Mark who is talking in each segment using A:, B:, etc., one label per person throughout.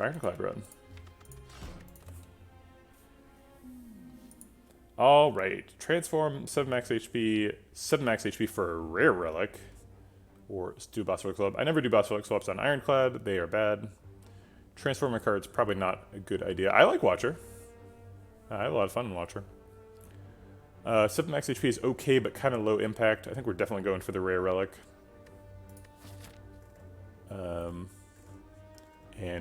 A: Ironclad run. Alright, transform 7 max HP, 7 max HP for a rare relic. Or do boss relic swap. I never do boss relic swaps on Ironclad, they are bad. Transformer card's probably not a good idea. I like Watcher. I have a lot of fun in Watcher. 7 max HP is okay, but kind of low impact. I think we're definitely going for the rare relic. And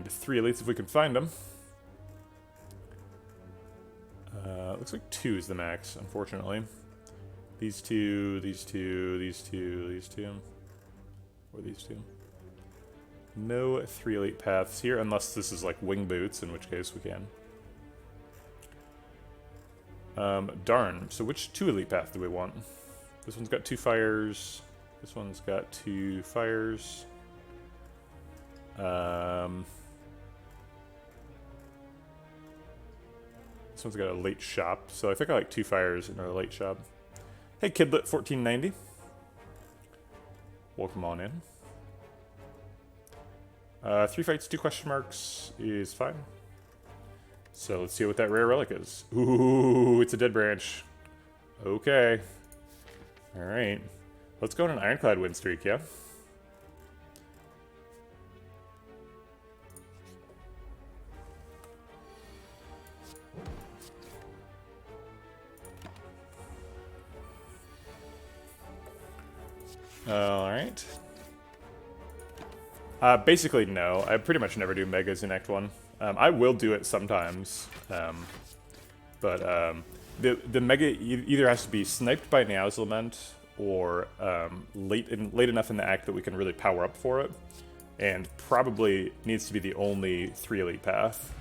A: 3 elites if we can find them. Looks like 2 is the max, unfortunately. These two, these two, these two, these two. Or these two. No 3 elite paths here, unless this is like wing boots, in which case we can. Darn. So which 2 elite path do we want? This one's got 2 fires. This one's got 2 fires. This one's got a late shop, so I think I like 2 fires in our late shop. Hey, Kidlit 1490. Welcome on in. 3 fights, 2 question marks is fine. So let's see what that rare relic is. Ooh, it's a dead branch. Okay. Alright. Let's go on an Ironclad win streak, yeah? Alright. Basically, no. I pretty much never do megas in Act 1. I will do it sometimes, but the mega either has to be sniped by Niao's Lament or late enough in the act that we can really power up for it, and probably needs to be the only 3 elite path,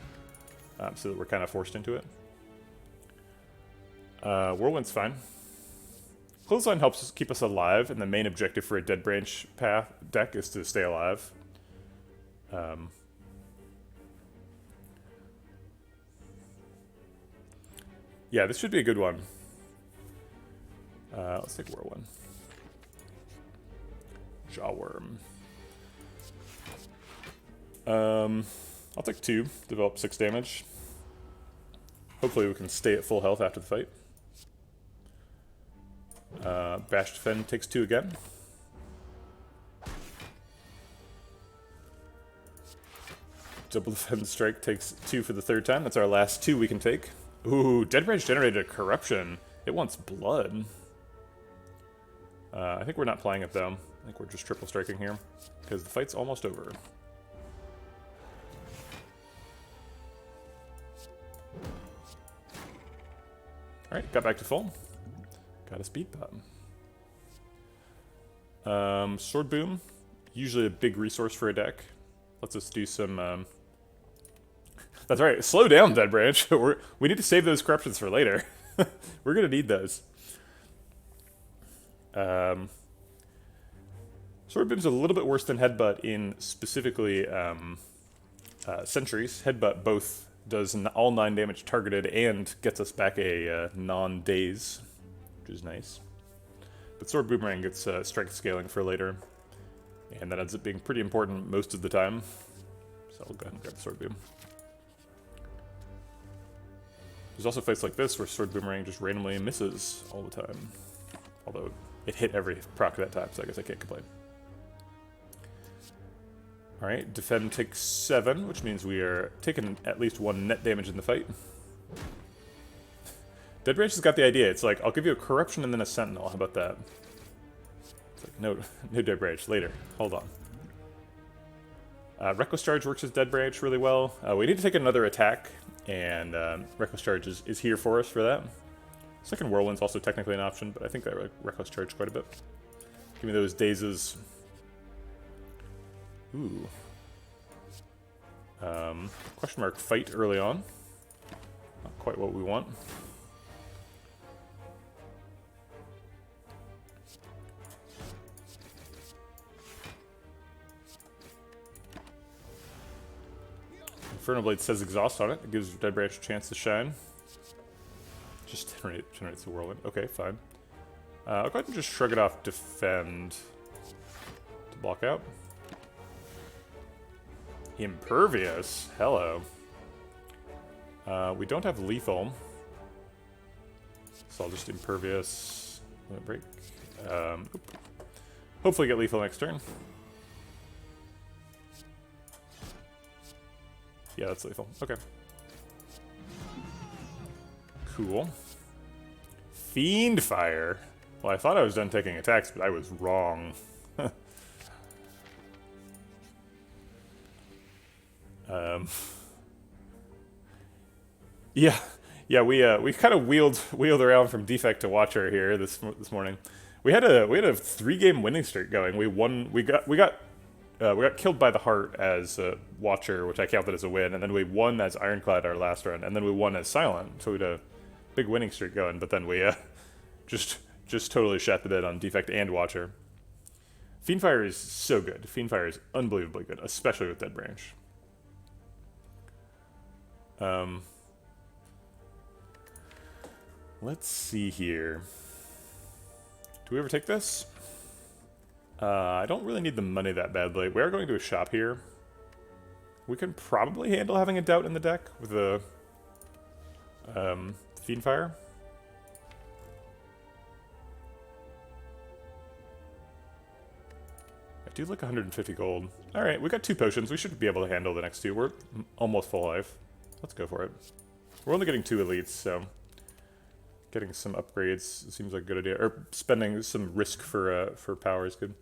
A: so that we're kind of forced into it. Whirlwind's fine. Clothesline helps us keep us alive, and the main objective for a Dead Branch path deck is to stay alive. Yeah, this should be a good one. Let's take Whirlwind. Jawworm. I'll take 2, develop 6 damage. Hopefully we can stay at full health after the fight. Bash Defend takes 2 again. Double Defend Strike takes 2 for the 3rd time. That's our last 2 we can take. Ooh, Dead Branch generated a corruption. It wants blood. I think we're not playing it though. I think we're just triple striking here, because the fight's almost over. Alright, got back to full. Got a speed pop. Sword Boom, usually a big resource for a deck. Lets us do some... That's right, slow down, Dead Branch. We need to save those corruptions for later. We're gonna need those. Sword Boom's a little bit worse than Headbutt in specifically Sentries. Headbutt both does all 9 damage targeted and gets us back a non-daze, which is nice. But Sword Boomerang gets strength scaling for later, and that ends up being pretty important most of the time. So I'll go ahead and grab Sword Boom. There's also fights like this where Sword Boomerang just randomly misses all the time. Although it hit every proc that time, so I guess I can't complain. Alright, Defend takes 7, which means we are taking at least 1 net damage in the fight. Dead Branch has got the idea. It's like, I'll give you a Corruption and then a Sentinel. How about that? It's like, no Dead Branch, later. Hold on. Reckless Charge works as Dead Branch really well. We need to take another attack, and Reckless Charge is here for us for that. Second Whirlwind's also technically an option, but I think I Reckless Charge quite a bit. Give me those dazes. Ooh. Question mark fight early on. Not quite what we want. Inferno Blade says exhaust on it. It gives Dead Branch a chance to shine. Just generates the Whirlwind. Okay, fine. I'll go ahead and just shrug it off Defend to block out. Impervious. Hello. We don't have lethal. So I'll just impervious. Let it break. Hopefully get lethal next turn. Yeah, that's lethal. Okay. Cool. Fiend Fire. Well, I thought I was done taking attacks, but I was wrong. Yeah, we kind of wheeled around from defect to watcher here this morning. We had a 3-game winning streak going. We got killed by the heart as watcher, which I counted as a win, and then we won as Ironclad our last run, and then we won as Silent. So we had a big winning streak going. But then we just totally shat the bed on defect and watcher. Fiendfire is so good. Fiendfire is unbelievably good, especially with Dead Branch. Let's see here. Do we ever take this? I don't really need the money that badly. We are going to a shop here. We can probably handle having a doubt in the deck with the Fiendfire. I do like 150 gold. Alright, we got 2 potions. We should be able to handle the next 2. We're almost full life. Let's go for it. We're only getting 2 elites, so getting some upgrades seems like a good idea. Or spending some risk for power is good.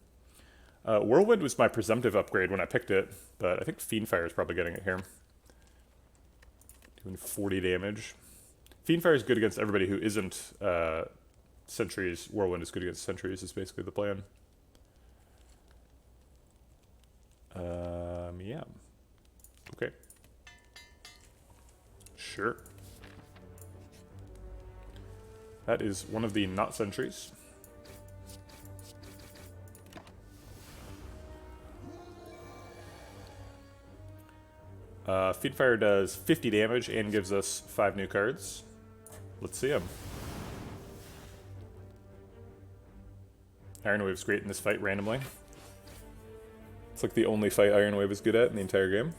A: Whirlwind was my presumptive upgrade when I picked it, but I think Fiendfire is probably getting it here. Doing 40 damage. Fiendfire is good against everybody who isn't sentries. Whirlwind is good against sentries is basically the plan. Yeah. Okay. Sure. That is one of the not sentries. Fiendfire does 50 damage and gives us 5 new cards. Let's see them. Iron Wave's great in this fight randomly. It's like the only fight Iron Wave is good at in the entire game.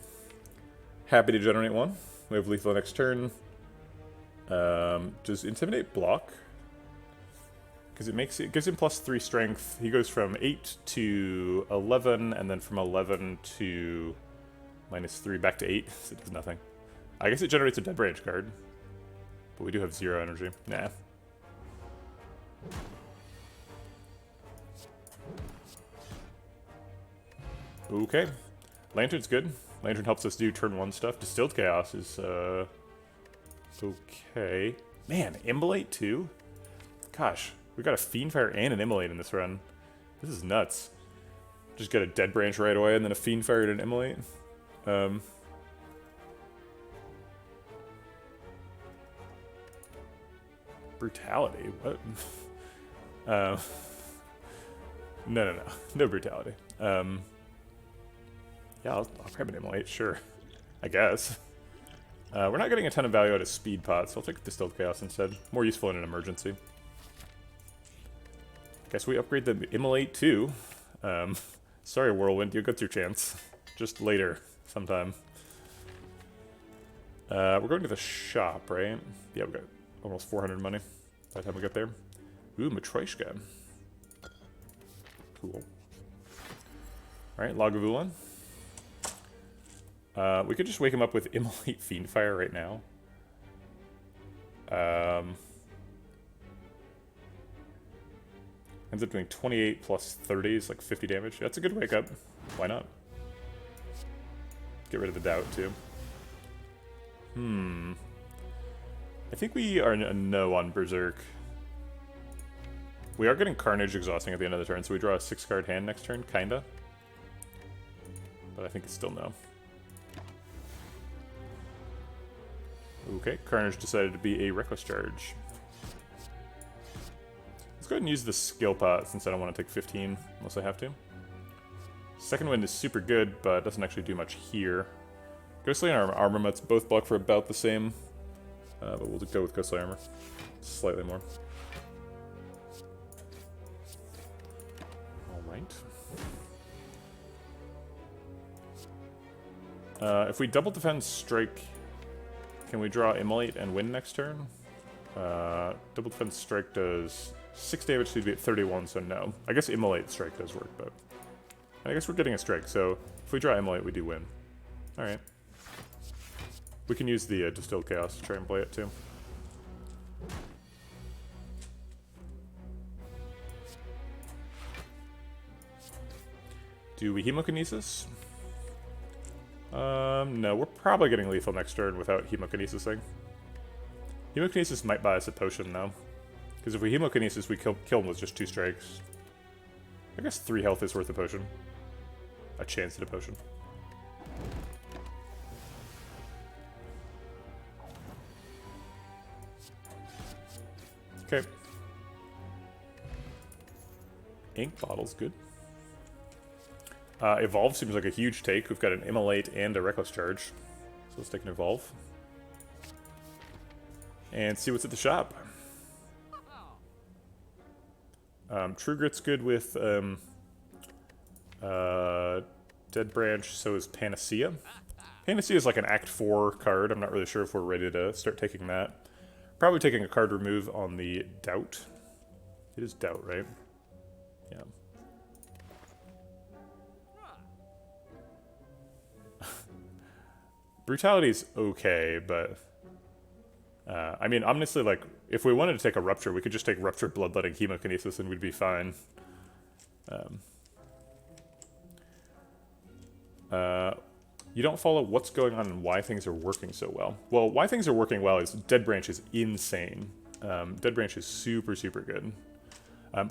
A: Happy to generate one. We have lethal next turn. Does Intimidate block? Because it gives him +3 strength. He goes from 8 to 11, and then from 11 to -3 back to 8. So it does nothing. I guess it generates a Dead Branch card. But we do have 0 energy. Nah. Okay. Lantern's good. Lantern helps us do turn 1 stuff. Distilled Chaos is, okay. Man, Immolate too? Gosh, we got a Fiendfire and an Immolate in this run. This is nuts. Just get a Dead Branch right away and then a Fiendfire and an Immolate. Brutality? What? No brutality. Yeah, I'll grab an Immolate, sure. I guess. We're not getting a ton of value out of Speed Pot, so I'll take Distilled Chaos instead. More useful in an emergency. Guess we upgrade the Immolate too. Sorry, Whirlwind, you got your chance. Just later, sometime. We're going to the shop, right? Yeah, we got almost 400 money by the time we get there. Ooh, Matryoshka. Cool. Alright, Lagavulin. We could just wake him up with Immolate Fiendfire right now. Ends up doing 28 plus 30 is like 50 damage. That's a good wake up. Why not? Get rid of the doubt too. I think we are a no on Berserk. We are getting Carnage exhausting at the end of the turn, so we draw a 6-card hand next turn, kinda. But I think it's still no. Okay, Carnage decided to be a Reckless Charge. Let's go ahead and use the Skill Pot since I don't want to take 15 unless I have to. Second Wind is super good, but doesn't actually do much here. Ghostly and Armaments both block for about the same, but we'll go with Ghostly Armor. Slightly more. Alright. If we double defense strike, can we draw Immolate and win next turn? Double defense strike does 6 damage, so you'd be at 31, so no. I guess Immolate strike does work, but I guess we're getting a strike, so if we draw Immolate, we do win. Alright. We can use the Distilled Chaos to try and play it too. Do we Hemokinesis? No, we're probably getting lethal next turn without Hemokinesising. Hemokinesis might buy us a potion, though. Because if we Hemokinesis, we kill him with just 2 strikes. I guess 3 health is worth a potion. A chance at a potion. Okay. Ink bottle's good. Evolve seems like a huge take. We've got an Immolate and a Reckless Charge. So let's take an Evolve. And see what's at the shop. True Grit's good with Dead Branch, so is Panacea. Panacea is like an Act 4 card. I'm not really sure if we're ready to start taking that. Probably taking a card remove on the Doubt. It is Doubt, right? Yeah. Brutality's okay, but I mean, honestly, like, if we wanted to take a Rupture, we could just take Rupture, Bloodletting, Hemokinesis, and we'd be fine. You don't follow what's going on and why things are working so well. Well, why things are working well is Dead Branch is insane. Dead Branch is super, super good.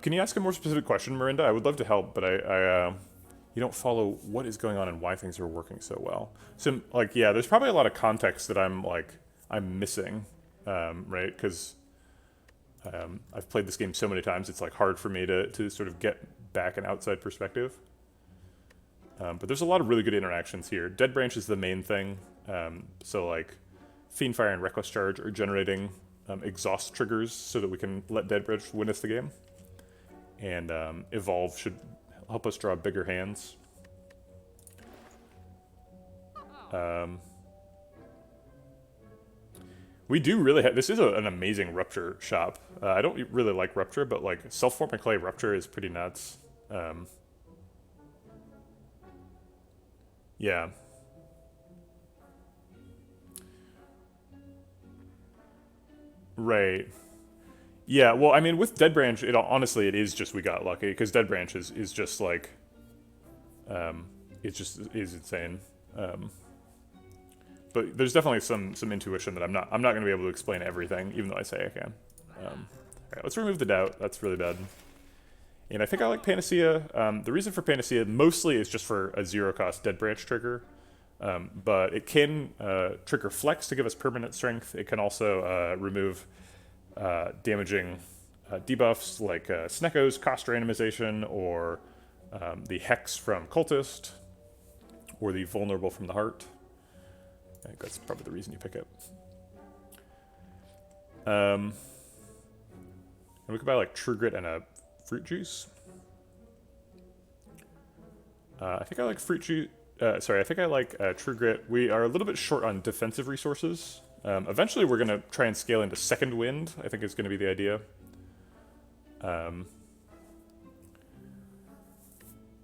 A: Can you ask a more specific question, Miranda? I would love to help, but you don't follow what is going on and why things are working so well. So, like, yeah, there's probably a lot of context that I'm missing, right? Because I've played this game so many times, it's like hard for me to sort of get back an outside perspective. But there's a lot of really good interactions here. Dead Branch is the main thing. So like Fiendfire and Reckless Charge are generating exhaust triggers so that we can let Dead Branch win us the game. And Evolve should help us draw bigger hands. We do really have, this is an amazing Rupture shop. I don't really like Rupture, but like Self-Forming Clay Rupture is pretty nuts. Yeah. Right. Yeah, well, I mean, with Dead Branch, honestly, it is just we got lucky, because Dead Branch is just like, it just is insane. But there's definitely some intuition that I'm not going to be able to explain everything, even though I say I can. Alright, let's remove the Doubt. That's really bad. And I think I like Panacea. The reason for Panacea mostly is just for a 0-cost Dead Branch trigger. But it can trigger Flex to give us permanent strength. It can also remove damaging debuffs like Snecko's Cost Randomization, or the Hex from Cultist, or the Vulnerable from the Heart. I think that's probably the reason you pick it. And we could buy like True Grit and a Fruit Juice. I think I like Fruit Juice. Sorry, I think I like True Grit. We are a little bit short on defensive resources. Eventually we're going to try and scale into Second Wind, I think is going to be the idea.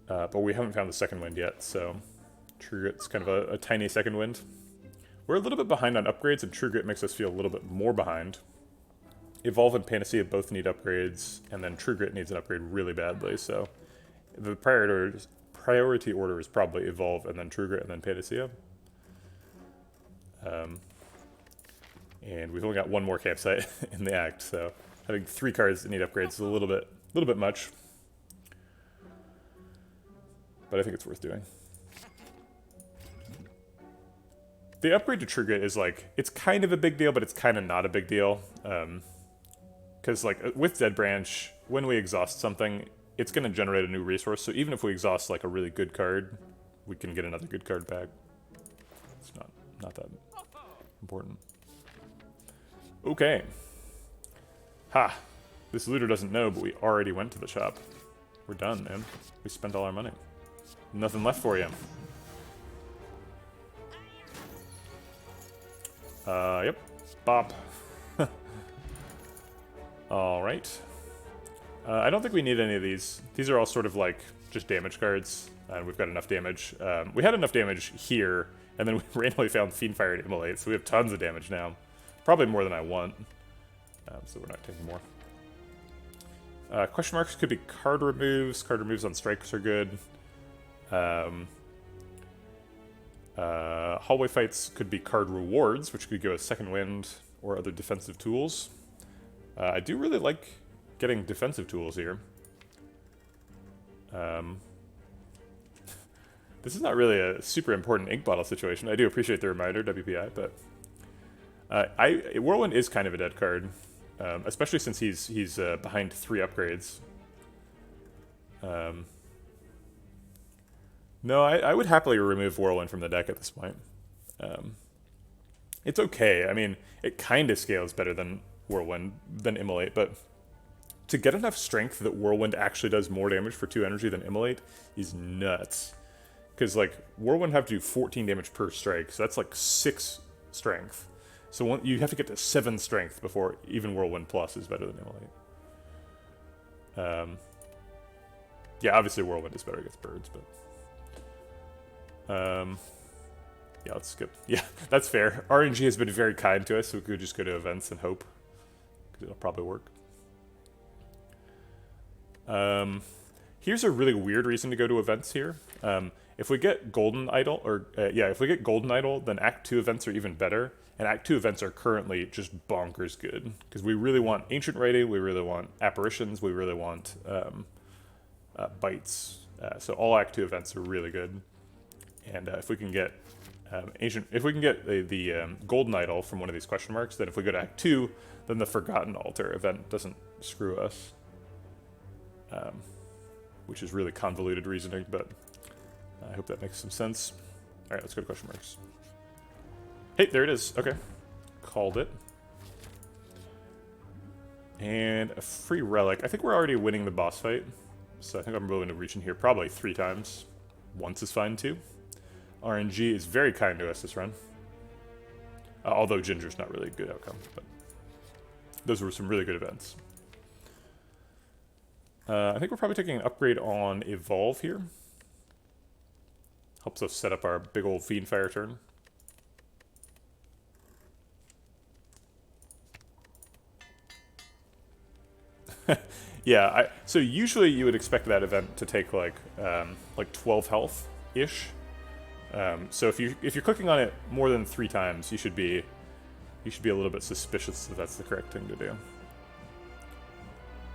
A: But we haven't found the Second Wind yet, so True Grit's kind of a tiny Second Wind. We're a little bit behind on upgrades, and True Grit makes us feel a little bit more behind. Evolve and Panacea both need upgrades, and then True Grit needs an upgrade really badly, so the priority order is probably Evolve, and then True Grit, and then Panacea. And we've only got one more campsite in the act, so having 3 cards that need upgrades is a little bit much. But I think it's worth doing. The upgrade to True Grit is like, it's kind of a big deal, but it's kind of not a big deal. Because like with Dead Branch, when we exhaust something, it's going to generate a new resource. So even if we exhaust like a really good card, we can get another good card back. It's not that important. Okay. Ha! This looter doesn't know, but we already went to the shop. We're done, man. We spent all our money. Nothing left for you. Yep. Bop. Alright. I don't think we need any of these. These are all sort of like just damage cards, and we've got enough damage. We had enough damage here, and then we randomly found Fiendfire and Immolate, so we have tons of damage now. Probably more than I want, so we're not taking more. Question marks could be card removes. Card removes on strikes are good. Hallway fights could be card rewards, which could give us second wind or other defensive tools. I do really like getting defensive tools here. This is not really a super important ink bottle situation. I do appreciate the reminder, WPI, but Whirlwind is kind of a dead card, especially since he's behind 3 upgrades. No, I would happily remove Whirlwind from the deck at this point. It's okay. I mean, it kind of scales better than Whirlwind, than Immolate, but to get enough strength that Whirlwind actually does more damage for 2 energy than Immolate is nuts. Because, like, Whirlwind have to do 14 damage per strike, so that's like 6 strength. So you have to get to 7 strength before even Whirlwind Plus is better than Immolate. Yeah, obviously Whirlwind is better against birds, but... yeah, let's skip. Yeah, that's fair. RNG has been very kind to us, so we could just go to events and hope. Because it'll probably work. Here's a really weird reason to go to events here. If we get Golden Idol, if we get Golden Idol, then Act 2 events are even better. And Act 2 events are currently just bonkers good. Because we really want Ancient Writing, we really want Apparitions, we really want Bites. So all Act 2 events are really good. And if we can get the Golden Idol from one of these question marks, then if we go to Act 2, then the Forgotten Altar event doesn't screw us. Which is really convoluted reasoning, but I hope that makes some sense. Alright, let's go to question marks. Hey, there it is. Okay. Called it. And a free relic. I think we're already winning the boss fight, so I think I'm willing to reach in here probably 3 times. Once is fine, too. RNG is very kind to us this run. Although Ginger's not really a good outcome, but those were some really good events. I think we're probably taking an upgrade on Evolve here. Helps us set up our big old Fiendfire turn. Yeah, so usually you would expect that event to take like 12 health-ish. So if you're clicking on it more than 3 times, you should be a little bit suspicious that that's the correct thing to do.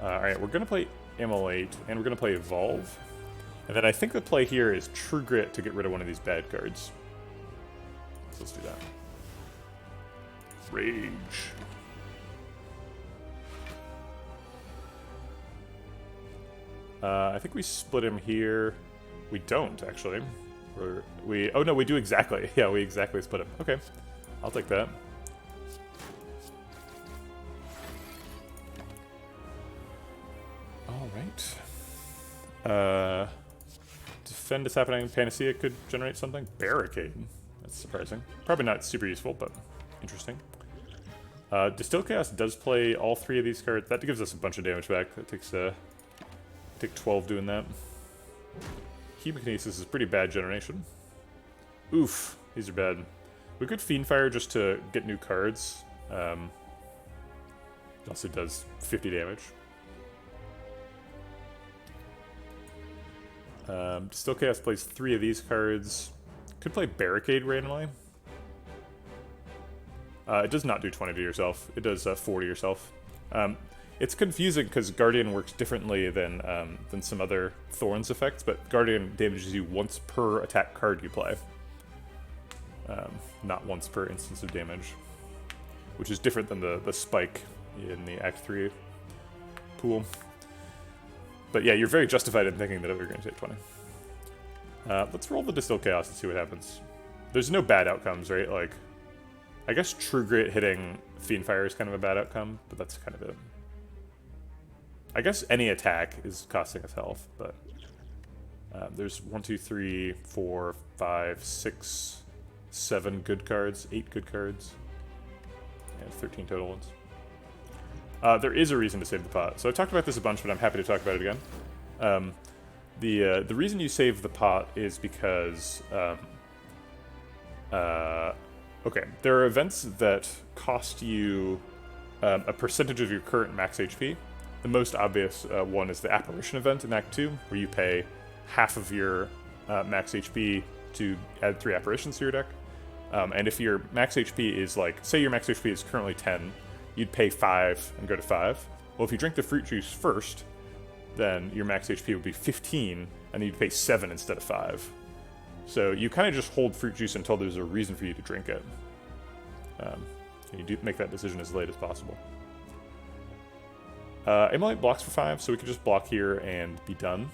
A: Alright, we're going to play Immolate, and we're going to play Evolve. And then I think the play here is True Grit to get rid of one of these bad cards. So let's do that. Rage. I think we split him here. We don't, actually. Oh no, we do exactly. Yeah, we exactly split him. Okay, I'll take that. Alright. Defend is happening. Panacea could generate something. Barricade. That's surprising. Probably not super useful, but interesting. Distill Chaos does play all 3 of these cards. That gives us a bunch of damage back. That takes take 12 doing that. Hemokinesis is pretty bad generation. Oof, these are bad. We could Fiendfire just to get new cards. It also does 50 damage. Distill Chaos plays 3 of these cards. Could play Barricade randomly. It does not do 20 to yourself. It does 4 to yourself. It's confusing because Guardian works differently than some other Thorns effects, but Guardian damages you once per attack card you play. Not once per instance of damage. Which is different than the spike in the Act 3 pool. But yeah, you're very justified in thinking that we're going to take 20. Let's roll the Distill Chaos and see what happens. There's no bad outcomes, right? Like, I guess True Grit hitting Fiendfire is kind of a bad outcome, but that's kind of it. I guess any attack is costing us health, but there's 1, 2, 3, 4, 5, 6, 7 good cards, 8 good cards. And 13 total ones. There is a reason to save the pot. So I talked about this a bunch, but I'm happy to talk about it again. The reason you save the pot is because okay, there are events that cost you a percentage of your current max HP. The most obvious one is the Apparition event in Act 2, where you pay half of your max HP to add 3 apparitions to your deck. And if your max HP is like, say your max HP is currently 10, you'd pay 5 and go to 5. Well, if you drink the fruit juice first, then your max HP would be 15, and you'd pay 7 instead of 5. So you kind of just hold fruit juice until there's a reason for you to drink it. You do make that decision as late as possible. Immolate blocks for 5, so we could just block here and be done.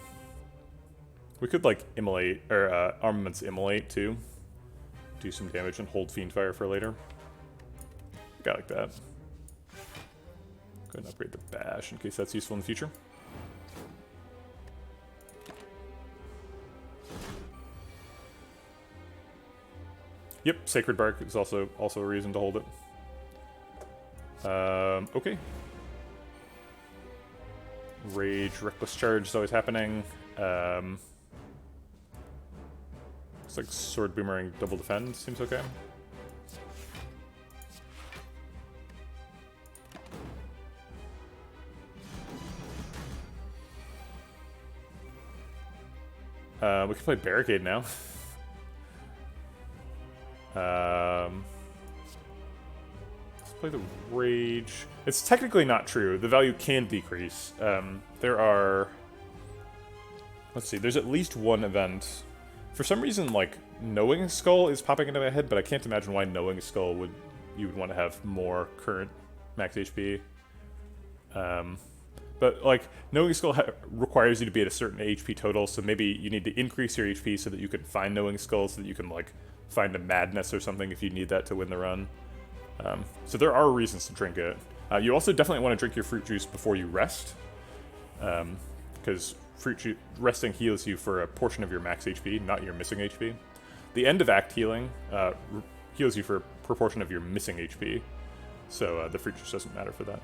A: We could like immolate, or Armaments Immolate too. Do some damage and hold Fiendfire for later. Guy like that. Go ahead and upgrade the Bash in case that's useful in the future. Yep, Sacred Bark is also a reason to hold it. Okay. Rage, Reckless Charge is always happening. It's like Sword Boomerang, Double Defend seems okay. We can play Barricade now. Let's play the Rage. It's technically not true. The value can decrease. There are... Let's see, there's at least one event. For some reason, like, Knowing Skull is popping into my head, but I can't imagine why Knowing Skull you would want to have more current max HP. But, like, Knowing Skull requires you to be at a certain HP total, so maybe you need to increase your HP so that you can find Knowing Skull, so that you can, like, find a Madness or something if you need that to win the run. So there are reasons to drink it. You also definitely want to drink your fruit juice before you rest, because resting heals you for a portion of your max HP, not your missing HP. The end of act healing heals you for a proportion of your missing HP, so the fruit juice doesn't matter for that.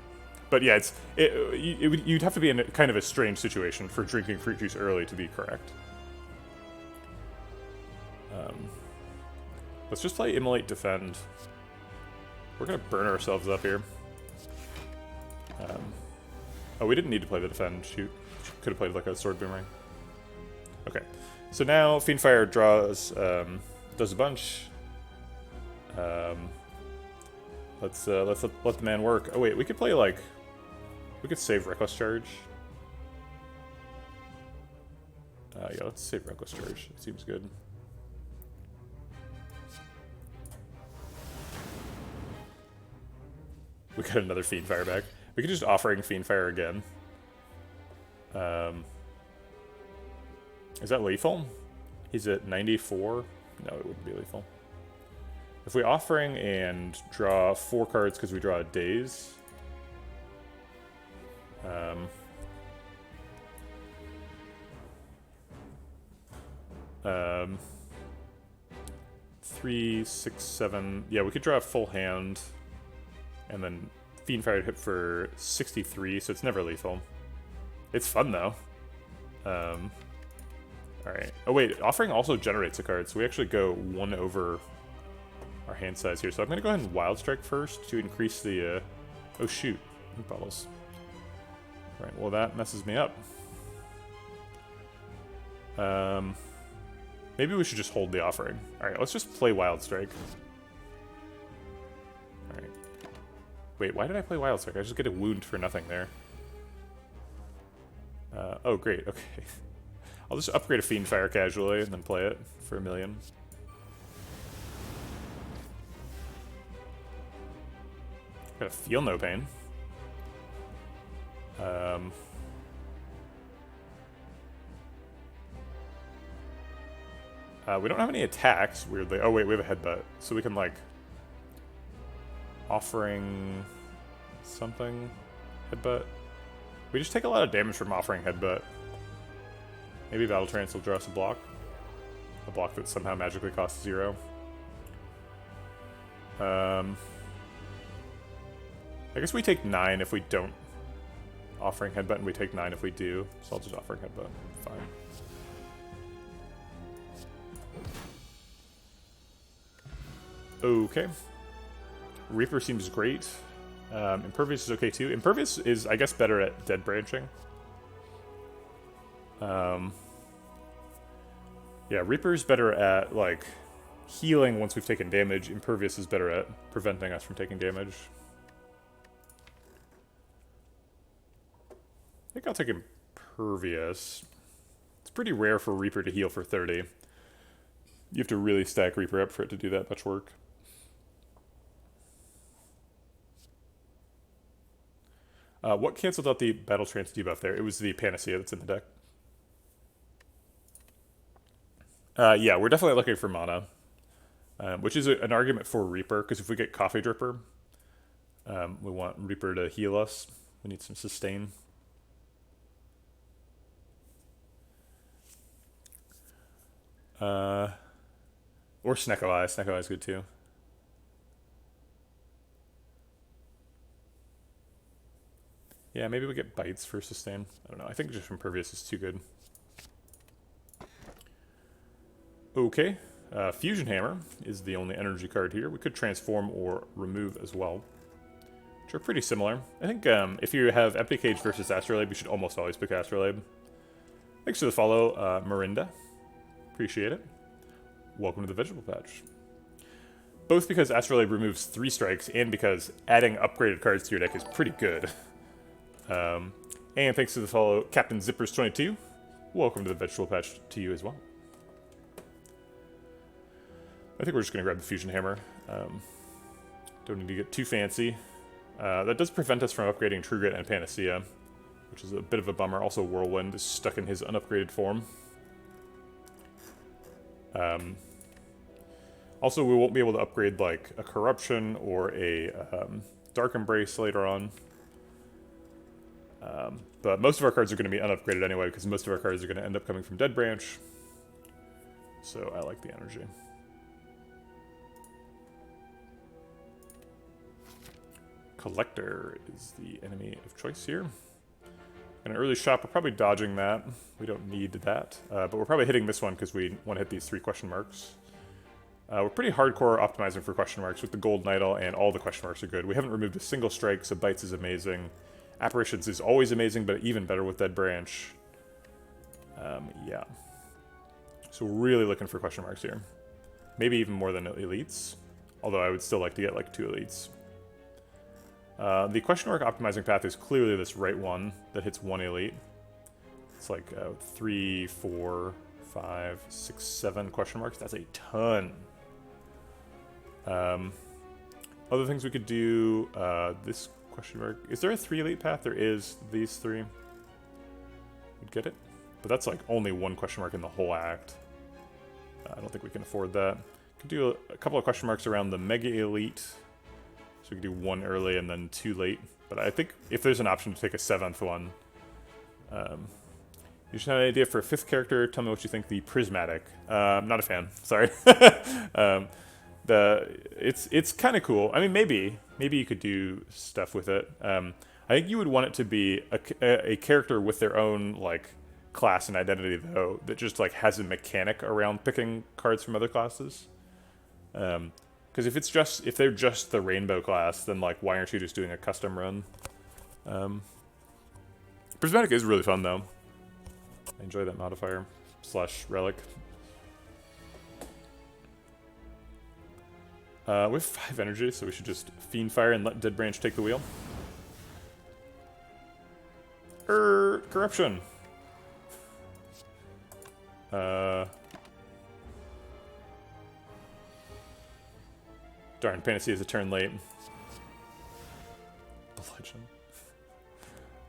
A: But yeah, you'd have to be in kind of a strange situation for drinking fruit juice early to be correct. Let's just play Immolate Defend. We're gonna burn ourselves up here. Oh, we didn't need to play the Defend. Shoot. Could have played like a Sword Boomerang. Okay. So now Fiendfire draws, does a bunch. Let's let the man work. Oh wait, we could play like... We could save Reckless Charge. Yeah, let's save Reckless Charge. It seems good. We got another Fiendfire back. We could just Offering Fiendfire again. Is that lethal? He's at 94? No, it wouldn't be lethal. If we Offering and draw 4 cards because we draw a Daze... 3, 6, 7... Yeah, we could draw a full hand, and then Fiendfire would hit for 63, so it's never lethal. It's fun, though. Alright. Oh, wait, Offering also generates a card, so we actually go 1 over our hand size here. So I'm going to go ahead and Wild Strike first to increase the... Oh, shoot. Ink bottles. Alright, well, that messes me up. Maybe we should just hold the Offering. Alright, let's just play Wild Strike. Alright. Wait, why did I play Wild Strike? I just get a wound for nothing there. Oh, great, okay. I'll just upgrade a Fiendfire casually and then play it for 1 million. Gotta feel no pain. We don't have any attacks, weirdly. Oh wait, we have a Headbutt. So we can, like... Offering... something? Headbutt? We just take a lot of damage from Offering Headbutt. Maybe Battle Trance will draw us a block. A block that somehow magically costs 0. I guess we take 9 if we don't Offering Headbutt, and we take 9 if we do. So I'll just Offering Headbutt. Fine. Okay. Reaper seems great. Impervious is okay too. Impervious is, I guess, better at dead branching. Yeah, Reaper's better at, like, healing once we've taken damage. Impervious is better at preventing us from taking damage. I think I'll take Impervious. It's pretty rare for Reaper to heal for 30. You have to really stack Reaper up for it to do that much work. What canceled out the Battle Trance debuff there? It was the Panacea that's in the deck. Yeah, we're definitely looking for mana. Which is an argument for Reaper, because if we get Coffee Dripper, we want Reaper to heal us. We need some sustain. Or Snecko Eye. Snecko Eye is good too. Yeah, maybe we get Bites for sustain. I don't know. I think just Impervious is too good. Okay. Fusion Hammer is the only energy card here. We could transform or remove as well, which are pretty similar. I think if you have Empty Cage versus Astrolabe, you should almost always pick Astrolabe. Thanks for the follow, Marinda. Appreciate it. Welcome to the Vegetable Patch. Both because Astrolabe removes 3 strikes and because adding upgraded cards to your deck is pretty good. And thanks to the follow, Captain Zippers22. Welcome to the Vegetable Patch to you as well. I think we're just going to grab the Fusion Hammer. Don't need to get too fancy. That does prevent us from upgrading True Grit and Panacea, which is a bit of a bummer. Also, Whirlwind is stuck in his unupgraded form. Also, we won't be able to upgrade, like, a Corruption or a Dark Embrace later on. But most of our cards are going to be unupgraded anyway, because most of our cards are going to end up coming from Dead Branch. So I like the energy. Collector is the enemy of choice here. In an early shop, we're probably dodging that. We don't need that. But we're probably hitting this one because we want to hit these 3 question marks. We're pretty hardcore optimizing for question marks with the Golden Idol, and all the question marks are good. We haven't removed a single strike, so Bites is amazing. Apparitions is always amazing, but even better with Dead Branch. Yeah. So we're really looking for question marks here. Maybe even more than elites. Although I would still like to get like 2 elites. The question mark optimizing path is clearly this right one that hits 1 elite. It's like 3, 4, 5, 6, 7 question marks. That's a ton. Other things we could do, this question mark. Is there a 3 elite path? There is these 3. We'd get it. But that's like only 1 question mark in the whole act. I don't think we can afford that. Could do a couple of question marks around the Mega Elite. So we could do 1 early and then 2 late. But I think if there's an option to take a 7th one. You should have an idea for a 5th character. Tell me what you think. The Prismatic. Not a fan. Sorry. It's kind of cool. I mean, maybe you could do stuff with it. I think you would want it to be a character with their own like class and identity, though, that just like has a mechanic around picking cards from other classes. Because if they're just the rainbow class, then like why aren't you just doing a custom run? Prismatic is really fun though. I enjoy that modifier / relic. We have 5 energy, so we should just Fiend Fire and let Dead Branch take the wheel. Corruption. Darn, Panacea is a turn late. Bludgeon.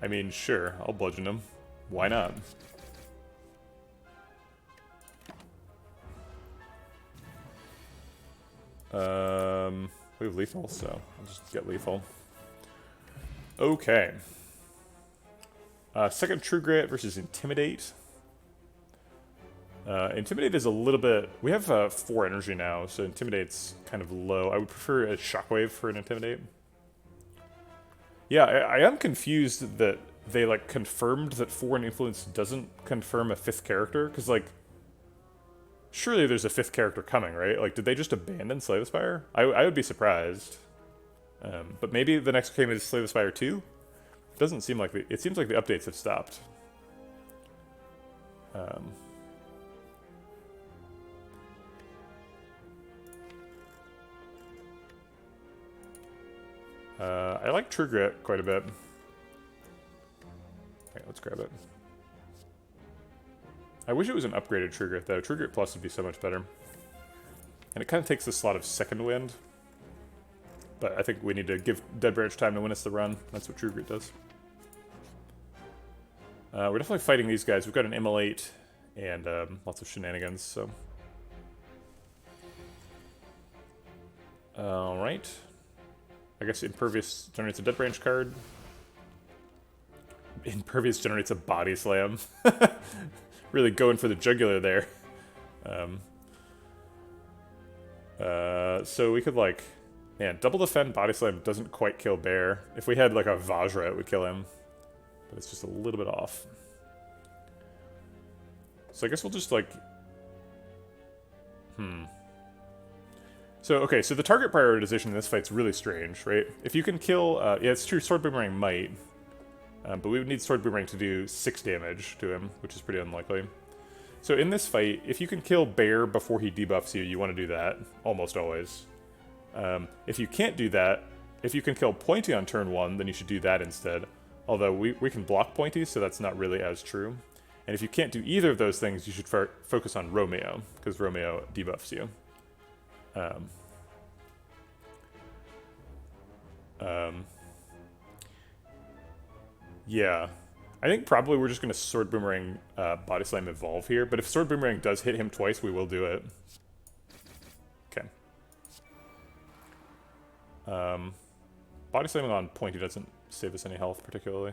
A: I mean, sure, I'll bludgeon him. Why not? We have lethal, so I'll just get lethal. Okay. Second True Grit versus Intimidate. Intimidate is a little bit... We have 4 energy now, so Intimidate's kind of low. I would prefer a Shockwave for an Intimidate. Yeah, I am confused that they, like, confirmed that Foreign Influence doesn't confirm a 5th character, because, like, surely there's a 5th character coming, right? Like, did they just abandon Slay the Spire? I would be surprised. But maybe the next game is Slay the Spire 2? Doesn't seem like it seems like the updates have stopped. I like True Grit quite a bit. Okay, let's grab it. I wish it was an upgraded True Grit, though. True Grit Plus would be so much better. And it kind of takes the slot of Second Wind. But I think we need to give Dead Branch time to win us the run. That's what True Grit does. We're definitely fighting these guys. We've got an ML8 and lots of shenanigans, so... Alright. I guess Impervious generates a Dead Branch card. Impervious generates a Body Slam. Really going for the jugular there. So we could, like... Man, Double Defend Body Slam doesn't quite kill Bear. If we had, like, a Vajra, it would kill him. But it's just a little bit off. So I guess we'll just, like... So, okay, so the target prioritization in this fight's really strange, right? If you can kill... yeah, it's true, Sword Boomerang might. But we would need Sword Boomerang to do 6 damage to him, which is pretty unlikely. So in this fight, if you can kill Bear before he debuffs you, you want to do that. Almost always. If you can't do that, if you can kill Pointy on turn 1, then you should do that instead. Although we can block Pointy, so that's not really as true. And if you can't do either of those things, you should focus on Romeo, because Romeo debuffs you. Yeah. I think probably we're just going to Sword Boomerang Body Slam Evolve here, but if Sword Boomerang does hit him twice, we will do it. Okay. Body Slamming on Pointy doesn't save us any health, particularly.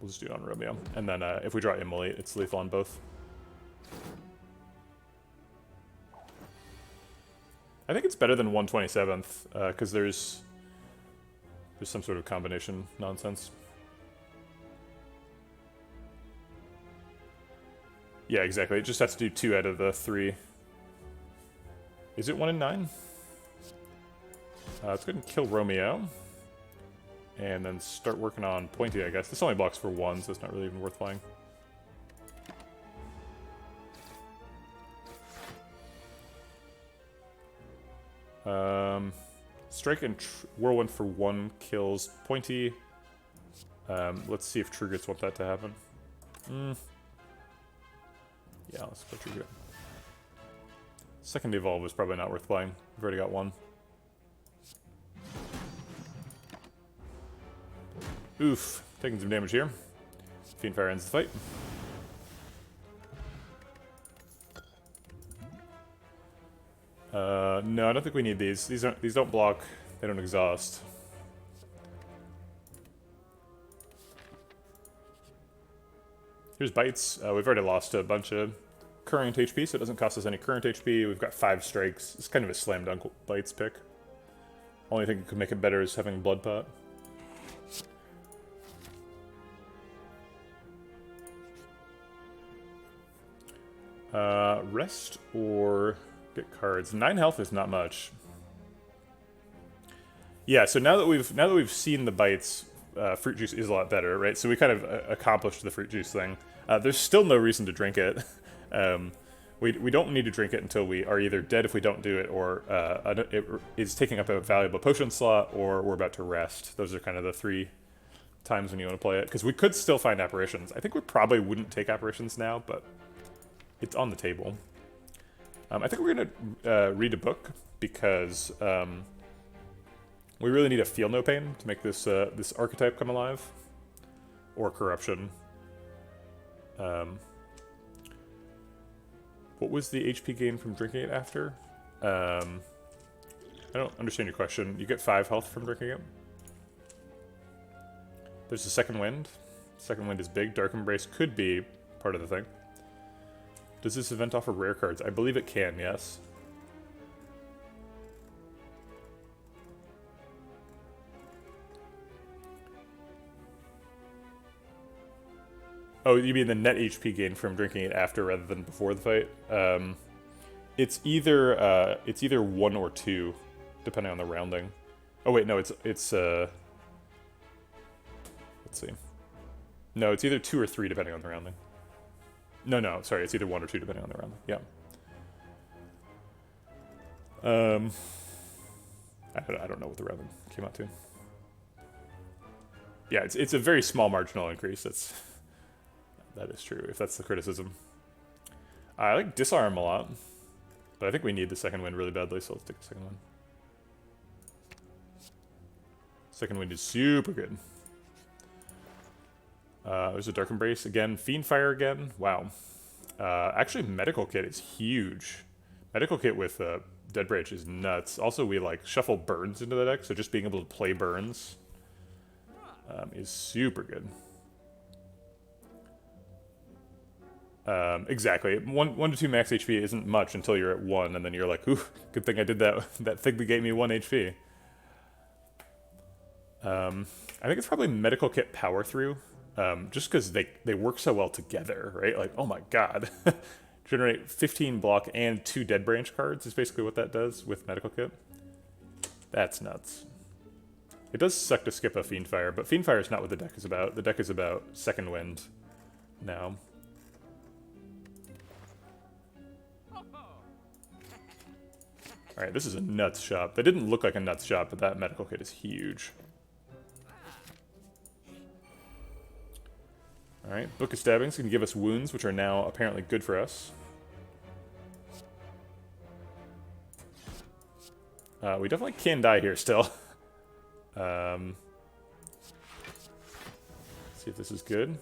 A: We'll just do it on Romeo. And then if we draw Immolate, it's lethal on both. I think it's better than 127th, because there's some sort of combination nonsense. Yeah, exactly. It just has to do 2 out of the 3. Is it 1 in 9? Let's go ahead and kill Romeo. And then start working on Pointy, I guess. This only blocks for 1, so it's not really even worth playing. Strike and Whirlwind for 1 kills Pointy. Let's see if True Grits want that to happen. Yeah, let's go True Grit. Second Evolve is probably not worth playing. We've already got 1. Oof, taking some damage here. Fiendfire ends the fight. No, I don't think we need these. These don't block. They don't exhaust. Here's Bites. We've already lost a bunch of current HP, so it doesn't cost us any current HP. We've got 5 strikes. It's kind of a slam dunk Bites pick. Only thing that could make it better is having Blood Pot. Rest or get cards. 9 health is not much. Yeah, so now that we've seen the Bites, fruit juice is a lot better, right? So we kind of accomplished the fruit juice thing. There's still no reason to drink it. We don't need to drink it until we are either dead if we don't do it, or it is taking up a valuable potion slot, or we're about to rest. Those are kind of the 3 times when you want to play it. Because we could still find apparitions. I think we probably wouldn't take apparitions now, but it's on the table. I think we're going to read a book, because we really need a Feel No Pain to make this this archetype come alive. Or Corruption. What was the HP gain from drinking it after? I don't understand your question. You get 5 health from drinking it. There's a Second Wind. Second Wind is big. Dark Embrace could be part of the thing. Does this event offer rare cards? I believe it can, yes. Oh, you mean the net HP gain from drinking it after rather than before the fight? It's either 1 or 2, depending on the rounding. Oh wait, no, it's let's see. No, it's either 2 or 3 depending on the rounding. No, sorry, it's either 1 or 2 depending on the rounding. Yeah. I don't know what the rounding came out to. Yeah, it's a very small marginal increase. That is true, if that's the criticism. I like Disarm a lot, but I think we need the second wind really badly, so let's take the second one. Second wind is super good. There's a Dark Embrace again. Fiend Fire again. Wow. Actually, Medical Kit is huge. Medical Kit with Dead Branch is nuts. Also, we like shuffle burns into the deck, so just being able to play burns is super good. Exactly. 1 to 2 max HP isn't much until you're at 1, and then you're like, ooh, good thing I did that thing that gave me 1 HP. I think it's probably Medical Kit Power Through, just because they work so well together, right? Like, oh my god. Generate 15 block and 2 Dead Branch cards is basically what that does with Medical Kit. That's nuts. It does suck to skip a Fiend Fire, but Fiend Fire is not what the deck is about. The deck is about Second Wind now. Alright, this is a nuts shop. That didn't look like a nuts shop, but that Medical Kit is huge. Alright, Book of Stabbings can give us wounds, which are now apparently good for us. We definitely can die here still. See if this is good.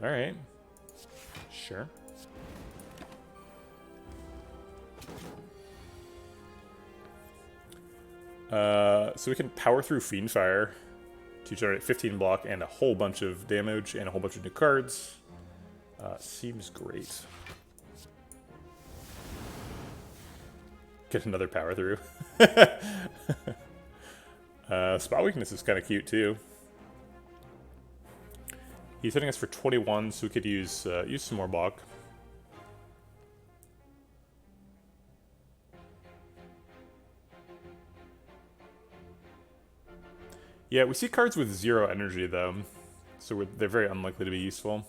A: Alright. Sure. So we can power through Fiend Fire to generate 15 block and a whole bunch of damage and a whole bunch of new cards. Seems great. Get another power through. Spot Weakness is kind of cute too. He's hitting us for 21, so we could use some more block. Yeah, we see cards with 0 energy though, so they're very unlikely to be useful.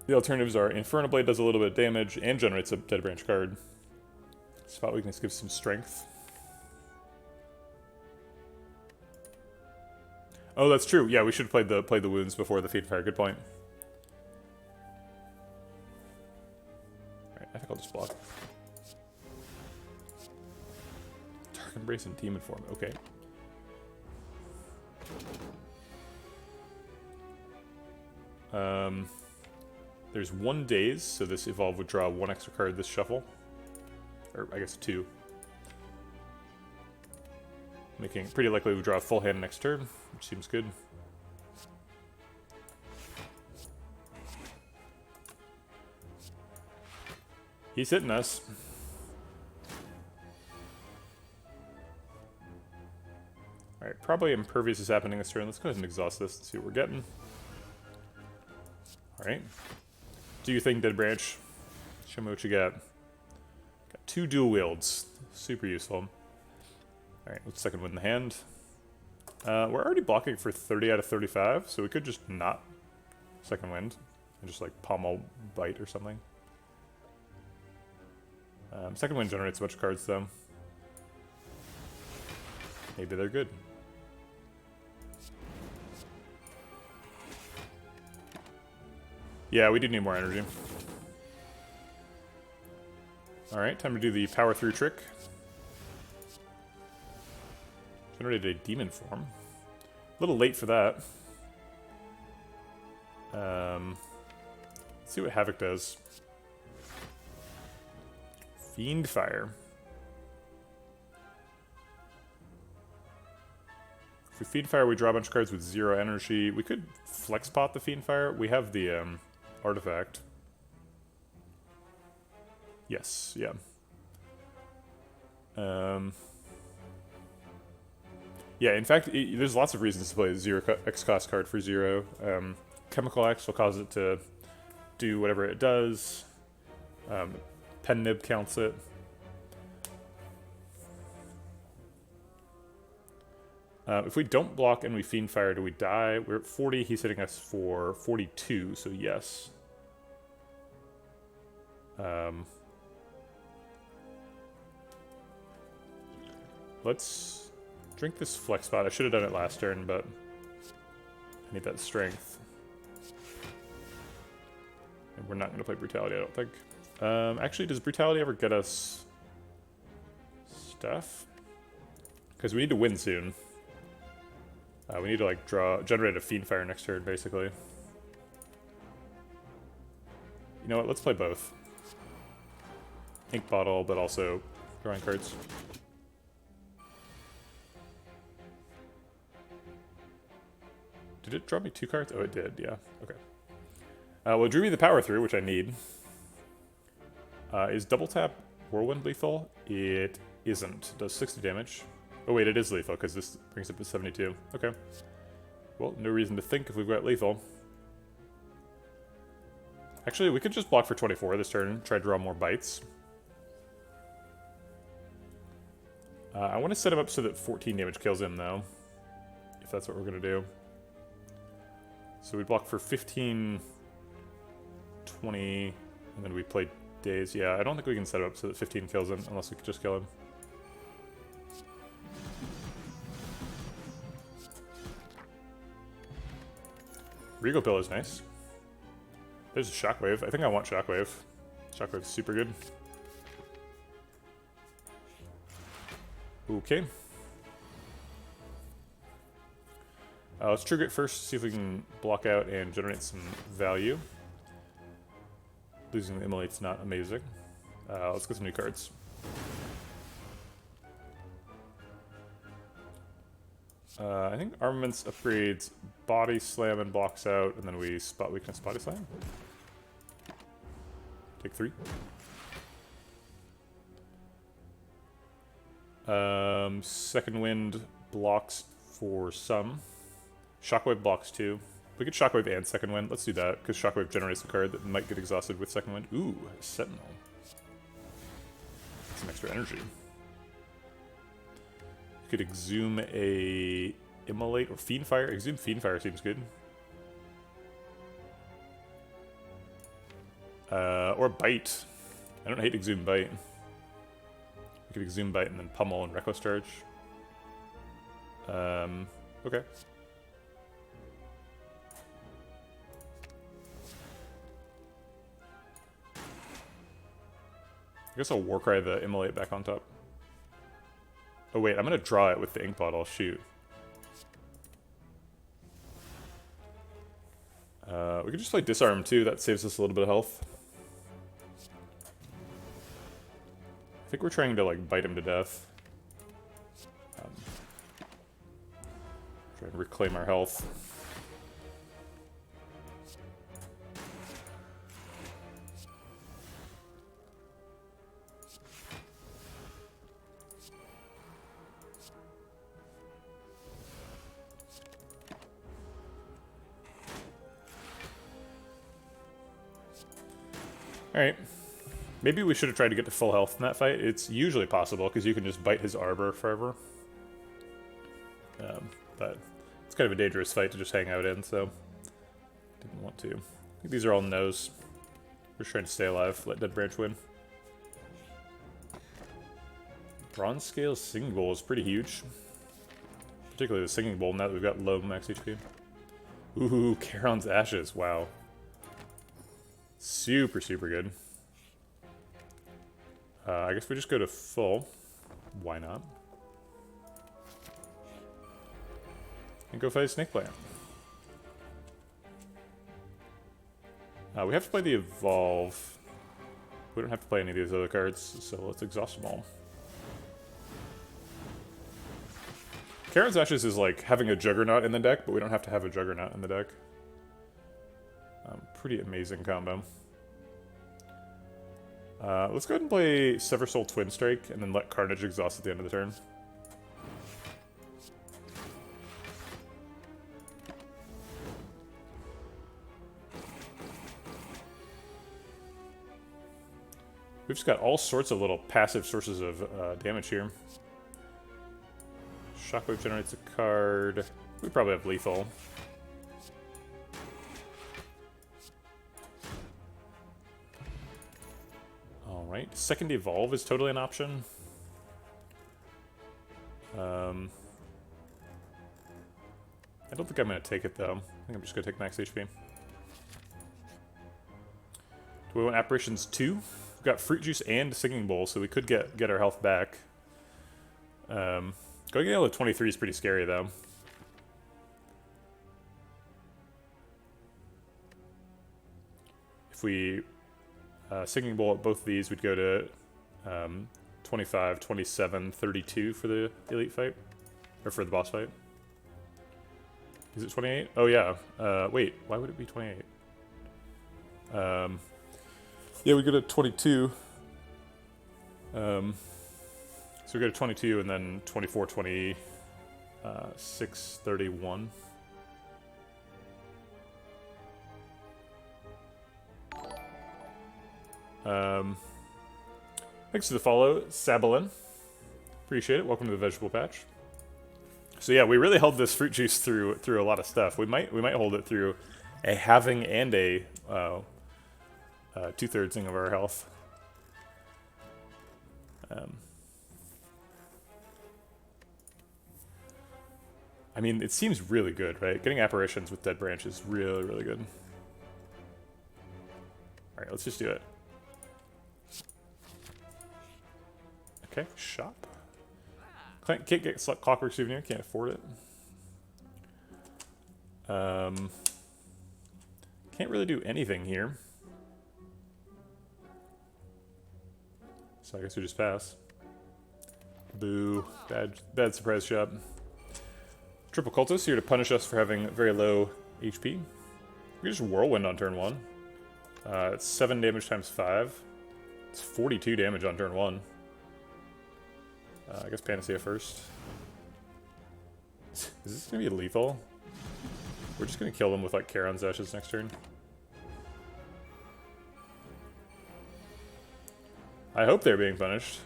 A: The alternatives are Inferno Blade does a little bit of damage and generates a Dead Branch card. Spot Weakness gives some strength. Oh, that's true. Yeah, we should have played the wounds before the Fiend Fire. Good point. Alright, I think I'll just block. Dark Embrace in Demon form. Okay. There's 1 daze, so this evolve would draw 1 extra card this shuffle. Or, I guess 2. Making it pretty likely we draw a full hand next turn, which seems good. He's hitting us. Alright, probably Impervious is happening this turn. Let's go ahead and exhaust this and see what we're getting. Alright. Do you think, Dead Branch? Show me what you got. Got 2 dual wields. Super useful. Alright, let's second wind in the hand. We're already blocking for 30 out of 35, so we could just not second wind. And just like pommel bite or something. Second wind generates a bunch of cards though. Maybe they're good. Yeah, we do need more energy. Alright, time to do the power through trick. Generated a demon form. A little late for that. Let's see what Havoc does. Fiend Fire. If we Fiend Fire, we draw a bunch of cards with 0 energy. We could flex pot the Fiend Fire. We have the artifact. Yes, yeah. Yeah, in fact, there's lots of reasons to play a 0 X cost card for 0. Chemical X will cause it to do whatever it does. Pen Nib counts it. If we don't block and we Fiend Fire, do we die? We're at 40, he's hitting us for 42, so yes. Let's drink this Flex Spot. I should have done it last turn, but I need that strength. And we're not going to play Brutality, I don't think. Actually, does Brutality ever get us stuff? Because we need to win soon. We need to like generate a Fiend Fire next turn, basically. You know what? Let's play both. Ink Bottle, but also drawing cards. Did it draw me 2 cards? Oh, it did. Yeah. Okay. Well, it drew me the Power Through, which I need. Is Double Tap Whirlwind lethal? It isn't. It does 60 damage. Oh wait, it is lethal, because this brings it to 72. Okay. Well, no reason to think if we've got lethal. Actually, we could just block for 24 this turn, try to draw more bites. I want to set him up so that 14 damage kills him, though. If that's what we're going to do. So we block for 15, 20, and then we play Daze. Yeah, I don't think we can set it up so that 15 kills him, unless we could just kill him. Regal Pill is nice. There's a Shockwave. I think I want Shockwave. Shockwave's super good. Okay. Let's trigger it first, see if we can block out and generate some value. Losing the Immolate's not amazing. Let's get some new cards. I think Armaments upgrades Body Slam and blocks out, and then we spot weakness Body Slam. Take 3. Second Wind blocks for some. Shockwave blocks 2. We could Shockwave and Second Wind. Let's do that, because Shockwave generates a card that might get exhausted with Second Wind. Ooh, Sentinel. Some extra energy. You could Exhume a Immolate or Fiend Fire. Exhume Fiend Fire seems good. Or Bite. I don't hate Exhume Bite. We could Exhume Bite and then Pummel and Reckless Charge. Okay. I guess I'll Warcry the Immolate back on top. Oh wait, I'm gonna draw it with the Ink Bottle. Shoot. We could just play Disarm too. That saves us a little bit of health. I think we're trying to like bite him to death. Try and reclaim our health. Alright. Maybe we should have tried to get to full health in that fight. It's usually possible, because you can just bite his arbor forever. But it's kind of a dangerous fight to just hang out in, so didn't want to. I think these are all no's. We're just trying to stay alive, let Dead Branch win. Bronze Scale Singing Bowl is pretty huge. Particularly the Singing Bowl, now that we've got low max HP. Ooh, Charon's Ashes, wow. Super, super good. I guess we just go to full. Why not? And go fight a Snake Plant. We have to play the Evolve. We don't have to play any of these other cards, so let's exhaust them all. Charon's Ashes is like having a Juggernaut in the deck, but we don't have to have a Juggernaut in the deck. Pretty amazing combo. Let's go ahead and play Sever Soul Twin Strike, and then let Carnage exhaust at the end of the turn. We've just got all sorts of little passive sources of damage here. Shockwave generates a card. We probably have lethal. Alright, second evolve is totally an option. I don't think I'm going to take it though. I think I'm just going to take max HP. Do we want Apparitions 2? We've got Fruit Juice and Singing Bowl, so we could get our health back. Going to 23 is pretty scary though. If we Singing Bowl at both of these, we'd go to 25, 27, 32 for the elite fight. Or for the boss fight. Is it 28? Oh yeah. Wait, why would it be 28? Yeah, we go to 22. So we go to 22 and then 24, 26, 31. Thanks for the follow, Sabalin. Appreciate it. Welcome to the vegetable patch. So yeah, we really held this fruit juice through a lot of stuff. We might hold it through a halving and a 2/3 of our health. I mean, it seems really good, right? Getting apparitions with Dead Branch is really, really good. Alright, let's just do it. Okay, shop. Can't get Clockwork Souvenir, can't afford it. Can't really do anything here. So I guess we just pass. Boo. Bad surprise shop. Triple Cultist here to punish us for having very low HP. We just Whirlwind on turn 1. It's 7 damage times 5. It's 42 damage on turn 1. I guess Panacea first. Is this going to be lethal? We're just going to kill them with like Charon's Ashes next turn. I hope they're being punished.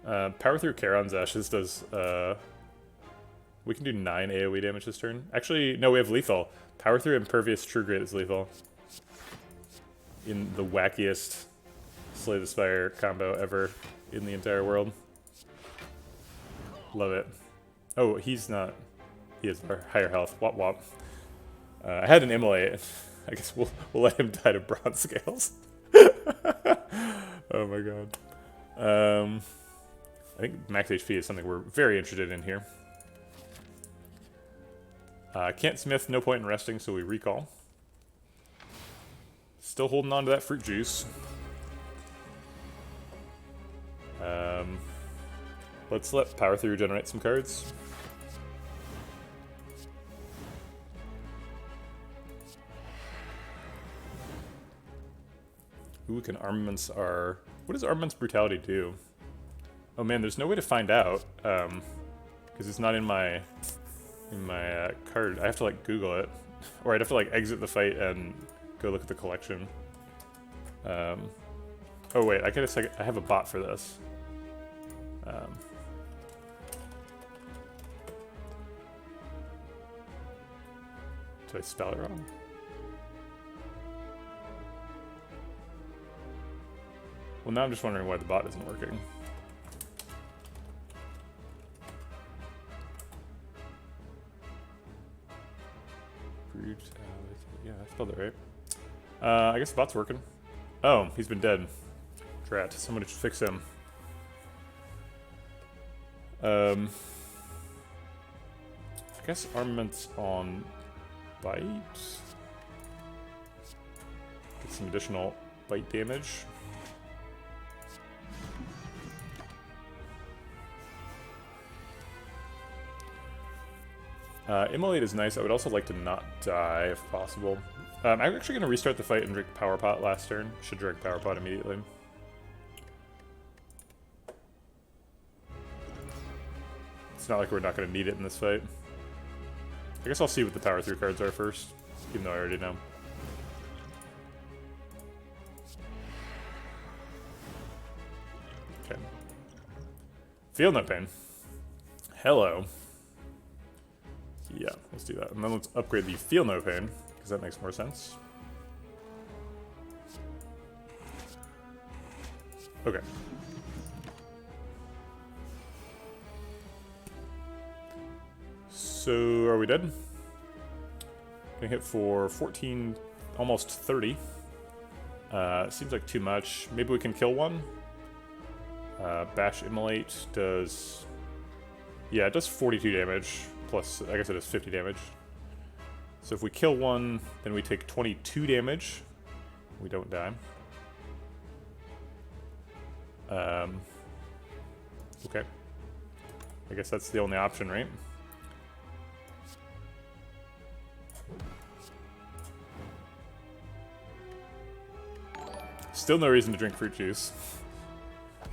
A: Power through Charon's Ashes does... we can do 9 AoE damage this turn. Actually, no, we have lethal. Power through Impervious True Grit is lethal. In the wackiest Slay the Spire combo ever in the entire world. Love it. Oh, he's not... He has higher health. Wop wop. I had an Immolate. I guess we'll let him die to Bronze Scales. Oh my god. I think max HP is something we're very interested in here. Can't smith, no point in resting, so we recall. Still holding on to that fruit juice. Let's let Power Through generate some cards. Ooh, can Armaments are... What does Armaments Brutality do? Oh man, there's no way to find out, because it's not in my card. I have to like Google it, or I'd have to like exit the fight and go look at the collection. Oh wait, I have a bot for this. Did I spell it wrong? Well, now I'm just wondering why the bot isn't working. Yeah, I spelled it right. I guess the bot's working. Oh, he's been dead. Drat. Somebody should fix him. I guess Armaments on bite. Get some additional bite damage. Immolate is nice. I would also like to not die if possible. I'm actually going to restart the fight and drink Power Pot last turn. Should drink Power Pot immediately. It's not like we're not going to need it in this fight. I guess I'll see what the Power Through cards are first, even though I already know. Okay. Feel no pain. Hello. Yeah, let's do that. And then let's upgrade the feel no pain, because that makes more sense. Okay. So, are we dead? Gonna hit for 14, almost 30. Seems like too much. Maybe we can kill one? Bash Immolate does... Yeah, it does 42 damage, plus, I guess it does 50 damage. So if we kill one, then we take 22 damage. We don't die. Okay. I guess that's the only option, right? Still no reason to drink fruit juice.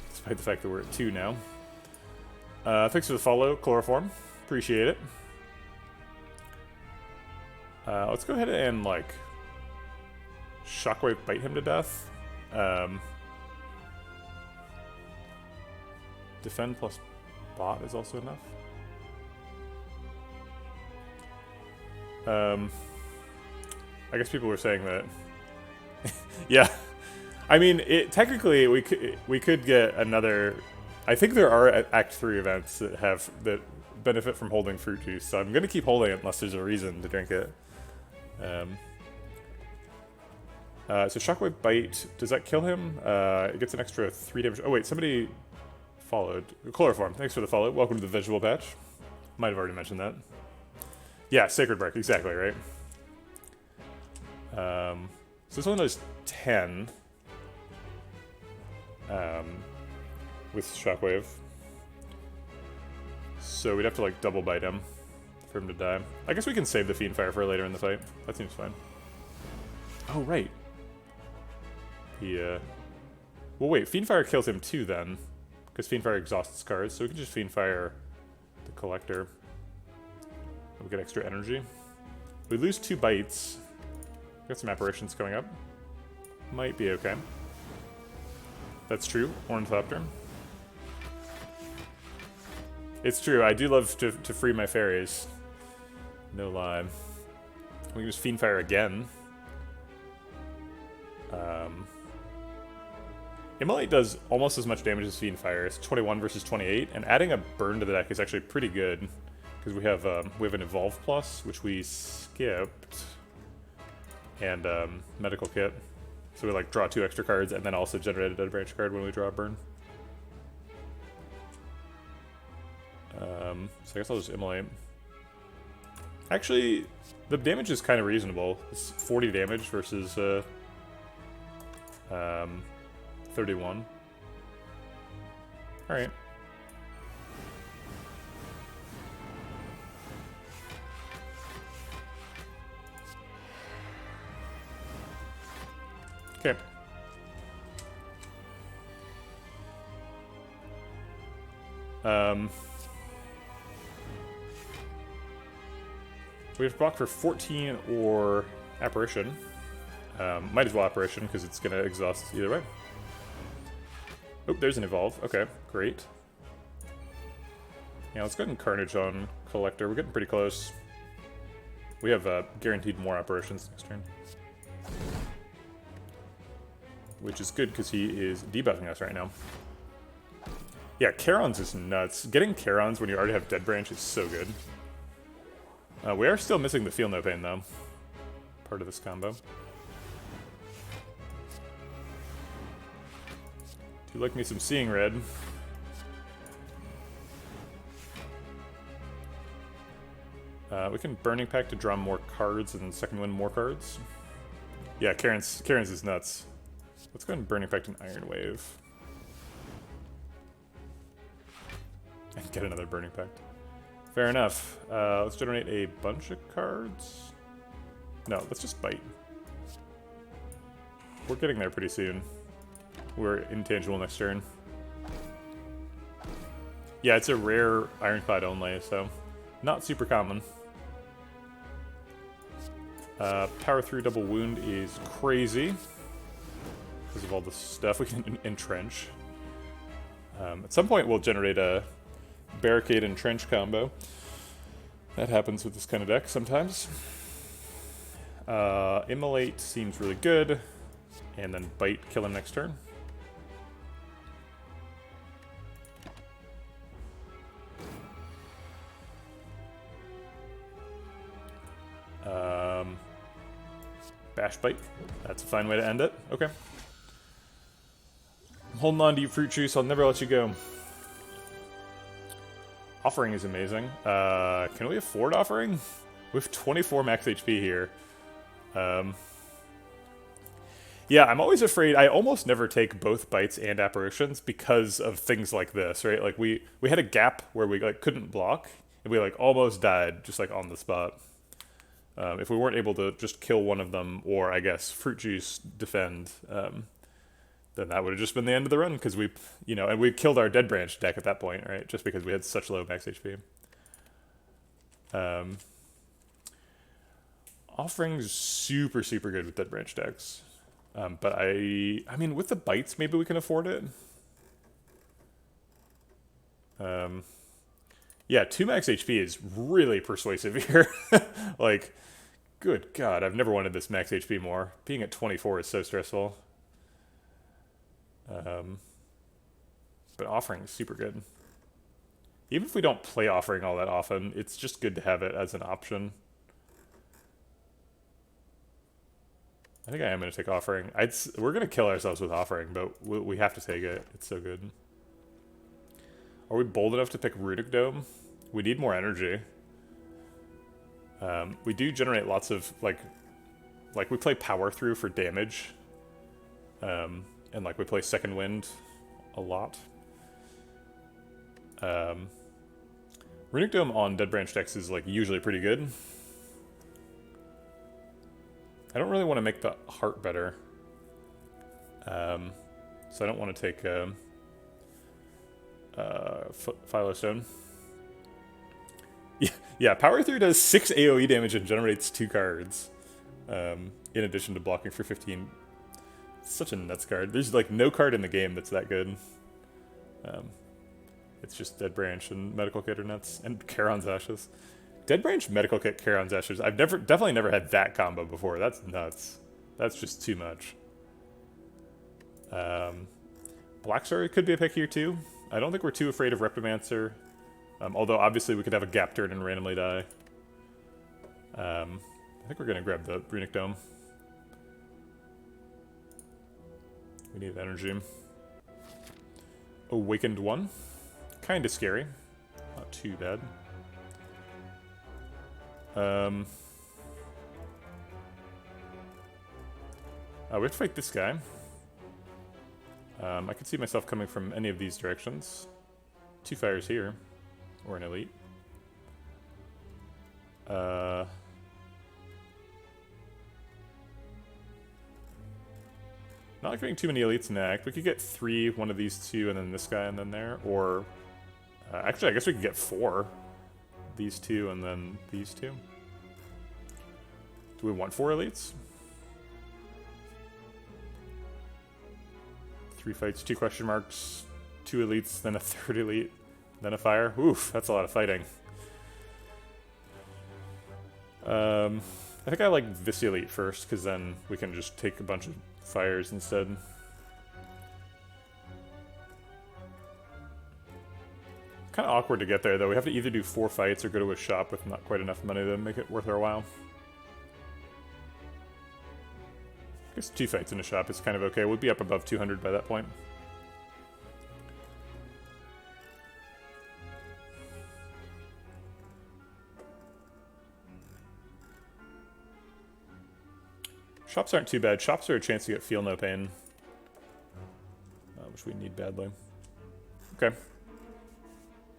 A: Despite the fact that we're at 2 now. Thanks for the follow, Chloroform. Appreciate it. Let's go ahead and, like, Shockwave bite him to death. Defend plus bot is also enough. I guess people were saying that... yeah. I mean, technically, we could get another... I think there are Act 3 events that benefit from holding fruit juice, so I'm going to keep holding it unless there's a reason to drink it. So Shockwave Bite, does that kill him? It gets an extra 3 damage. Oh wait, somebody followed. Chloroform, thanks for the follow. Welcome to the Vegetable Patch. Might have already mentioned that. Yeah, Sacred Bark, exactly, right. So this one does 10. With Shockwave. So we'd have to, like, double bite him for him to die. I guess we can save the Fiendfire for later in the fight. That seems fine. Oh, right. Well, wait, Fiendfire kills him too, then. Because Fiendfire exhausts cards, so we can just Fiendfire the Collector. We get extra energy. We lose 2 bites. Got some apparitions coming up. Might be okay. That's true. Ornithopter. It's true. I do love to free my fairies. No lie. We can just Fiendfire again. Immolate does almost as much damage as Fiendfire. It's 21 versus 28, and adding a burn to the deck is actually pretty good because we have an Evolve Plus, which we skipped, and Medical Kit. So we like draw 2 extra cards and then also generate a Dead Branch card when we draw a burn. So I guess I'll just Immolate. Actually, the damage is kind of reasonable. It's 40 damage versus 31. Alright. Okay. We have to block for 14 or Apparition. Might as well Apparition, because it's going to exhaust either way. Oh, there's an Evolve. Okay, great. Yeah, let's go ahead and Carnage on Collector. We're getting pretty close. We have guaranteed more Apparitions next turn. Which is good, because he is debuffing us right now. Yeah, Charon's is nuts. Getting Charon's when you already have Dead Branch is so good. We are still missing the Feel No Pain, though. Part of this combo. Do like me some Seeing Red. We can Burning Pact to draw more cards and then second win more cards. Yeah, Karen's is nuts. Let's go ahead and Burning Pact an Iron Wave. And get another Burning Pact. Fair enough. Let's generate a bunch of cards. No, let's just bite. We're getting there pretty soon. We're intangible next turn. Yeah, it's a rare Ironclad only, so not super common. Power 3 double wound is crazy because of all the stuff we can entrench. At some point, we'll generate a barricade and trench combo. That happens with this kind of deck sometimes. Immolate seems really good. And then Bite, kill him next turn. Bash Bite. That's a fine way to end it. Okay. I'm holding on to you, Fruit Juice. I'll never let you go. Offering is amazing. Can we afford Offering? We have 24 max HP here. Yeah, I'm always afraid. I almost never take both Bites and Apparitions because of things like this, right? Like we had a gap where we like couldn't block, and we like almost died just like on the spot. If we weren't able to just kill one of them, or I guess Fruit Juice defend, then that would have just been the end of the run, because we, and we killed our Dead Branch deck at that point, right? Just because we had such low max HP. Offering's super, super good with Dead Branch decks. But I mean, with the Bites, maybe we can afford it. Yeah, 2 max HP is really persuasive here. Like, good God, I've never wanted this max HP more. Being at 24 is so stressful. But Offering is super good. Even if we don't play Offering all that often, it's just good to have it as an option. I think I am going to take Offering. We're going to kill ourselves with Offering, but we have to take it. It's so good. Are we bold enough to pick Runic Dome? We need more energy. We do generate lots of, like we play Power Through for damage. And like we play Second Wind a lot. Runic Dome on Dead Branch decks is like usually pretty good. I don't really want to make the heart better. So I don't want to take Phylostone. Yeah, Power Through does 6 AoE damage and generates 2 cards. In addition to blocking for 15. It's such a nuts card. There's like no card in the game that's that good. It's just Dead Branch and Medical Kit are nuts. And Charon's Ashes. Dead Branch, Medical Kit, Charon's Ashes. I've definitely never had that combo before. That's nuts. That's just too much. Black Story could be a pick here too. I don't think we're too afraid of Reptomancer. Although obviously we could have a gap turn and randomly die. I think we're going to grab the Runic Dome. We need energy. Awakened 1. Kind of scary. Not too bad. We have to fight this guy. I could see myself coming from any of these directions. 2 fires here. Or an elite. Not like getting too many elites in the act. We could get 3, one of these 2, and then this guy, and then there. Or, actually, I guess we could get 4. These 2, and then these 2. Do we want 4 elites? 3 fights, 2 question marks, 2 elites, then a 3rd elite, then a fire. Oof, that's a lot of fighting. I think I like this elite first, because then we can just take a bunch of fires instead. Kind of awkward to get there, though. We have to either do 4 fights or go to a shop with not quite enough money to make it worth our while. I guess 2 fights in a shop is kind of okay. We'd be up above 200 by that point. Shops aren't too bad. Shops are a chance to get Feel No Pain. Which we need badly. Okay.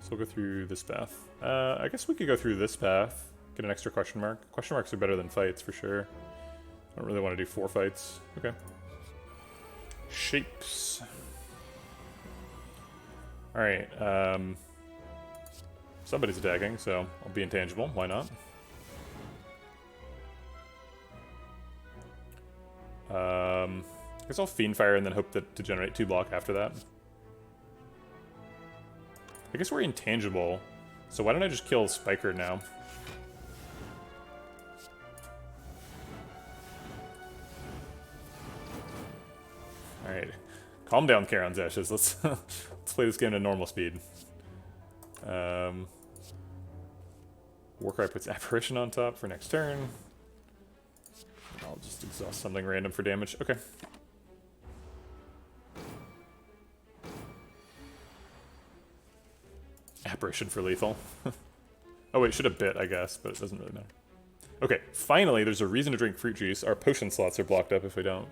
A: So we'll go through this path. I guess we could go through this path. Get an extra question mark. Question marks are better than fights, for sure. I don't really want to do 4 fights. Okay. Shapes. Alright, somebody's attacking, so I'll be intangible. Why not? I guess I'll Fiend Fire and then hope to generate 2 block after that. I guess we're intangible, so why don't I just kill Spiker now? Alright. Calm down, Charon's Ashes. Let's play this game at normal speed. Warcry puts Apparition on top for next turn. I'll just exhaust something random for damage. Okay. Apparition for lethal. Oh wait, should have bit, I guess, but it doesn't really matter. Okay, finally, there's a reason to drink fruit juice. Our potion slots are blocked up if we don't.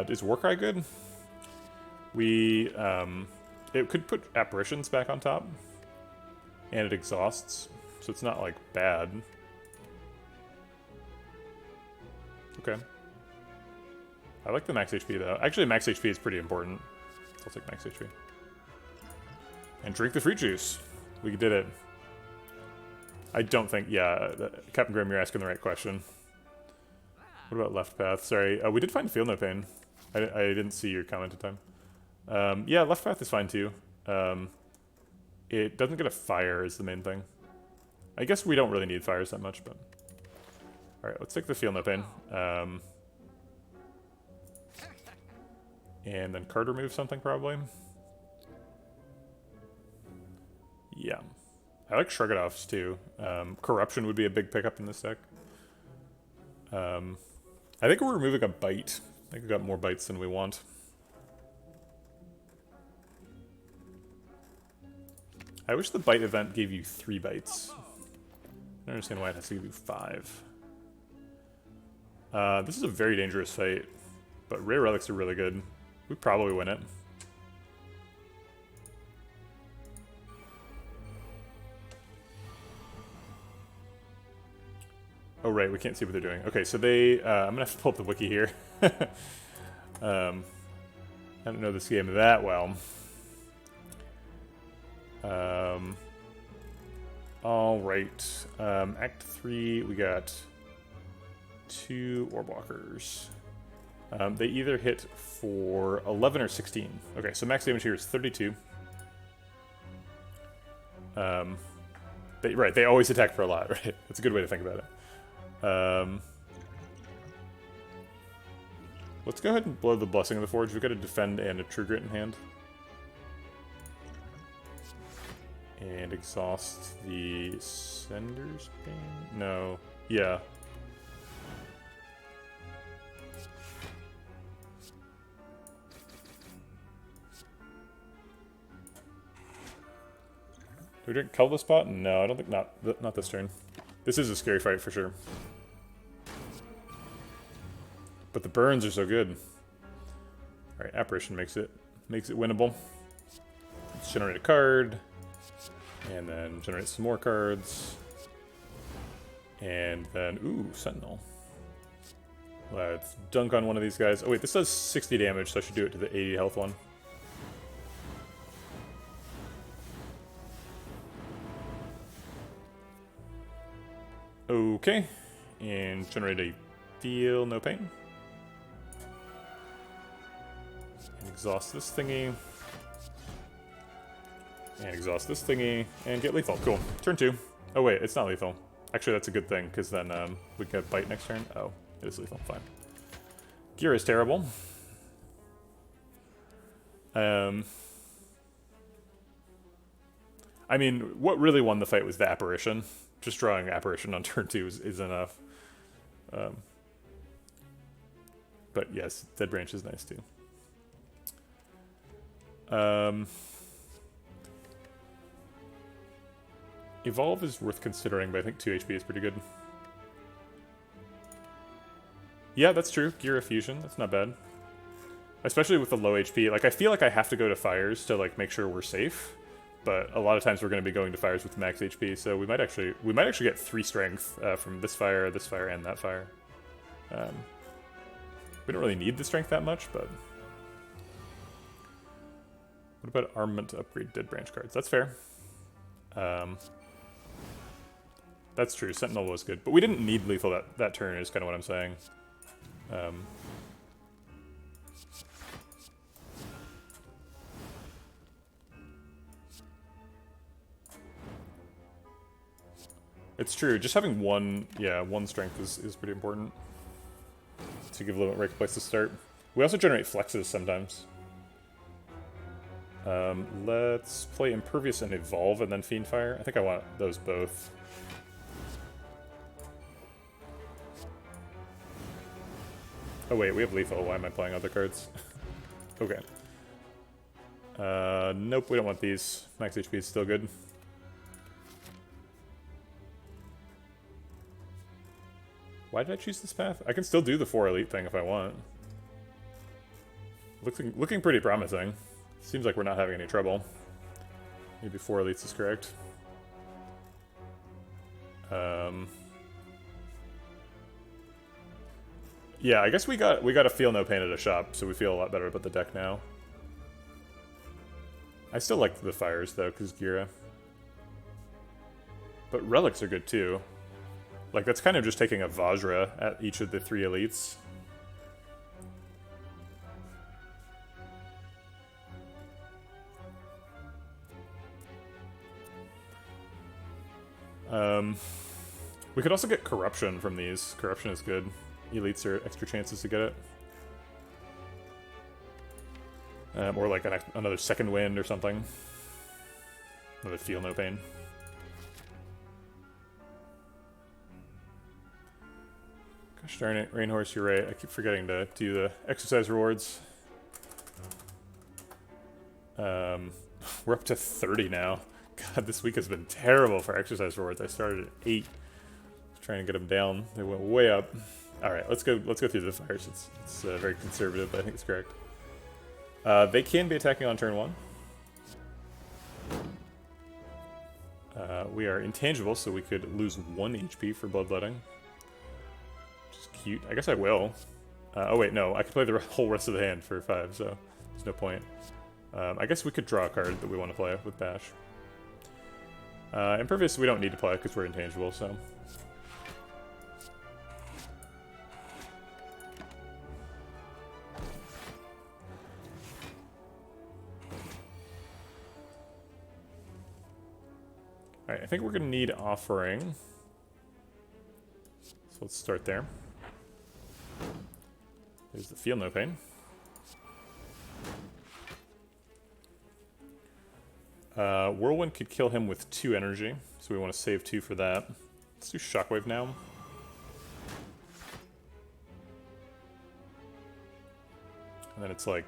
A: Is Warcry good? We, it could put Apparitions back on top. And it exhausts, so it's not, like, bad. Okay. I like the max HP, though. Actually, max HP is pretty important. So I'll take max HP. And drink the fruit juice. We did it. I don't think, yeah, Captain Grim, you're asking the right question. What about left path? Sorry, we did find Feel No Pain. I didn't see your comment in time. Yeah, left path is fine too. It doesn't get a fire is the main thing. I guess we don't really need fires that much, but... Alright, let's take the Feel No Pain. And then card remove something, probably. Yeah. I like Shrug It Offs, too. Corruption would be a big pickup in this deck. I think we're removing a bite. I think we got more bites than we want. I wish the bite event gave you 3 bites. I don't understand why it has to give you 5. This is a very dangerous fight, but rare relics are really good. We probably win it. Oh right, we can't see what they're doing. Okay, so they, I'm gonna have to pull up the wiki here. I don't know this game that well. All right. Act 3, we got 2 Orbwalkers. They either hit for 11 or 16. Okay, so max damage here is 32. They always attack for a lot, right? That's a good way to think about it. Let's go ahead and blow the Blessing of the Forge. We've got a Defend and a True Grit in hand. And exhaust the Sender's Bane? No. Yeah. Do we drink Colorless Pot? No, I don't think not this turn. This is a scary fight for sure. But the burns are so good. Alright, Apparition makes it winnable. Let's generate a card. And then generate some more cards. And then, ooh, Sentinel. Let's dunk on one of these guys. Oh wait, this does 60 damage, so I should do it to the 80 health one. Okay. And generate a Feel No Pain. And exhaust this thingy. And exhaust this thingy, and get lethal. Cool. Turn 2. Oh wait, it's not lethal. Actually, that's a good thing, because then we get bite next turn. Oh, it is lethal. Fine. Gear is terrible. I mean, what really won the fight was the Apparition. Just drawing Apparition on turn 2 is enough. But yes, Dead Branch is nice too. Evolve is worth considering, but I think 2 HP is pretty good. Yeah, that's true. Gear of Fusion, that's not bad. Especially with the low HP. Like, I feel like I have to go to fires to, like, make sure we're safe. But a lot of times we're going to be going to fires with max HP, so we might actually get 3 strength from this fire, and that fire. We don't really need the strength that much, but... What about armament to upgrade Dead Branch cards? That's fair. That's true, Sentinel was good. But we didn't need lethal that turn, is kind of what I'm saying. It's true. Just having one, one strength is pretty important to give Limit Break a place to start. We also generate flexes sometimes. Let's play Impervious and Evolve and then Fiendfire. I think I want those both. Oh wait, we have Lethal. Why am I playing other cards? Okay. Nope, we don't want these. Max HP is still good. Why did I choose this path? I can still do the 4 elite thing if I want. Looking pretty promising. Seems like we're not having any trouble. Maybe 4 elites is correct. Yeah, I guess we got to feel no pain at a shop, so we feel a lot better about the deck now. I still like the fires though, because Gira. But relics are good too. Like, that's kind of just taking a Vajra at each of the 3 elites. We could also get Corruption from these. Corruption is good. Elites are extra chances to get it. Or like another second wind or something. Another feel no pain. Gosh darn it, Rainhorse, you're right. I keep forgetting to do the exercise rewards. We're up to 30 now. God, this week has been terrible for exercise rewards. I started at 8. Trying to get them down. They went way up. Alright, let's go through the fires. It's very conservative, but I think it's correct. They can be attacking on turn 1. We are intangible, so we could lose 1 HP for bloodletting. Which is cute. I guess I will. Oh wait, no. I could play the whole rest of the hand for 5, so there's no point. I guess we could draw a card that we want to play with Bash. Impervious we don't need to play because we're intangible, so... Alright, I think we're going to need Offering. So let's start there. There's the Feel No Pain. Whirlwind could kill him with 2 energy, so we want to save 2 for that. Let's do Shockwave now. And then it's like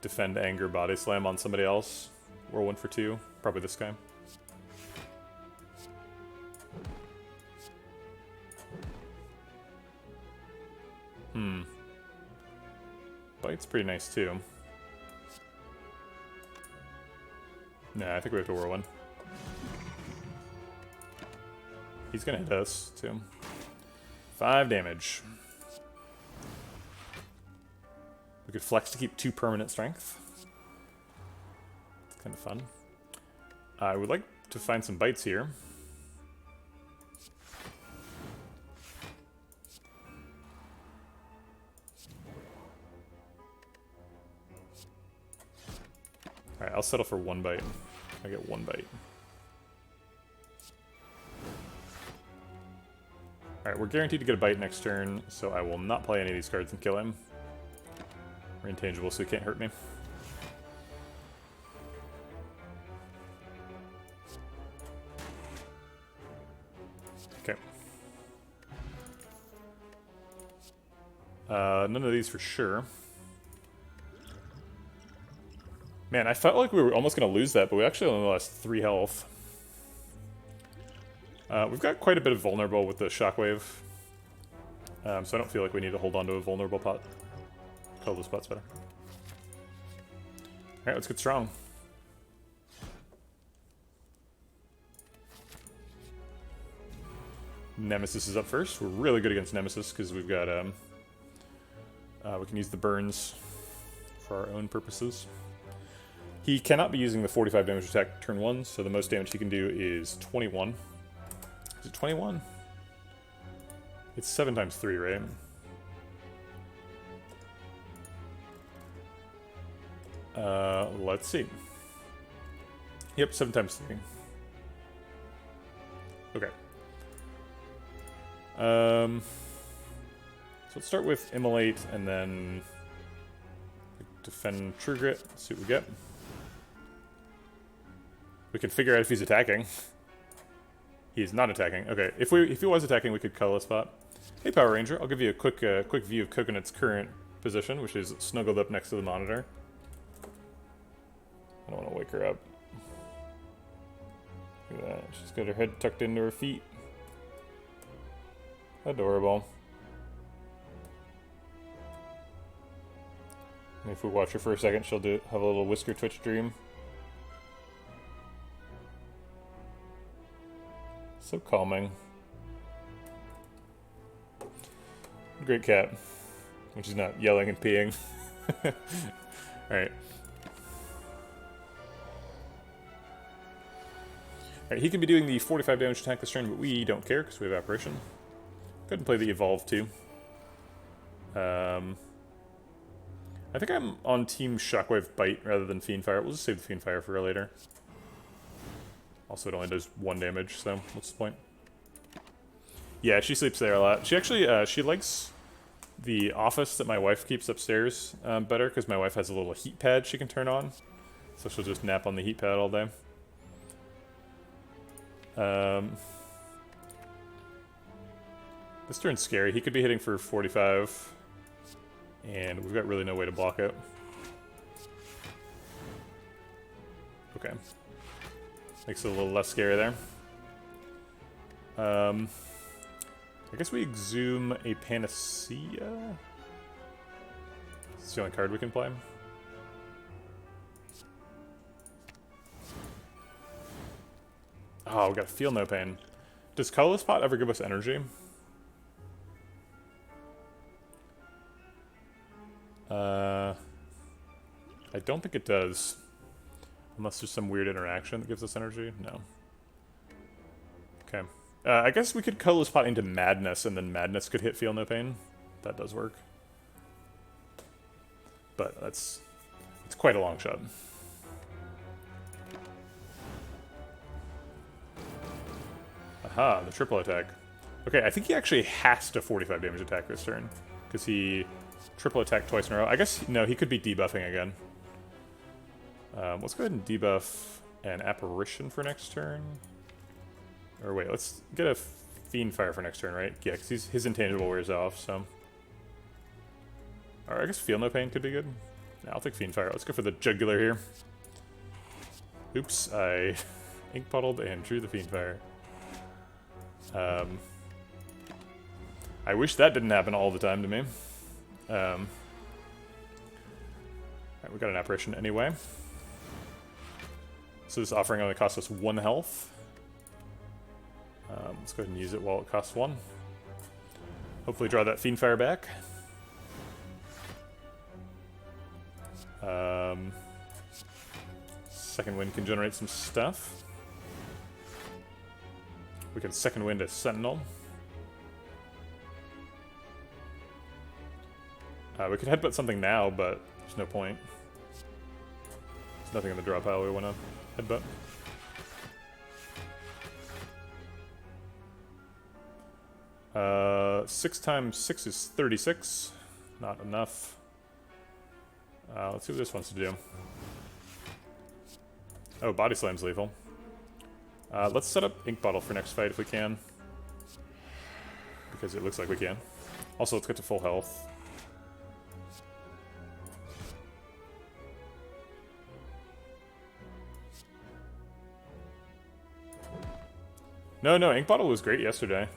A: Defend, Anger, Body Slam on somebody else. Whirlwind for 2, probably this guy. Bite's pretty nice too. Nah, I think we have to Whirlwind. He's gonna hit us too. 5 damage. We could flex to keep 2 permanent strength. It's kind of fun. I would like to find some bites here. Alright, I'll settle for 1 bite. I get 1 bite. Alright, we're guaranteed to get a bite next turn, so I will not play any of these cards and kill him. We're intangible, so he can't hurt me. Okay. None of these for sure. Man, I felt like we were almost going to lose that, but we actually only lost 3 health. We've got quite a bit of vulnerable with the Shockwave. So I don't feel like we need to hold on to a vulnerable pot. Colorless pot's better. Alright, let's get strong. Nemesis is up first. We're really good against Nemesis because we've got... we can use the burns for our own purposes. He cannot be using the 45 damage attack turn 1, so the most damage he can do is 21. Is it 21? It's 7 times 3, right? Let's see. Yep, 7 times 3. Okay. So let's start with Immolate and then defend True Grit. See what we get. We can figure out if he's attacking. He's not attacking. Okay, if he was attacking, we could Color Spot. Hey, Power Ranger, I'll give you a quick view of Coconut's current position, which is snuggled up next to the monitor. I don't want to wake her up. Look at that. She's got her head tucked into her feet. Adorable. And if we watch her for a second, she'll have a little whisker twitch dream. So calming. Great cat. When she's not yelling and peeing. Alright. Alright, he can be doing the 45 damage attack this turn, but we don't care because we have Apparition. Go ahead and play the Evolve too. I think I'm on Team Shockwave Bite rather than Fiendfire. We'll just save the Fiendfire for later. Also, it only does 1 damage, so what's the point? Yeah, she sleeps there a lot. She actually, she likes the office that my wife keeps upstairs better, because my wife has a little heat pad she can turn on. So she'll just nap on the heat pad all day. This turn's scary. He could be hitting for 45, and we've got really no way to block it. Okay. Makes it a little less scary there. I guess we exhume a Panacea? It's the only card we can play. Oh, we gotta feel no pain. Does Colorless Pot ever give us energy? I don't think it does. Unless there's some weird interaction that gives us energy? No. Okay. I guess we could Colorless Pot into Madness, and then Madness could hit Feel No Pain. That does work. But it's quite a long shot. Aha, the triple attack. Okay, I think he actually has to 45 damage attack this turn, because he triple attacked twice in a row. I guess, no, he could be debuffing again. Let's go ahead and debuff an Apparition for next turn. Or wait, let's get a Fiendfire for next turn, right? Yeah, because his intangible wears off, so... Alright, I guess Feel No Pain could be good. Yeah, I'll take Fiendfire. Let's go for the Jugular here. Oops, I ink bottled and drew the Fiendfire. I wish that didn't happen all the time to me. Alright, we got an Apparition anyway. So this offering only costs us 1 health. Let's go ahead and use it while it costs 1. Hopefully draw that Fiendfire back. Second Wind can generate some stuff. We can Second Wind a Sentinel. We could headbutt something now, but there's no point. There's nothing in the draw pile we want to headbutt. 6 times 6 is 36. Not enough. Let's see what this wants to do. Oh, Body Slam's lethal. Let's set up Ink Bottle for next fight if we can. Because it looks like we can. Also, let's get to full health. No, Ink Bottle was great yesterday.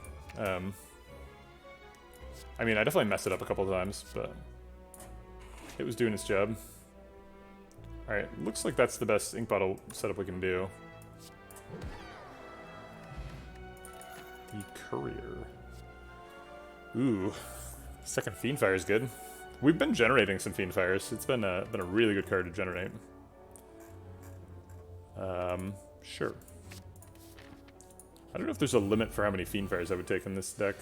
A: I mean, I definitely messed it up a couple times, but it was doing its job. Alright, looks like that's the best Ink Bottle setup we can do. The Courier. Ooh, second Fiendfire is good. We've been generating some Fiendfires. It's been a really good card to generate. Sure. I don't know if there's a limit for how many Fiendfires I would take in this deck.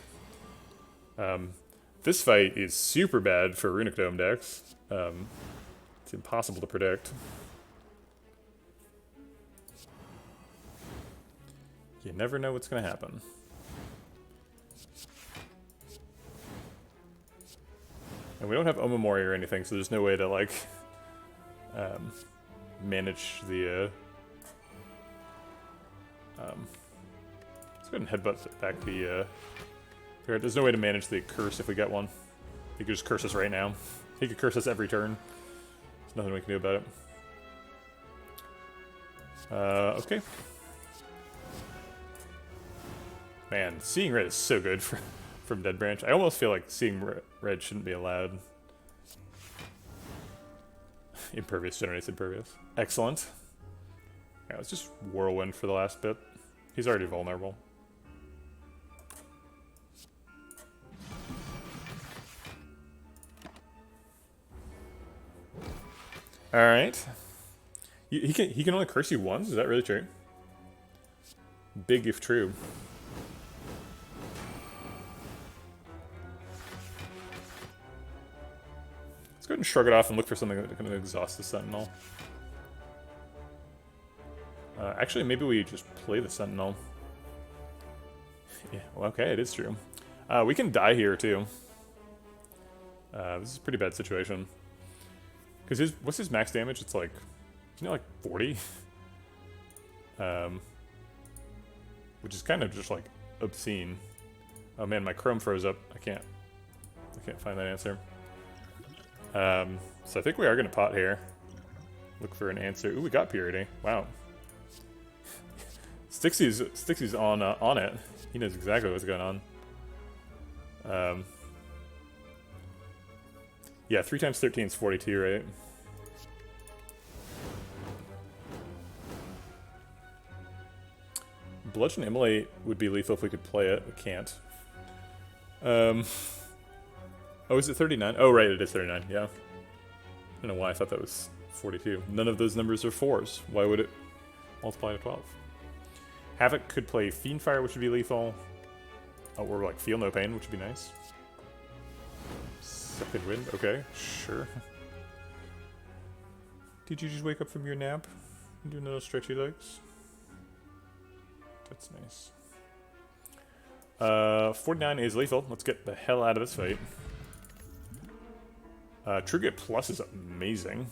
A: This fight is super bad for Runic Dome decks. It's impossible to predict. You never know what's going to happen. And we don't have Omamori or anything, so there's no way to, like, manage the, let's go ahead and headbutt back the, there's no way to manage the curse if we get one. He could just curse us right now. He could curse us every turn. There's nothing we can do about it. Okay. Man, Seeing Red is so good from Dead Branch. I almost feel like Seeing Red shouldn't be allowed. Impervious generates Impervious. Excellent. Yeah, let's just Whirlwind for the last bit. He's already vulnerable. Alright. He can only curse you once? Is that really true? Big if true. Let's go ahead and shrug it off and look for something that can exhaust the Sentinel. Actually, maybe we just play the Sentinel. Yeah, well, okay, it is true. We can die here, too. This is a pretty bad situation. Because what's his max damage? It's like, isn't it like 40? Which is kind of just like obscene. Oh man, my Chrome froze up. I can't find that answer. So I think we are gonna pot here. Look for an answer. Ooh, we got Purity. Wow. Stixie's on it. He knows exactly what's going on. Yeah, 3 times 13 is 42, right? Bludgeon Immolate would be lethal if we could play it. We can't. Oh, is it 39? Oh, right, it is 39, yeah. I don't know why I thought that was 42. None of those numbers are 4s. Why would it multiply to 12? Havoc could play Fiendfire, which would be lethal. Or like Feel No Pain, which would be nice. Second Wind, okay, sure. Did you just wake up from your nap? You doing those stretchy legs? That's nice. 49 is lethal. Let's get the hell out of this fight. True Grit Plus is amazing.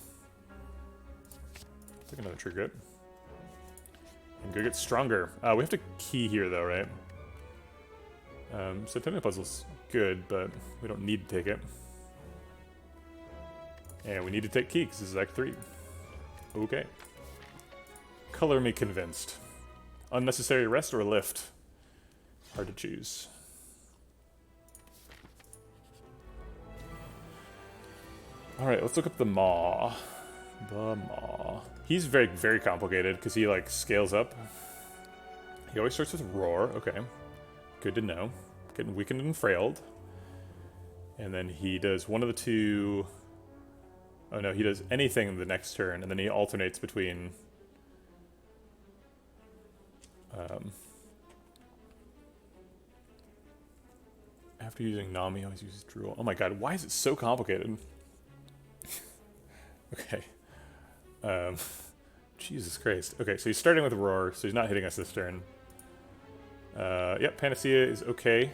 A: Take another True Grit. And go get stronger. We have to key here though, right? September Puzzle's good, but we don't need to take it. And we need to take key because this is Act 3. Okay. Color me convinced. Unnecessary rest or lift? Hard to choose. Alright, let's look up the Maw. The Maw. He's very, very complicated because he, like, scales up. He always starts with Roar. Okay. Good to know. Getting weakened and frailed. And then he does one of the two... Oh no, he does anything the next turn, and then he alternates between... after using Nami, he always uses Drool. Oh my god, why is it so complicated? Okay. Jesus Christ. Okay, so he's starting with Roar, so he's not hitting us this turn. Yep, Panacea is okay.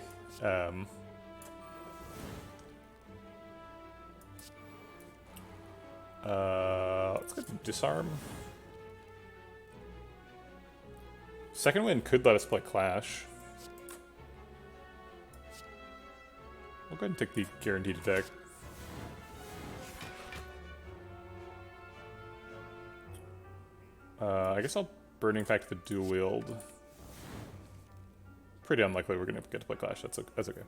A: Let's go Disarm. Second Wind could let us play Clash. We'll go ahead and take the guaranteed attack. I guess I'll Burning Fact the dual wield. Pretty unlikely we're gonna get to play Clash. That's okay.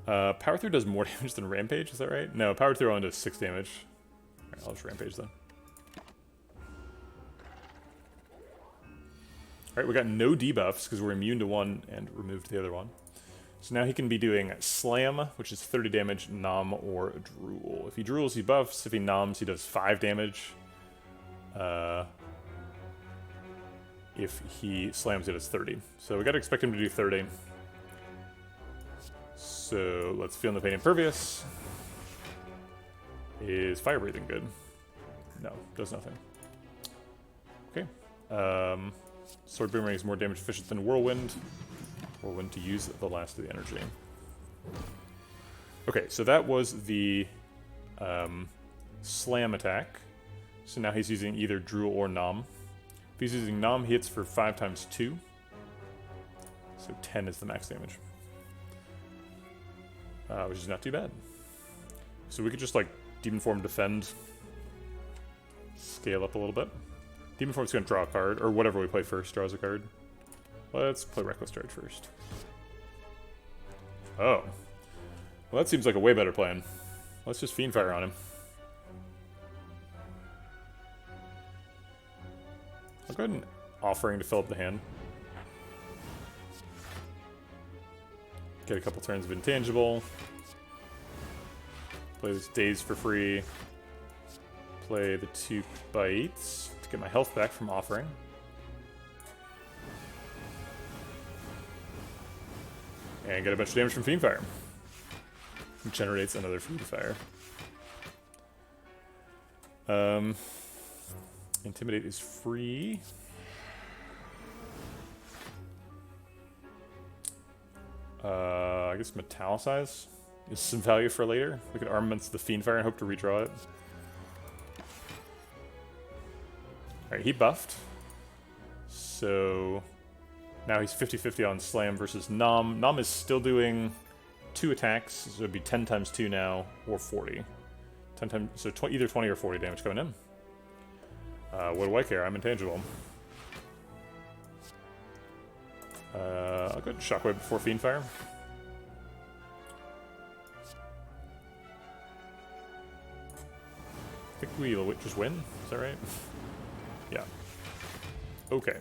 A: Power Through does more damage than Rampage. Is that right? No, Power Through only does 6 damage. Alright, I'll just Rampage then. Alright, we got no debuffs because we're immune to one and removed the other one. So now he can be doing Slam, which is 30 damage, Nom, or Drool. If he drools, he buffs. If he noms, he does 5 damage. If he slams, it does 30. So we gotta expect him to do 30. So let's Feel No Pain Impervious. Is Fire Breathing good? No, does nothing. Okay. Sword Boomerang is more damage efficient than Whirlwind. Whirlwind to use the last of the energy. Okay, so that was the slam attack. So now he's using either Drool or Nom. If he's using Nom, he hits for 5 times 2. So 10 is the max damage. Which is not too bad. So we could just, like, Demon Form defend. Scale up a little bit. Demon Form's going to draw a card, or whatever we play first draws a card. Let's play Reckless Charge first. Oh. Well, that seems like a way better plan. Let's just Fiend Fire on him. I'll go ahead and Offering to fill up the hand. Get a couple turns of Intangible. Play this Daze for free. Play the 2 bites to get my health back from Offering. And get a bunch of damage from Fiend Fire. It generates another Fiend Fire. Intimidate is free. I guess Metallicize is some value for later. We could Armaments the Fiend Fire and hope to redraw it. Alright, he buffed. So now he's 50-50 on Slam versus Nom. Nom is still doing 2 attacks, so it'd be 10 times 2 now, or 40. 10 times, so either 20 or 40 damage coming in. What do I care? I'm intangible. I'll go ahead and Shockwave before Fiend Fire. I think we'll just win. Is that right? Yeah. Okay.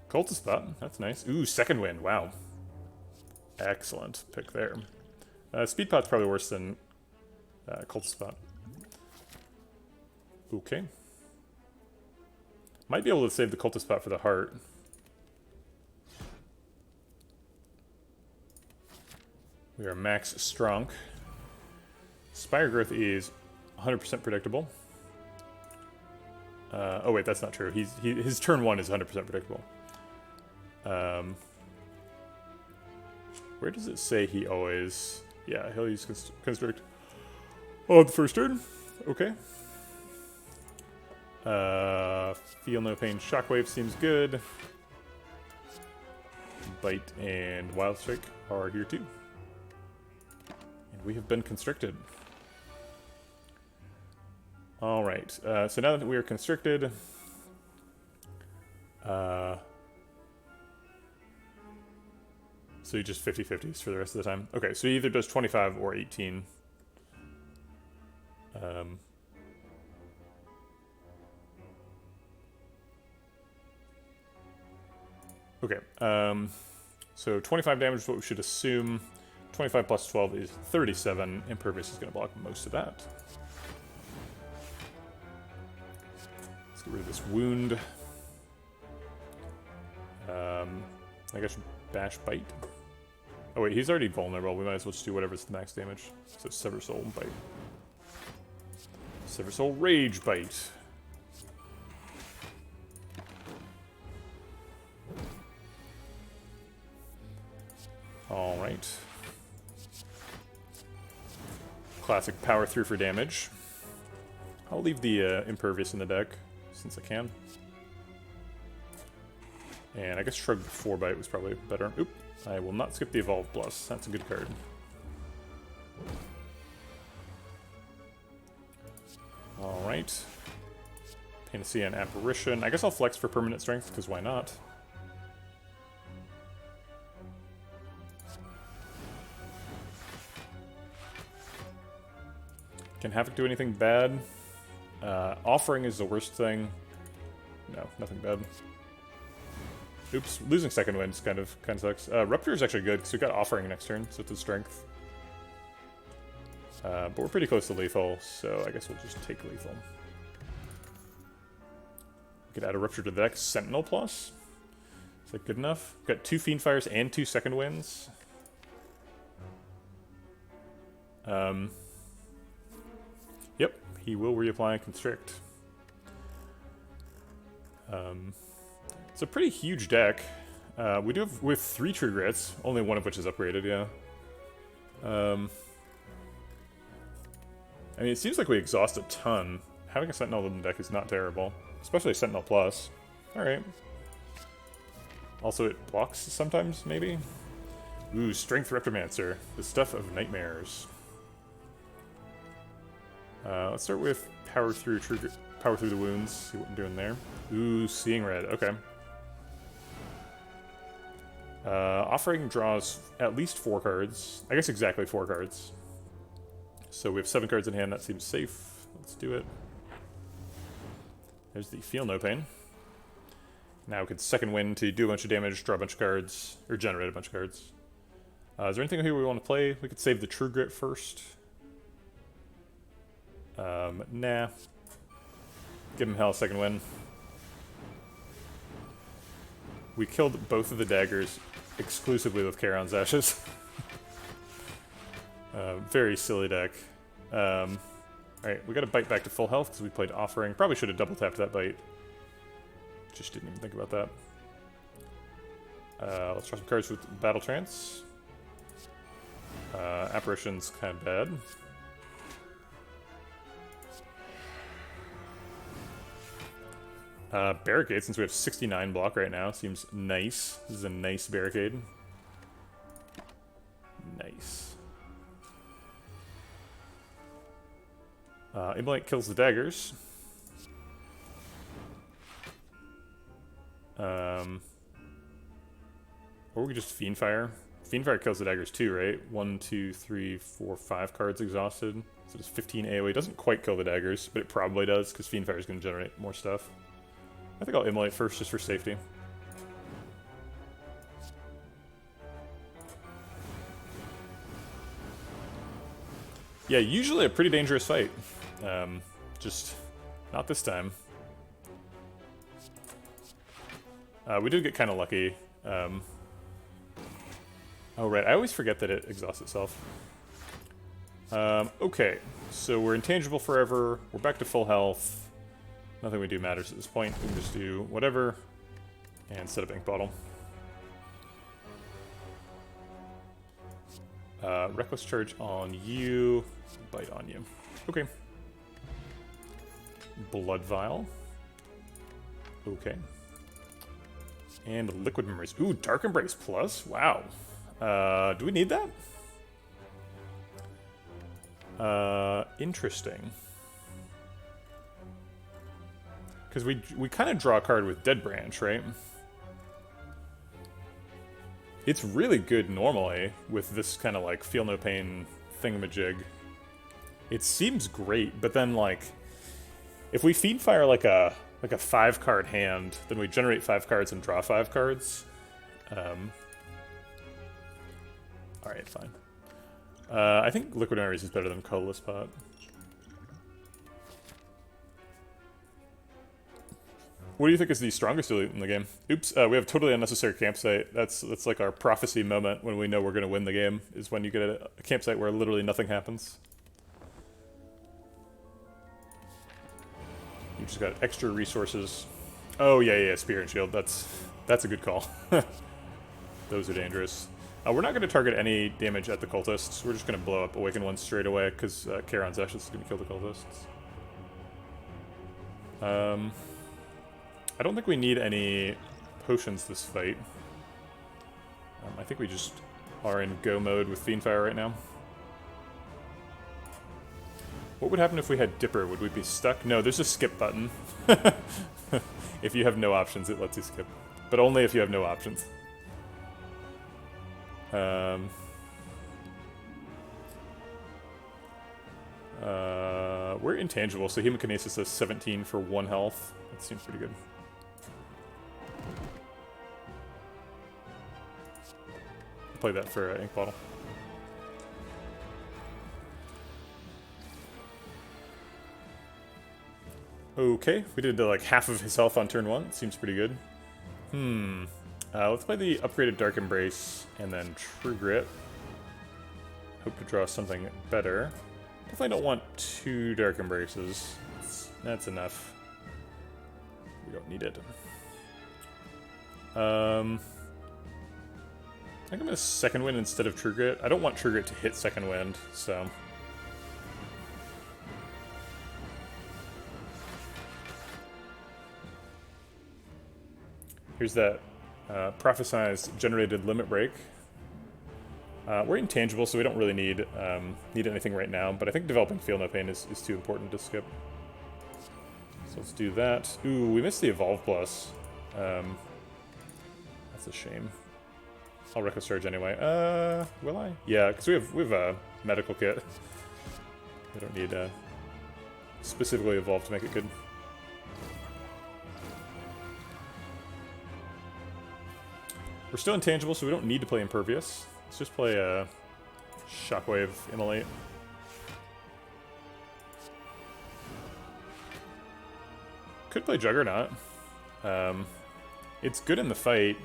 A: Cultist Spot. That's nice. Ooh, second win. Wow. Excellent pick there. Speed Pot's probably worse than Cultist Spot. Okay. Might be able to save the Cultist Spot for the heart. We are max strong. Spire Growth is 100% predictable. Oh wait, that's not true. His turn 1 is 100% predictable. Where does it say he always... Yeah, he'll use Constrict on the first turn. Okay. Feel No Pain Shockwave seems good. Bite and Wild Strike are here too. And we have been constricted. Alright, so now that we are constricted... so he just 50-50s for the rest of the time. Okay, so he either does 25 or 18. Okay, so 25 damage is what we should assume. 25 plus 12 is 37. Impervious is going to block most of that. Let's get rid of this wound. I guess Bash Bite. Oh wait, he's already vulnerable. We might as well just do whatever's the max damage. So Sever Soul Bite. Sever Soul Rage Bite. Alright. Classic power through for damage. I'll leave the Impervious in the deck, since I can. And I guess Shrug before Bite was probably better. Oop. I will not skip the Evolve Plus. That's a good card. Alright. Panacea and Apparition. I guess I'll flex for permanent strength, because why not? Can Havoc do anything bad? Offering is the worst thing. No, nothing bad. Oops, losing second wind kind of sucks. Rupture is actually good, because we've got Offering next turn, so it's a strength. But we're pretty close to lethal, so I guess we'll just take lethal. We could add a Rupture to the deck. Sentinel Plus? Is that good enough? We've got 2 Fiend Fires and 2 second winds. Yep, he will reapply Constrict. It's a pretty huge deck. We have 3 True Grits, only one of which is upgraded, yeah. I mean, it seems like we exhaust a ton. Having a Sentinel in the deck is not terrible. Especially Sentinel Plus. Alright. Also, it blocks sometimes, maybe? Ooh, Strength Reptimancer. The stuff of nightmares. Let's start with Power Through the Wounds. See what I'm doing there. Ooh, Seeing Red. Okay. Offering draws at least 4 cards. I guess exactly 4 cards. So we have 7 cards in hand. That seems safe. Let's do it. There's the Feel No Pain. Now we could second wind to do a bunch of damage, draw a bunch of cards, or generate a bunch of cards. Is there anything here we want to play? We could save the True Grit first. Nah. Give him hell, second win. We killed both of the daggers exclusively with Charon's Ashes. Very silly deck. Alright, we gotta bite back to full health because we played Offering. Probably should have double tapped that bite. Just didn't even think about that. Let's draw some cards with Battle Trance. Apparition's kind of bad. Barricade, since we have 69 block right now, seems nice. This is a nice barricade. Nice. Immolate kills the daggers. Or we could just Fiendfire. Fiendfire kills the daggers too, right? 1, 2, 3, 4, 5 cards exhausted. So it's 15 AoE. Doesn't quite kill the daggers, but it probably does, because Fiendfire is going to generate more stuff. I think I'll Immolate first, just for safety. Yeah, usually a pretty dangerous fight. Just not this time. We did get kind of lucky. Oh, right. I always forget that it exhausts itself. Okay. So we're intangible forever. We're back to full health. Nothing we do matters at this point. We can just do whatever and set up Ink Bottle. Reckless Charge on you. Bite on you. Okay. Blood Vial. Okay. And Liquid Memories. Ooh, Dark Embrace Plus? Wow. Do we need that? Interesting. Because we kind of draw a card with Dead Branch, right? It's really good normally with this kind of like Feel No Pain thingamajig. It seems great, but then like if we Fiendfire like a 5-card hand, then we generate 5 cards and draw 5 cards. Alright, fine. I think Liquid Memories is better than Colorless Pot. What do you think is the strongest elite in the game? Oops, we have Totally Unnecessary Campsite. That's like our prophecy moment when we know we're going to win the game, is when you get a campsite where literally nothing happens. You just got extra resources. Oh, yeah, Spear and Shield. That's a good call. Those are dangerous. We're not going to target any damage at the cultists. We're just going to blow up Awaken One straight away, because Charon's Ashes is going to kill the cultists. I don't think we need any potions this fight. I think we just are in go mode with Fiendfire right now. What would happen if we had Dipper? Would we be stuck? No, there's a skip button. If you have no options, it lets you skip. But only if you have no options. We're intangible, so Hemokinesis has 17 for 1 health. That seems pretty good. Play that for Ink Bottle. Okay, we did like half of his health on turn 1. Seems pretty good. Let's play the upgraded Dark Embrace and then True Grit. Hope to draw something better. Definitely don't want 2 Dark Embraces. That's enough. We don't need it. I think I'm going to Second Wind instead of True Grit. I don't want True Grit to hit Second Wind, so... Here's that prophesized generated limit break. We're intangible, so we don't really need anything right now, but I think developing Feel No Pain is too important to skip. So let's do that. Ooh, we missed the Evolve Plus. That's a shame. I'll Reckless Charge anyway. Will I? Yeah, because we have a medical kit. We don't need specifically Evolve to make it good. We're still intangible, so we don't need to play Impervious. Let's just play Shockwave Immolate. Could play Juggernaut. It's good in the fight,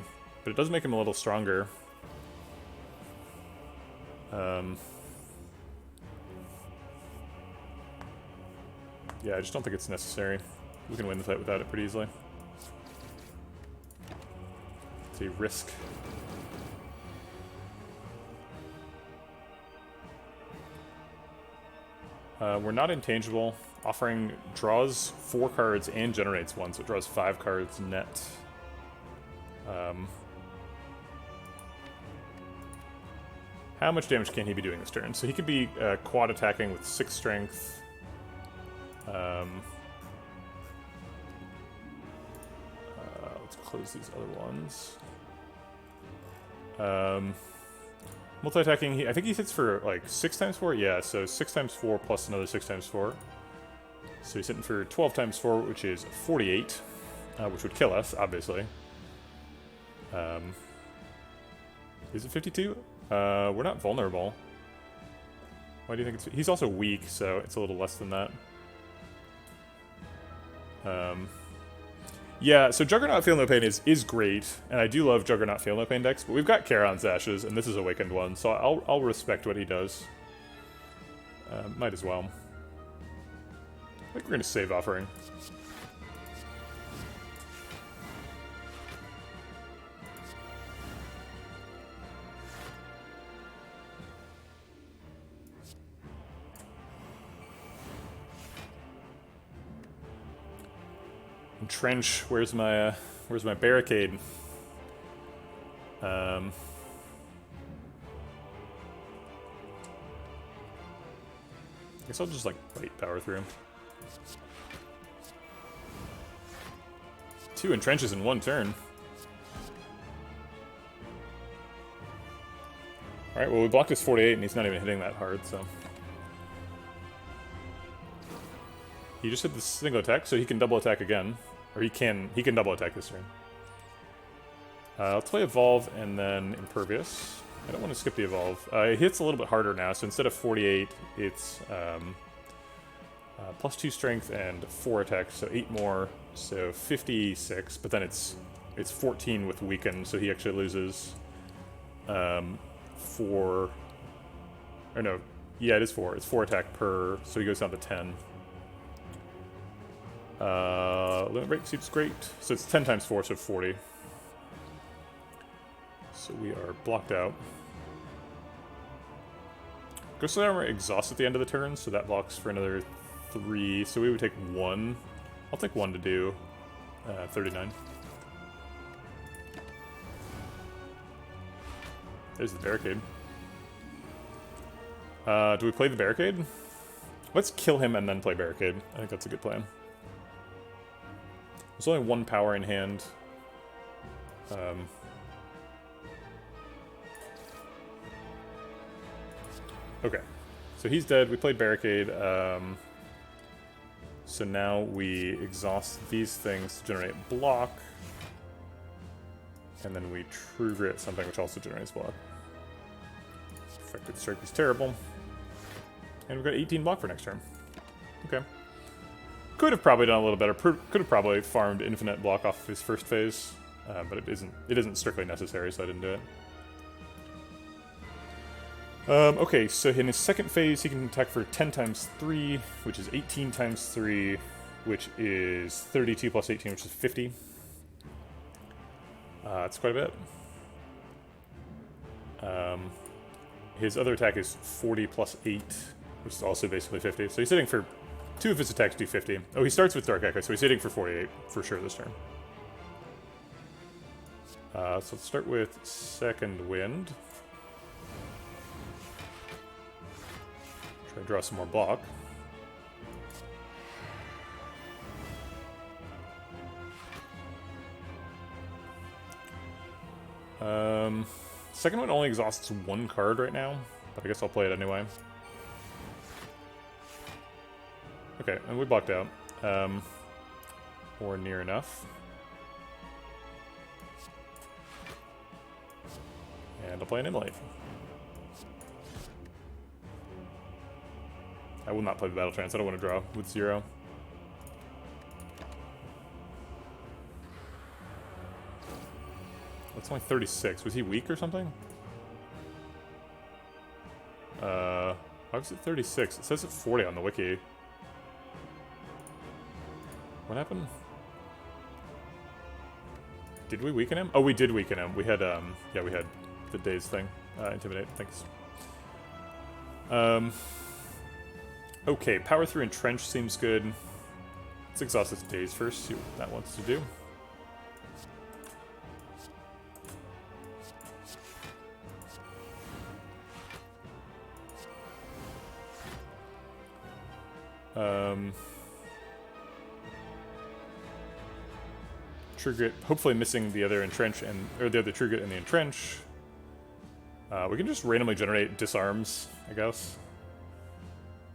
A: but it does make him a little stronger. Yeah, I just don't think it's necessary. We can win the fight without it pretty easily. It's a risk. We're not intangible. Offering draws 4 cards and generates 1, so it draws 5 cards net. How much damage can he be doing this turn? So he could be quad attacking with 6 strength. Let's close these other ones. Multi-attacking, I think he hits for like 6 times 4? Yeah, so 6 times 4 plus another 6 times 4. So he's hitting for 12 times 4, which is 48, which would kill us, obviously. Is it 52? We're not vulnerable. Why do you think it's... He's also weak, so it's a little less than that. Yeah, so Juggernaut Feel No Pain is great, and I do love Juggernaut Feel No Pain decks, but we've got Charon's Ashes, and this is Awakened one, so I'll respect what he does. Might as well. I think we're going to save Offering. Entrench, where's my barricade? Guess I'll just like wait, power through. 2 entrenches in 1 turn. Alright, well we blocked his 48 and he's not even hitting that hard, so. He just hit the single attack, so he can double attack again. Or he can double attack this turn. Let's play Evolve and then Impervious. I don't want to skip the Evolve. It hits a little bit harder now, so instead of 48, it's plus 2 strength and 4 attacks, so 8 more, so 56, but then it's 14 with Weaken, so he actually loses 4, or no, yeah, it is 4. It's 4 attack per, so he goes down to 10. Limit break seems great. So it's 10 times 4, so 40. So we are blocked out. Ghostly Armor exhausts at the end of the turn, so that blocks for another 3. So we would take 1. I'll take 1 to do 39. There's the barricade. Do we play the barricade? Let's kill him and then play barricade. I think that's a good plan. There's only 1 power in hand. Okay. So he's dead. We played barricade. So now we exhaust these things to generate block. And then we True Grit something which also generates block. Affected Strike is terrible. And we've got 18 block for next turn. Okay. Could have probably done a little better. Could have probably farmed infinite block off of his first phase, but it isn't strictly necessary, so I didn't do it. Okay, so in his second phase, he can attack for 10 times 3, which is 18 times 3, which is 32 plus 18, which is 50. That's quite a bit. His other attack is 40 plus 8, which is also basically 50. So he's hitting for 2 of his attacks do 50. Oh, he starts with Dark Echo, so he's hitting for 48 for sure this turn. So let's start with Second Wind. Try to draw some more block. Second Wind only exhausts one card right now, but I guess I'll play it anyway. Okay, and we blocked out. Or near enough. And I'll play an Immolate. I will not play the Battle Trance. I don't want to draw with 0. That's only 36. Was he weak or something? Why was it 36? It says it's 40 on the wiki. What happened? Did we weaken him? Oh, we did weaken him. We had, yeah, we had the daze thing. Intimidate, thanks. Okay, power through Entrench seems good. Let's exhaust its daze first, see what that wants to do. Trigger it, hopefully missing the other entrench or the other trigger in the entrench. We can just randomly generate disarms, I guess.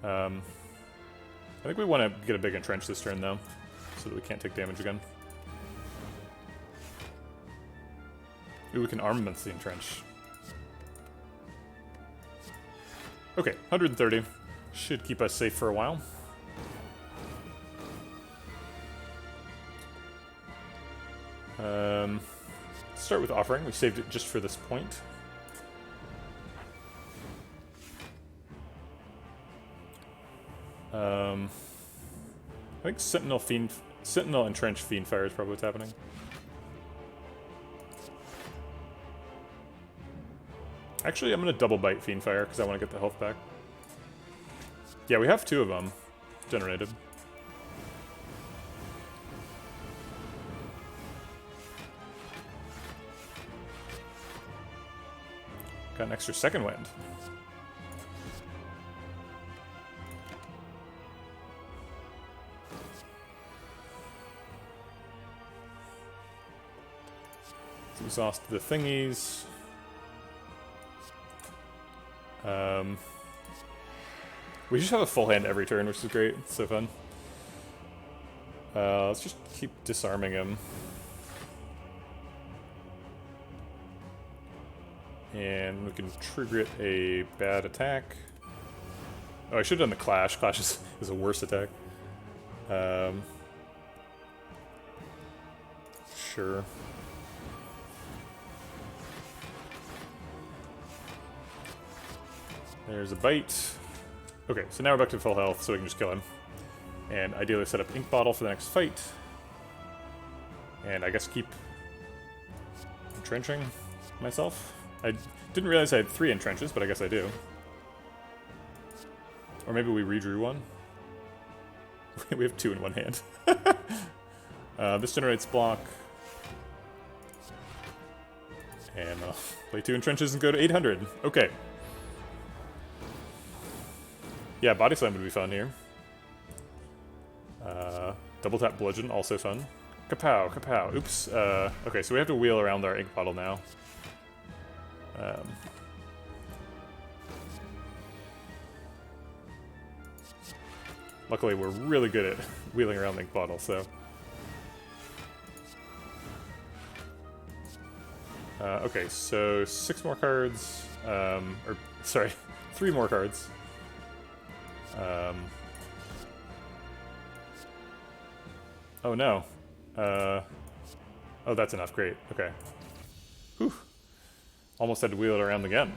A: I think we want to get a big entrench this turn though, so that we can't take damage again. Ooh, we can armaments the entrench. Okay, 130. Should keep us safe for a while. Start with Offering. We saved it just for this point. I think Sentinel Entrench Fiendfire is probably what's happening. Actually, I'm going to double bite Fiendfire because I want to get the health back. Yeah, we have 2 of them generated. Got an extra Second Wind. Let's exhaust the thingies. We just have a full hand every turn, which is great. It's so fun. Let's just keep disarming him. And we can trigger it a bad attack. Oh, I should have done the Clash. Clash is a worse attack. Sure. There's a bite. Okay, so now we're back to full health, so we can just kill him. And ideally set up Ink Bottle for the next fight. And I guess keep entrenching myself. I didn't realize I had 3 entrenches, but I guess I do. Or maybe we redrew one. We have 2 in one hand. This generates block. And play 2 entrenches and go to 800. Okay. Yeah, Body Slam would be fun here. Double Tap Bludgeon, also fun. Kapow, kapow. Oops. Okay, so we have to wheel around our ink bottle now. Luckily, we're really good at wheeling around the ink bottle, so... okay, so 6 more cards. Or, sorry, 3 more cards. Oh no. Oh, that's enough. Great. Okay. Whew. Almost had to wheel it around again.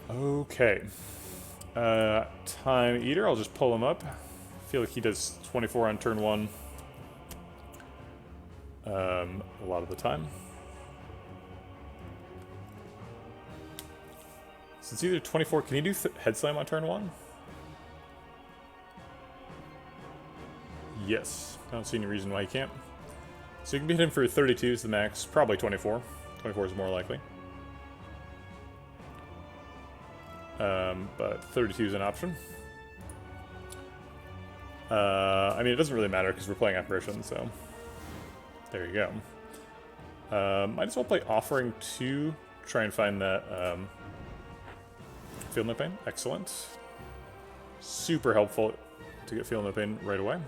A: Okay. Time Eater. I'll just pull him up. I feel like he does 24 on turn 1. A lot of the time. So it's either 24. Can he do Head Slam on turn 1? Yes. I don't see any reason why he can't. So you can beat him for 32 is the max, probably 24. 24 is more likely. But 32 is an option. I mean, it doesn't really matter because we're playing Apparition, so there you go. Might as well play Offering to try and find that Field No Pain. Excellent. Super helpful to get Field No Pain right away.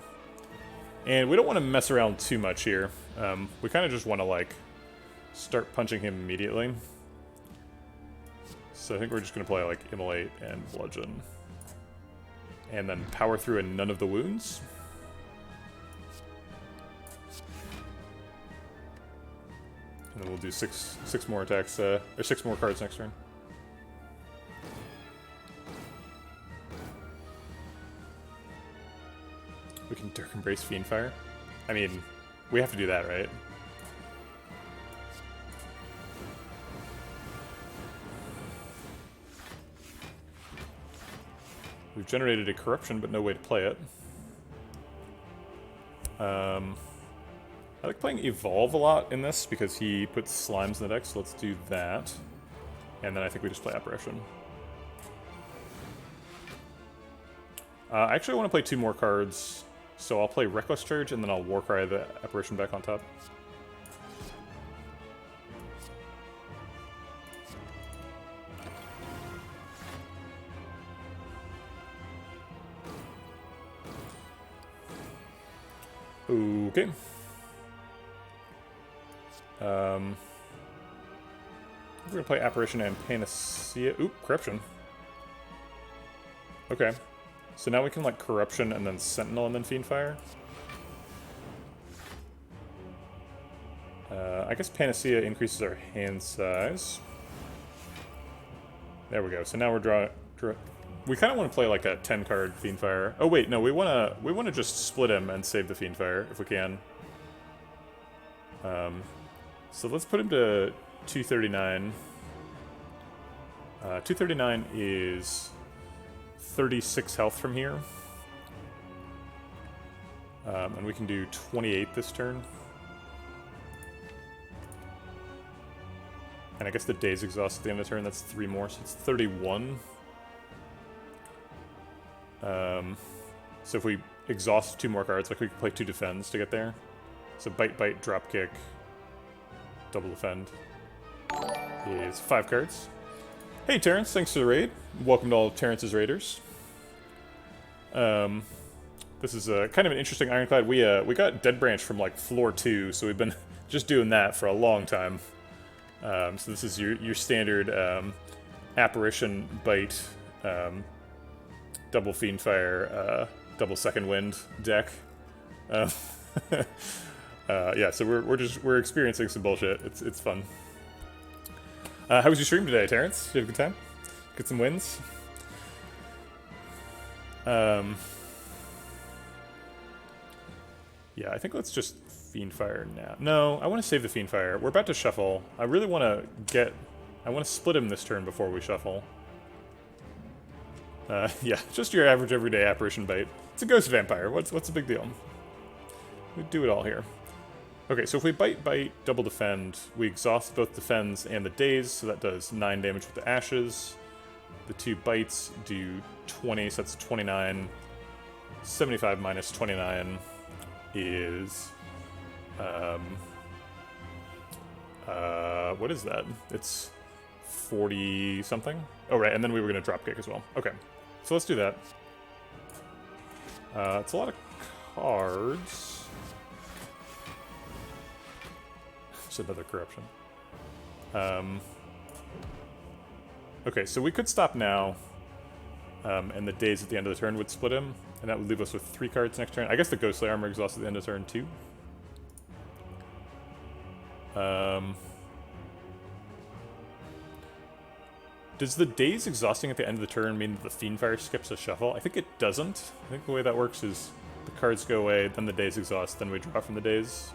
A: And we don't want to mess around too much here. We kind of just want to, like, start punching him immediately. So I think we're just going to play, like, Immolate and Bludgeon. And then power through and none of the wounds. And then we'll do six more attacks, or 6 more cards next turn. We can Dark Embrace Fiendfire. I mean, we have to do that, right? We've generated a Corruption, but no way to play it. I like playing Evolve a lot in this because he puts slimes in the deck, so let's do that. And then I think we just play Apparition. I actually want to play 2 more cards, so I'll play Reckless Charge and then I'll Warcry the Apparition back on top. Okay. We're gonna play Apparition and Panacea. Oop, Corruption. Okay. So now we can, like, Corruption and then Sentinel and then Fiendfire. I guess Panacea increases our hand size. There we go. So now we're we kind of want to play like a 10-card Fiendfire. Oh wait, no, we wanna just split him and save the Fiendfire if we can. So let's put him to 239. 239 is 36 health from here. And we can do 28 this turn. And I guess the day's exhaust at the end of the turn, that's 3 more, so it's 31. So if we exhaust 2 more cards, like we could play 2 defends to get there. So Bite, Bite, Drop Kick, Double Defend is 5 cards. Hey Terrence, thanks for the raid. Welcome to all of Terrence's Raiders. This is kind of an interesting Ironclad. We got Dead Branch from like floor 2, so we've been just doing that for a long time. So this is your standard Apparition, Bite, double Fiendfire, double Second Wind deck. Yeah, so we're experiencing some bullshit. It's fun. How was your stream today, Terrence? Did you have a good time? Get some wins? Yeah, I think let's just Fiendfire now. No, I want to save the Fiendfire. We're about to shuffle. I really want to I want to split him this turn before we shuffle. Yeah, just your average everyday Apparition Bite. It's a Ghost Vampire. What's the big deal? We do it all here. Okay, so if we Bite, Bite, Double Defend, we exhaust both Defends and the Daze, so that does 9 damage with the Ashes. The 2 Bites do 20, so that's 29. 75 minus 29 is... what is that? It's 40 something? Oh, right, and then we were going to Drop Kick as well. Okay, so let's do that. It's a lot of cards. Just another Corruption. Okay, so we could stop now, and the Daze at the end of the turn would split him, and that would leave us with 3 cards next turn. I guess the Ghostly Armor exhausts at the end of turn too. Does the Daze exhausting at the end of the turn mean that the Fiendfire skips a shuffle? I think it doesn't. I think the way that works is the cards go away, then the Daze exhaust, then we draw from the Daze.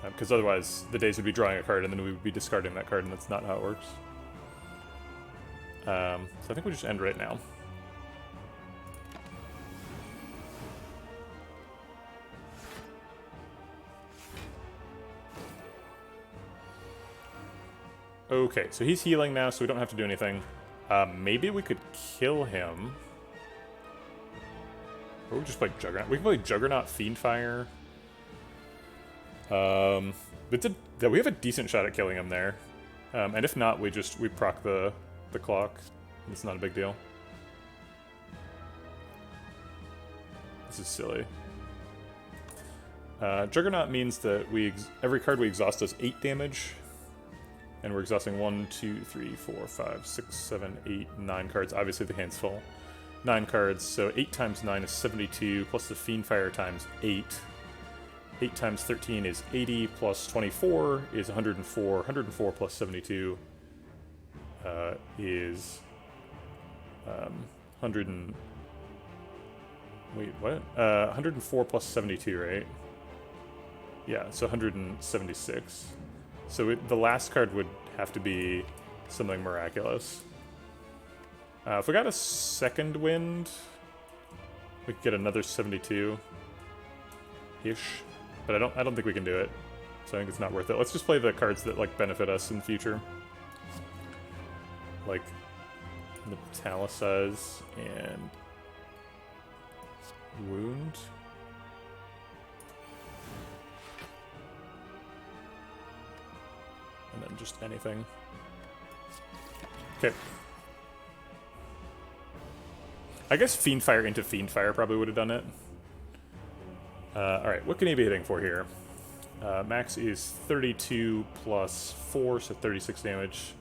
A: Because otherwise, the Daze would be drawing a card, and then we would be discarding that card, and that's not how it works. So I think we just end right now. Okay, so he's healing now, so we don't have to do anything. Maybe we could kill him. Or we just play Juggernaut. We can play Juggernaut, Fiendfire. We have a decent shot at killing him there. And if not, we proc the clock. It's not a big deal. This is silly. Juggernaut means that every card we exhaust does 8 damage. And we're exhausting 1, 2, 3, 4, 5, 6, 7, 8, 9 cards. Obviously the hand's full. 9 cards, so 8 times 9 is 72, plus the Fiendfire times 8. 8 times 13 is 80, plus 24 is 104. 104 plus 72 is 100 and... Wait, what? 104 plus 72, right? Yeah, so 176. So the last card would have to be something miraculous. If we got a second wind, we could get another 72-ish. But I don't think we can do it. So I think it's not worth it. Let's just play the cards that like benefit us in the future. Like the Metallicize and Wound. And then just anything. Okay. I guess Fiendfire into Fiendfire probably would have done it. Alright, what can he be hitting for here? Max is 32 plus 4, so 36 damage.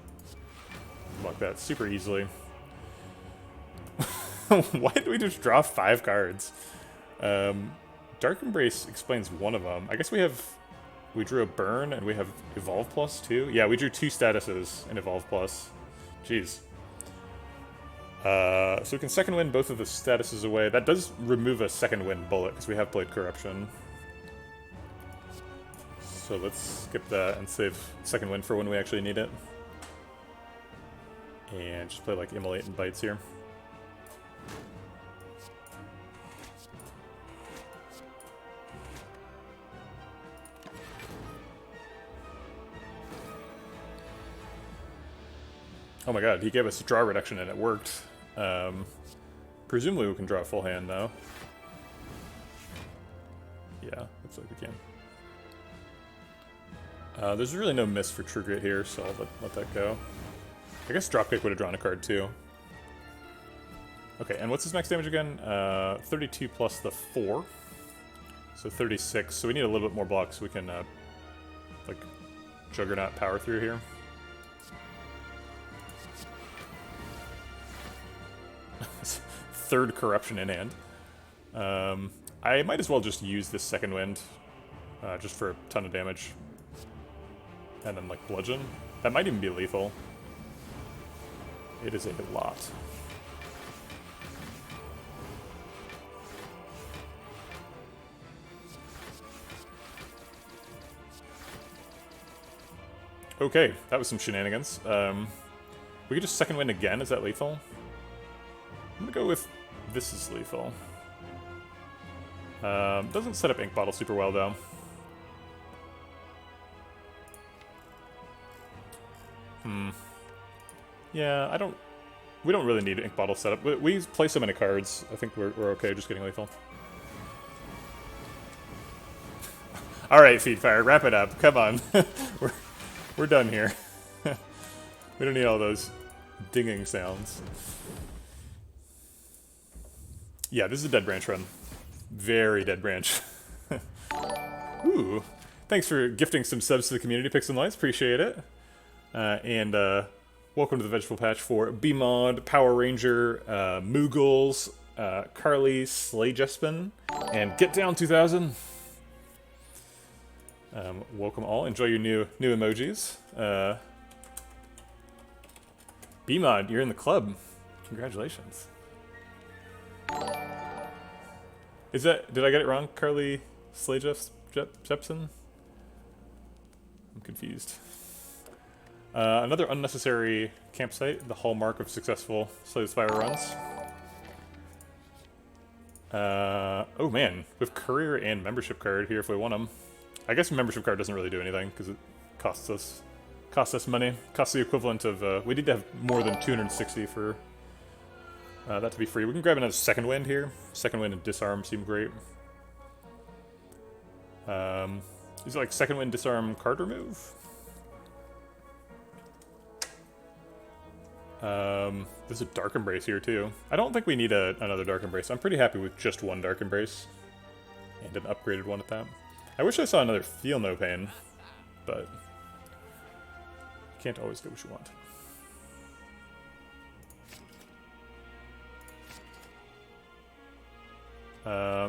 A: Block that super easily. Why did we just draw 5 cards? Dark Embrace explains one of them. I guess we drew a Burn and we have Evolve Plus too. Yeah, we drew 2 statuses in Evolve Plus. Jeez. So we can second wind both of the statuses away. That does remove a second wind bullet because we have played Corruption. So let's skip that and save second wind for when we actually need it. And just play like Immolate and Bites here. Oh my god, he gave us a draw reduction and it worked. Presumably we can draw a full hand though. Yeah, looks like we can. There's really no miss for True Grit here, so I'll let that go. I guess Dropkick would have drawn a card too. Okay, and what's his max damage again? 32 plus the 4. So 36. So we need a little bit more blocks so we can, like, Juggernaut power through here. Third Corruption in hand. I might as well just use this second wind, just for a ton of damage. And then, like, Bludgeon. That might even be lethal. It is a lot. Okay, that was some shenanigans. We could just second wind again. Is that lethal? I'm gonna go with this is lethal. Doesn't set up Ink Bottle super well though. Yeah, we don't really need Ink Bottle setup. We play so many cards. I think we're okay just getting lethal. All right, Fiendfire, wrap it up. Come on, we're done here. We don't need all those dinging sounds. Yeah, this is a dead branch run. Very dead branch. Ooh, thanks for gifting some subs to the community, Pix and Lights. Appreciate it. And welcome to the Vegetable Patch for B-Mod, Power Ranger, Moogles, Carly, Slay-Jespin, and Get Down 2000. Welcome all. Enjoy your new emojis. B-Mod, you're in the club. Congratulations. Is that... Did I get it wrong? Carly Slay-Jepsen? I'm confused. Another unnecessary campsite, the hallmark of successful Slay the Spire runs. Oh man, we have Courier and Membership card here if we want them. I guess Membership card doesn't really do anything, because it costs us Costs us money. Costs the equivalent of, we need to have more than 260 for that to be free. We can grab another second wind here. Second wind and disarm seem great. Is it like second wind, disarm, card remove? There's a Dark Embrace here too. I don't think we need another Dark Embrace. I'm pretty happy with just one Dark Embrace. And an upgraded one at that. I wish I saw another Feel No Pain, but you can't always get what you want.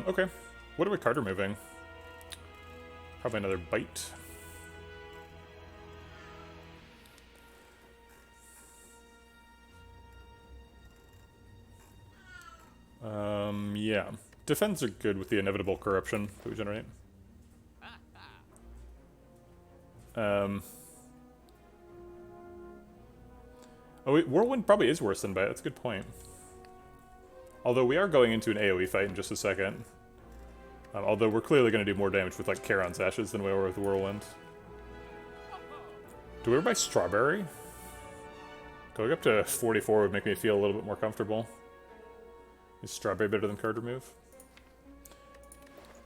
A: Okay. What are we card removing? Probably another Bite. Yeah. Defends are good with the inevitable corruption that we generate. Oh, wait, Whirlwind probably is worse than Bite. That's a good point. Although we are going into an AoE fight in just a second. Although we're clearly going to do more damage with like Charon's Ashes than we were with Whirlwind. Do we ever buy Strawberry? Going up to 44 would make me feel a little bit more comfortable. Is Strawberry better than card remove?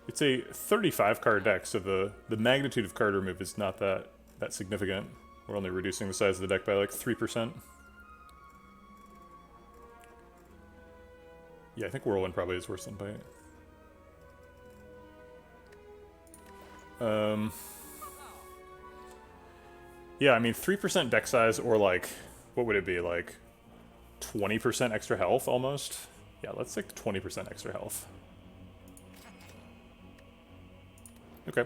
A: It's a 35 card deck, so the magnitude of card remove is not that significant. We're only reducing the size of the deck by like 3%. Yeah, I think Whirlwind probably is worse than Bite. Yeah, I mean 3% deck size, or like, what would it be, like 20% extra health almost? Yeah, let's take 20% extra health. Okay.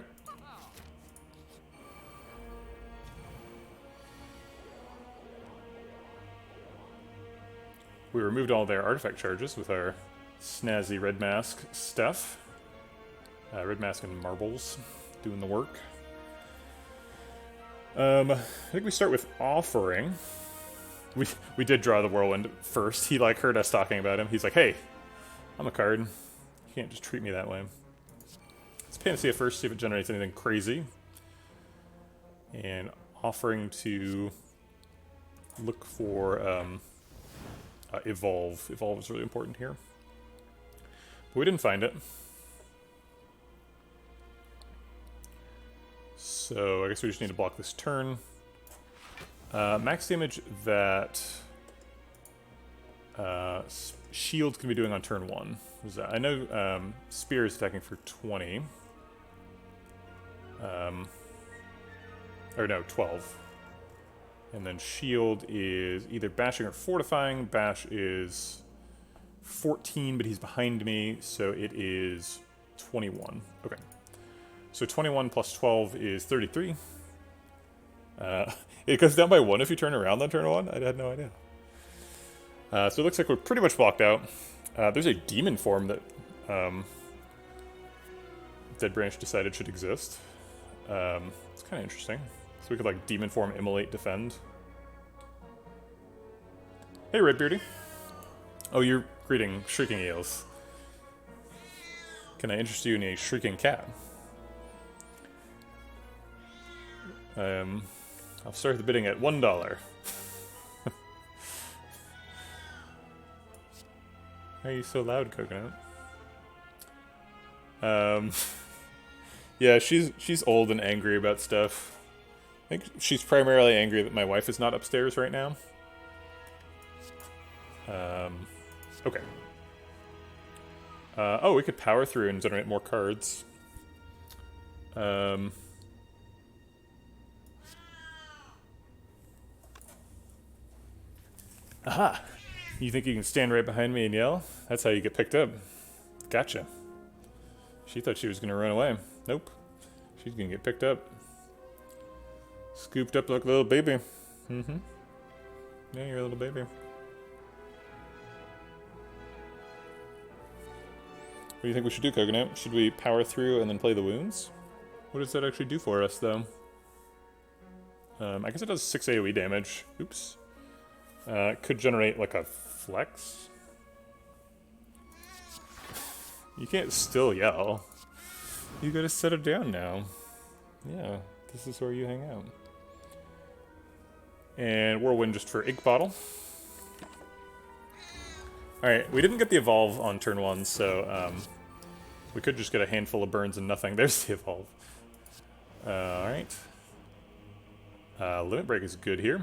A: We removed all their artifact charges with our snazzy Red Mask stuff. Red Mask and Marbles doing the work. I think we start with Offering. We did draw the Whirlwind first. He like heard us talking about him. He's like, hey, I'm a card. You can't just treat me that way. Let's Panacea first, see if it generates anything crazy. And Offering to look for Evolve. Evolve is really important here. But we didn't find it. So I guess we just need to block this turn. Max damage that Shield can be doing on turn 1. What is that? I know Spire is attacking for 20. Or no, 12. And then Shield is either bashing or fortifying. Bash is 14, but he's behind me, so it is 21. Okay. So 21 plus 12 is 33. It goes down by 1 if you turn around on turn 1? I had no idea. So it looks like we're pretty much blocked out. There's a demon form that Dead Branch decided should exist. It's kind of interesting. So we could like demon form, immolate, defend. Hey, Redbeardy. Oh, you're greeting Shrieking Eels. Can I interest you in a Shrieking Cat? I'll start the bidding at $1. Why are you so loud, Coconut? Yeah, she's old and angry about stuff. I think she's primarily angry that my wife is not upstairs right now. Okay. Oh, we could power through and generate more cards. Aha! You think you can stand right behind me and yell? That's how you get picked up. Gotcha. She thought she was gonna run away. Nope. She's gonna get picked up. Scooped up like a little baby. Mm-hmm. Yeah, you're a little baby. What do you think we should do, Coconut? Should we power through and then play the wounds? What does that actually do for us, though? I guess it does 6 AoE damage. Oops. Could generate, like, a flex? You can't still yell. You gotta set it down now. Yeah, this is where you hang out. And Whirlwind just for Ink Bottle. Alright, we didn't get the Evolve on turn 1, so we could just get a handful of burns and nothing. There's the Evolve. Alright. Limit Break is good here.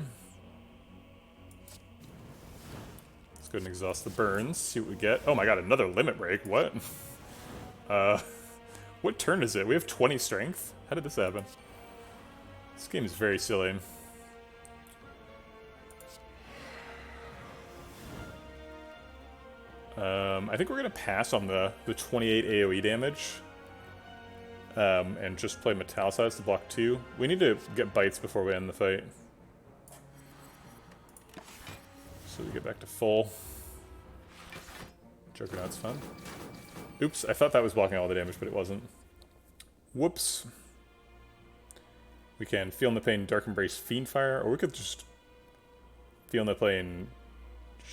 A: Let's go ahead and exhaust the burns, see what we get. Oh my god, another Limit Break, what? What turn is it? We have 20 strength? How did this happen? This game is very silly. I think we're going to pass on the 28 AoE damage. And just play Metallicize to block 2. We need to get bites before we end the fight. So we get back to full. Juggernaut's fun. Oops, I thought that was blocking all the damage, but it wasn't. Whoops. We can Feel No Pain, Dark Embrace, Fiendfire, or we could just Feel No Pain,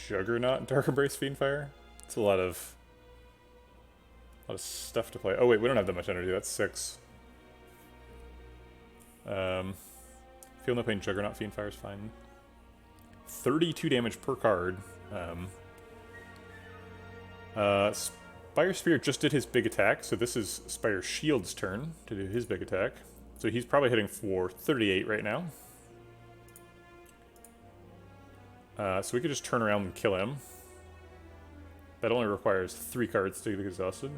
A: Juggernaut, Dark Embrace, Fiendfire. It's a lot of stuff to play. Oh wait, we don't have that much energy. That's 6. Feel No Pain, Juggernaut, Fiendfire is fine. 32 damage per card. Spire Spear just did his big attack, so this is Spire Shield's turn to do his big attack. So he's probably hitting for 38 right now. So we could just turn around and kill him. That only requires 3 cards to get exhausted.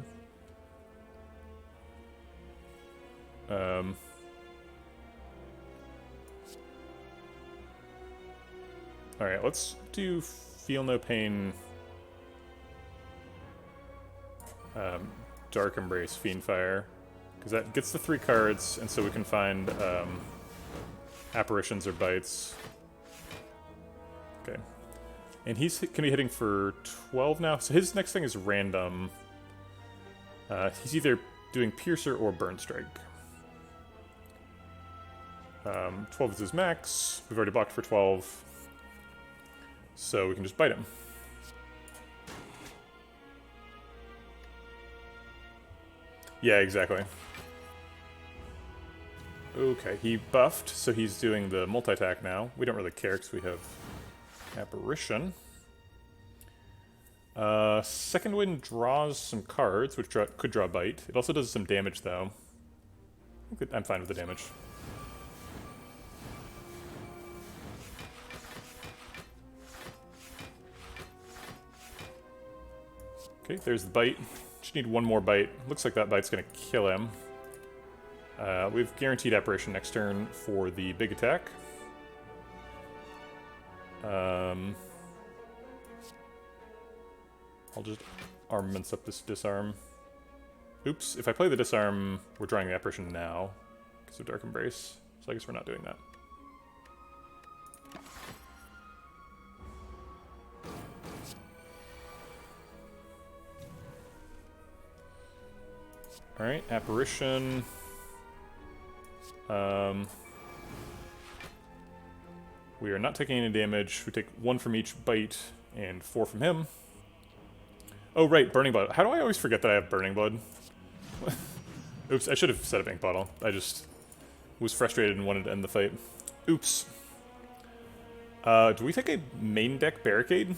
A: Alright, let's do Feel No Pain, Dark Embrace, Fiendfire, because that gets the 3 cards, and so we can find Apparitions or Bites. Okay. And he's going to be hitting for 12 now, so his next thing is random. He's either doing Piercer or Burn Strike. 12 is his max. We've already blocked for 12. So we can just bite him. Yeah, exactly. Okay, he buffed, so he's doing the multi-attack now. We don't really care because we have Apparition. Second Wind draws some cards, which could draw Bite. It also does some damage, though. I'm fine with the damage. Okay, there's the bite. Just need one more bite. Looks like that bite's gonna kill him. We've guaranteed Apparition next turn for the big attack. I'll just armaments up this disarm. Oops, if I play the disarm, we're drawing the Apparition now because of Dark Embrace, so I guess we're not doing that. Alright, Apparition. We are not taking any damage. We take 1 from each bite and 4 from him. Oh, right, Burning Blood. How do I always forget that I have Burning Blood? Oops, I should have set up Ink Bottle. I just was frustrated and wanted to end the fight. Oops. Do we take a main deck Barricade?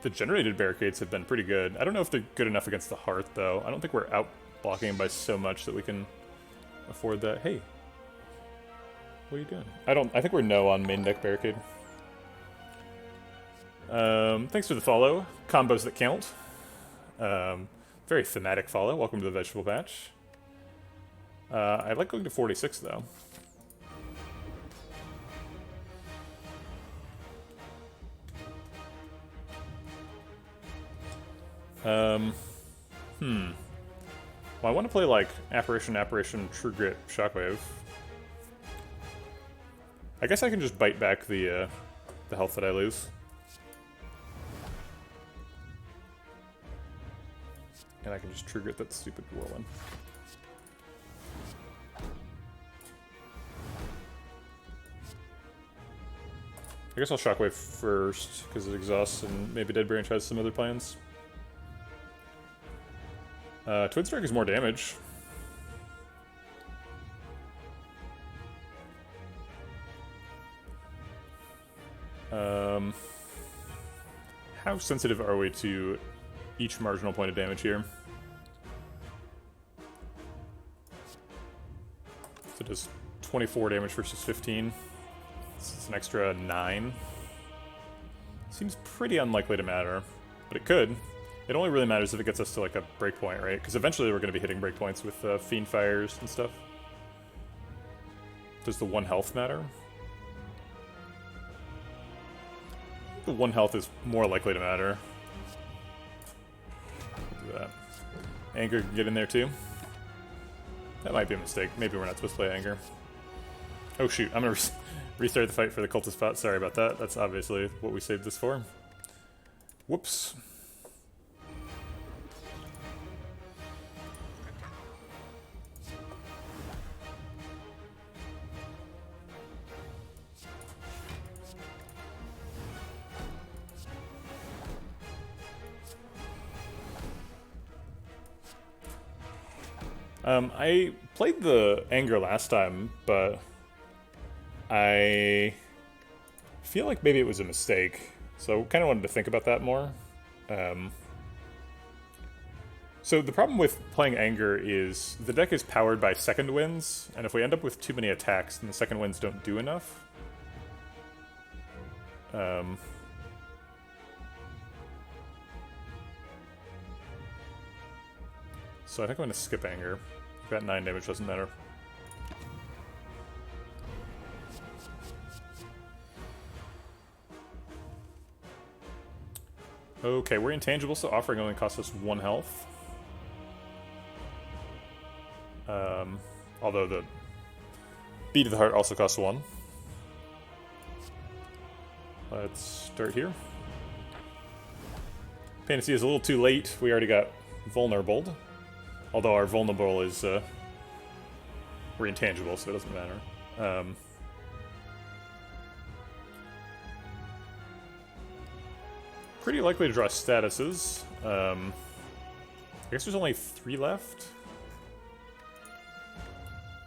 A: The generated Barricades have been pretty good. I don't know if they're good enough against the Hearth, though. I don't think we're out blocking him by so much that we can afford that. Hey. What are you doing? I think we're no on main deck Barricade. Thanks for the follow. Combos that count. Very thematic follow. Welcome to the Vegetable Patch. I like going to 46, though. Well, I want to play, like, Apparition, True Grit, Shockwave. I guess I can just bite back the health that I lose. And I can just True Grit that stupid Whirlwind. I guess I'll Shockwave first, because it exhausts, and maybe Dead Branch has some other plans. Twin Strike is more damage. How sensitive are we to each marginal point of damage here? So it does 24 damage versus 15. It's an extra 9. Seems pretty unlikely to matter, but it could. It only really matters if it gets us to like a breakpoint, right? Because eventually we're going to be hitting breakpoints with Fiend Fires and stuff. Does the 1 health matter? The 1 health is more likely to matter. Do that. Anger can get in there too. That might be a mistake. Maybe we're not supposed to play Anger. Oh shoot, I'm going to restart the fight for the cultist spot. Sorry about that. That's obviously what we saved this for. Whoops. I played the Anger last time, but I feel like maybe it was a mistake. So kind of wanted to think about that more. So the problem with playing Anger is the deck is powered by second winds, and if we end up with too many attacks, then the second winds don't do enough. So I think I'm going to skip Anger. We've got 9 damage, doesn't matter. Okay, we're intangible, so offering only costs us 1 health. Although the Beat of the Heart also costs 1. Let's start here. Panacea is a little too late. We already got vulnerable. Although our vulnerable is, we're intangible, so it doesn't matter. Pretty likely to draw statuses. I guess there's only 3 left.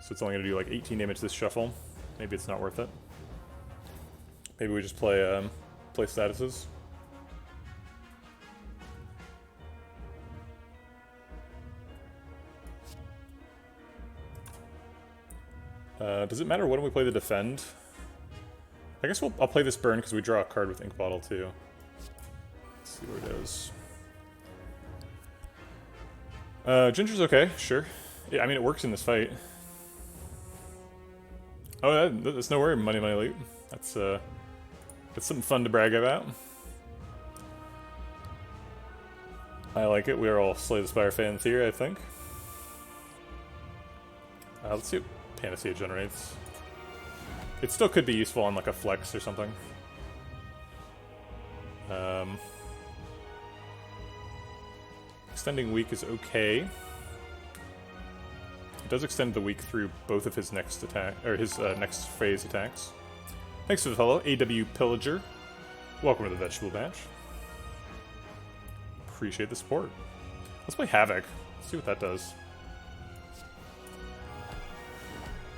A: So it's only going to do like 18 damage this shuffle. Maybe it's not worth it. Maybe we just play, play statuses. Does it matter when we play the defend? I guess I'll play this burn because we draw a card with Ink Bottle too. Let's see what it is. Ginger's okay, sure. Yeah, I mean it works in this fight. Oh, that's no worry, Money Loot. That's something fun to brag about. I like it. We are all Slay the Spire fans here, I think. Let's see what Panacea generates. It still could be useful on like a flex or something. Extending weak is okay. It does extend the weak through both of his next attack, or his next phase attacks. Thanks for the follow, AW Pillager. Welcome to the Vegetable Batch. Appreciate the support. Let's play Havoc. Let's see what that does.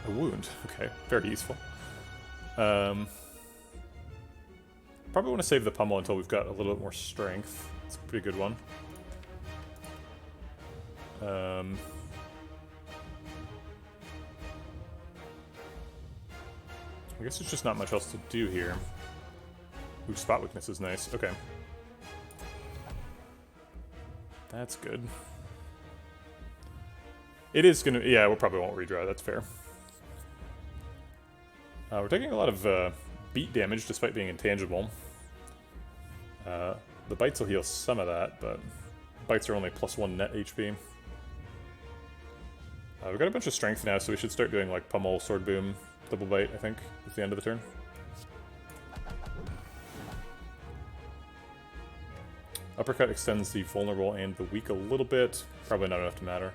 A: A wound. Okay, very useful. Probably want to save the pummel until we've got a little bit more strength. It's a pretty good one. I guess there's just not much else to do here. Ooh, spot weakness is nice. Okay. That's good. It is gonna... Yeah, we probably won't redraw. That's fair. We're taking a lot of beat damage despite being intangible. The bites will heal some of that, but bites are only +1 net HP. We've got a bunch of strength now, so we should start doing like pummel, sword boom, double bite, I think, is the end of the turn. Uppercut extends the vulnerable and the weak a little bit. Probably not enough to matter.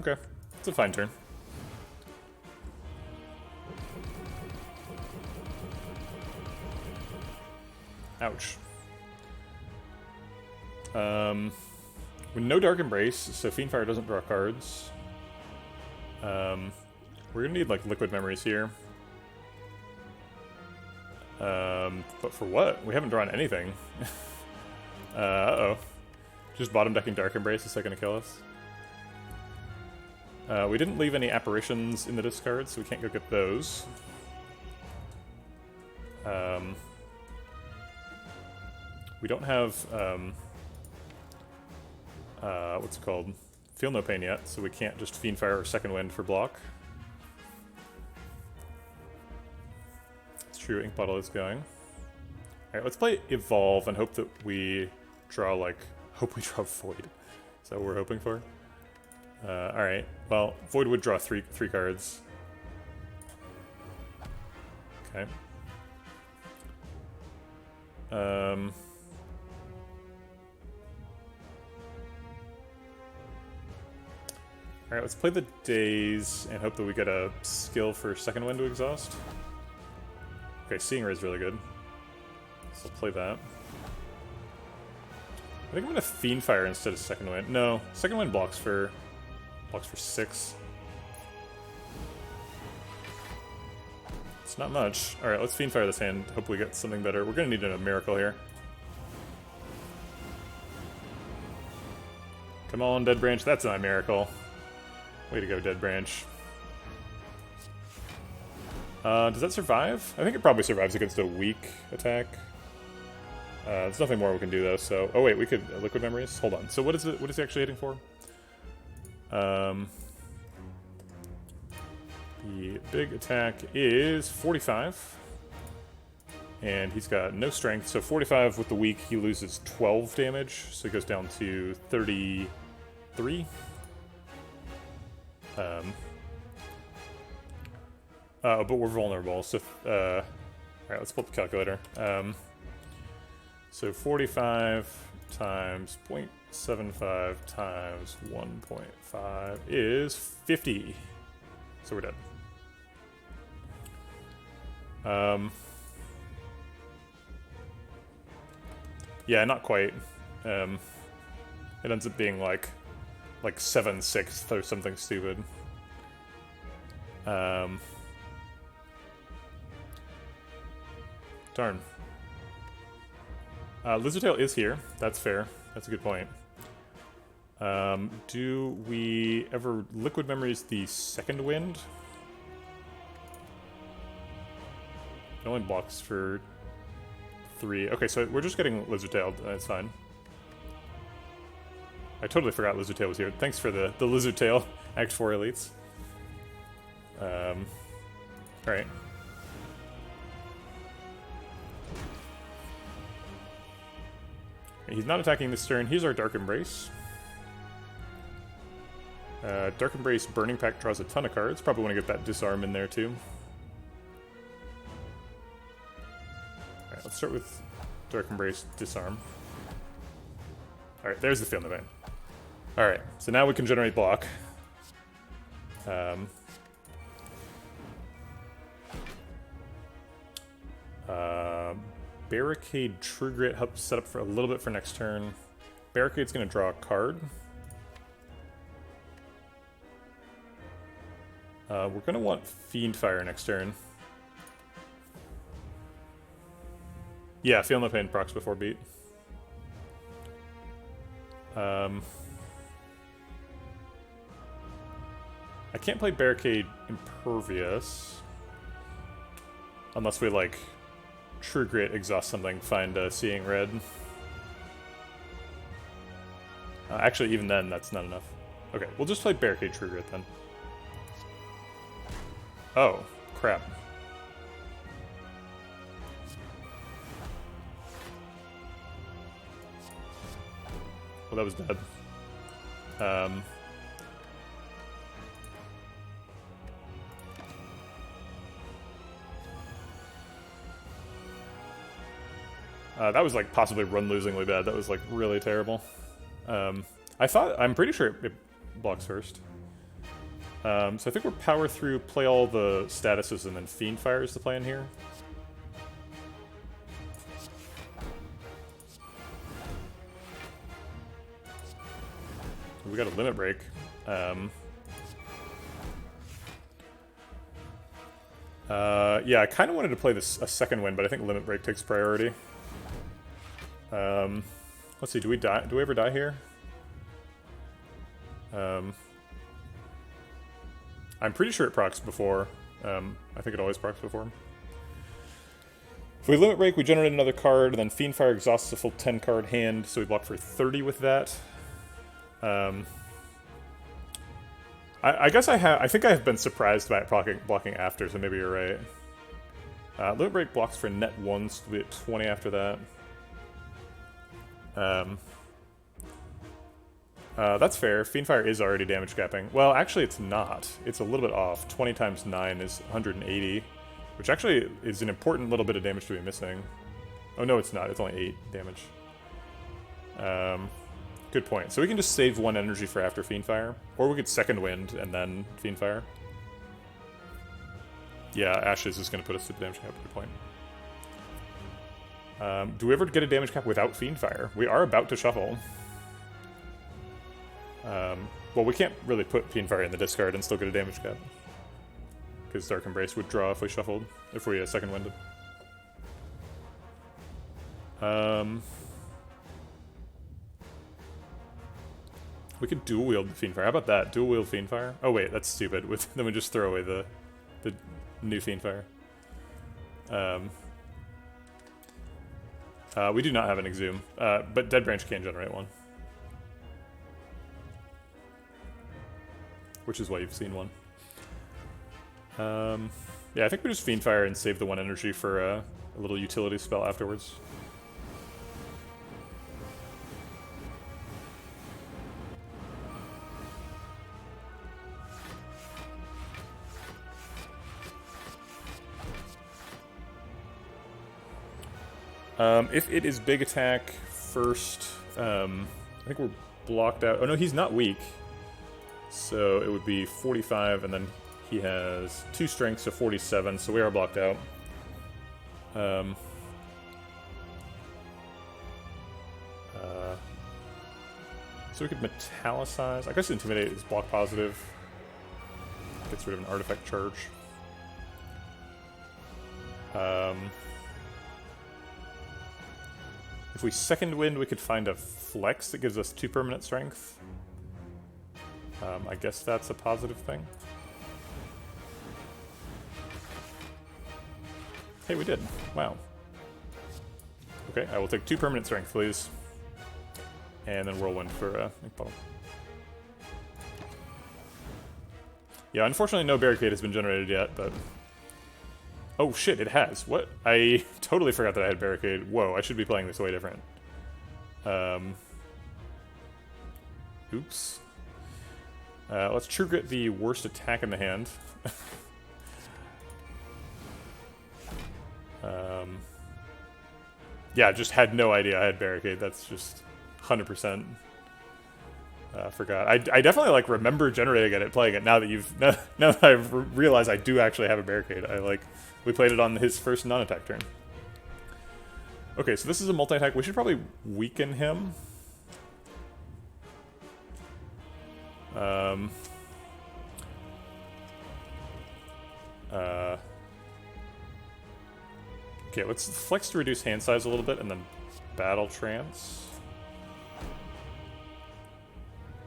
A: Okay, it's a fine turn. Ouch. With no Dark Embrace, so Fiendfire doesn't draw cards. We're gonna need like liquid memories here. But for what? We haven't drawn anything. Uh-oh. Just bottom decking Dark Embrace, is that gonna kill us? We didn't leave any apparitions in the discard, so we can't go get those. We don't have, what's it called? Feel No Pain yet, so we can't just Fiendfire or Second Wind for block. It's true, Ink Bottle is going. Alright, let's play Evolve and hope that we draw, like, hope we draw Void. Is that what we're hoping for? Alright, well, Void would draw three cards. Okay. Alright, let's play the Daze and hope that we get a skill for Second Wind to exhaust. Okay, Seeing Ray is really good. So I'll play that. I think I'm gonna Fiendfire instead of Second Wind. No, Second Wind blocks for 6. It's not much. Alright, let's Fiendfire this hand. Hopefully get something better. We're gonna need a miracle here. Come on, Dead Branch. That's not a miracle. Way to go, Dead Branch. Does that survive? I think it probably survives against a weak attack. There's nothing more we can do though, so... Oh wait, we could... Liquid Memories? Hold on. So what is it? What is he actually hitting for? The big attack is 45. And he's got no strength, so 45 with the weak, he loses 12 damage, so he goes down to 33. But we're vulnerable, so... Alright, let's pull up the calculator. So 45 times 0.75 times 1.5 is 50. So we're dead. Yeah, not quite. It ends up being like 7/6 or something stupid. Darn. Lizardtail is here. That's fair. That's a good point. Do we ever Liquid Memories the Second Wind? It only blocks for 3. Okay, so we're just getting Lizardtail. That's fine. I totally forgot Lizardtail was here. Thanks for the Lizardtail Act 4 elites. Alright. He's not attacking this turn. Here's our Dark Embrace. Dark Embrace Burning Pact draws a ton of cards. Probably want to get that Disarm in there too. Alright, let's start with Dark Embrace Disarm. Alright, there's the Feel No Pain. Alright, so now we can generate block. Barricade True Grit helps set up for a little bit for next turn. Barricade's going to draw a card. We're going to want Fiendfire next turn. Yeah, Feel No Pain procs before beat. I can't play Barricade Impervious. Unless we, like, True Grit, exhaust something, find Seeing Red. Actually, even then, that's not enough. Okay, we'll just play Barricade True Grit then. Oh, crap. Well, that was bad. That was like possibly run-losingly bad. That was like really terrible. I'm pretty sure it blocks first. So I think we're power through, play all the statuses, and then Fiendfire is the plan here. We got a limit break. Yeah, I kind of wanted to play this a second wind, but I think Limit Break takes priority. Let's see, do we die? Do we ever die here? I'm pretty sure it procs before. I think it always procs before. If we Limit Break, we generate another card, and then Fiendfire exhausts a full 10-card hand, so we block for 30 with that. I guess I think I have been surprised by it blocking after, so maybe you're right. Limit Break blocks for net 1, so we'll be at 20 after that. That's fair. Fiendfire is already damage capping. Well, actually it's not. It's a little bit off. 20 times 9 is 180, which actually is an important little bit of damage to be missing. Oh no, it's not. It's only 8 damage. Good point. So we can just save 1 energy for after Fiendfire, or we could second wind and then Fiendfire. Yeah, Ashes is going to put us to the damage cap. Good point. Do we ever get a damage cap without Fiendfire? We are about to shuffle. Well, we can't really put Fiendfire in the discard and still get a damage cap, because Dark Embrace would draw if we shuffled, if we second winded. We could dual wield Fiendfire. How about that? Dual wield Fiendfire? Oh wait, that's stupid. Then we just throw away the new Fiendfire. We do not have an Exhume, but Dead Branch can generate one. Which is why you've seen one. Yeah, I think we just Fiendfire and save the 1 energy for a little utility spell afterwards. If it is big attack first, I think we're blocked out. Oh no, he's not weak. So it would be 45, and then he has 2 strength, so 47, so we are blocked out. So we could Metallicize. I guess Intimidate is block positive. Gets rid of an artifact charge. If we second wind, we could find a flex that gives us 2 permanent strength. I guess that's a positive thing. Hey, we did. Wow. Okay, I will take 2 permanent strength, please. And then Whirlwind for Ink Bottle. Yeah, unfortunately no barricade has been generated yet, but... Oh shit, it has. What? I totally forgot that I had barricade. Whoa, I should be playing this way different. Oops. Let's True Grit the worst attack in the hand. Yeah, just had no idea I had barricade. That's just 100%. Forgot. I definitely like remember generating it, playing it. Now that now that I've realized I do actually have a barricade. We played it on his first non-attack turn. Okay, so this is a multi-attack. We should probably weaken him. Okay, let's flex to reduce hand size a little bit, and then Battle Trance.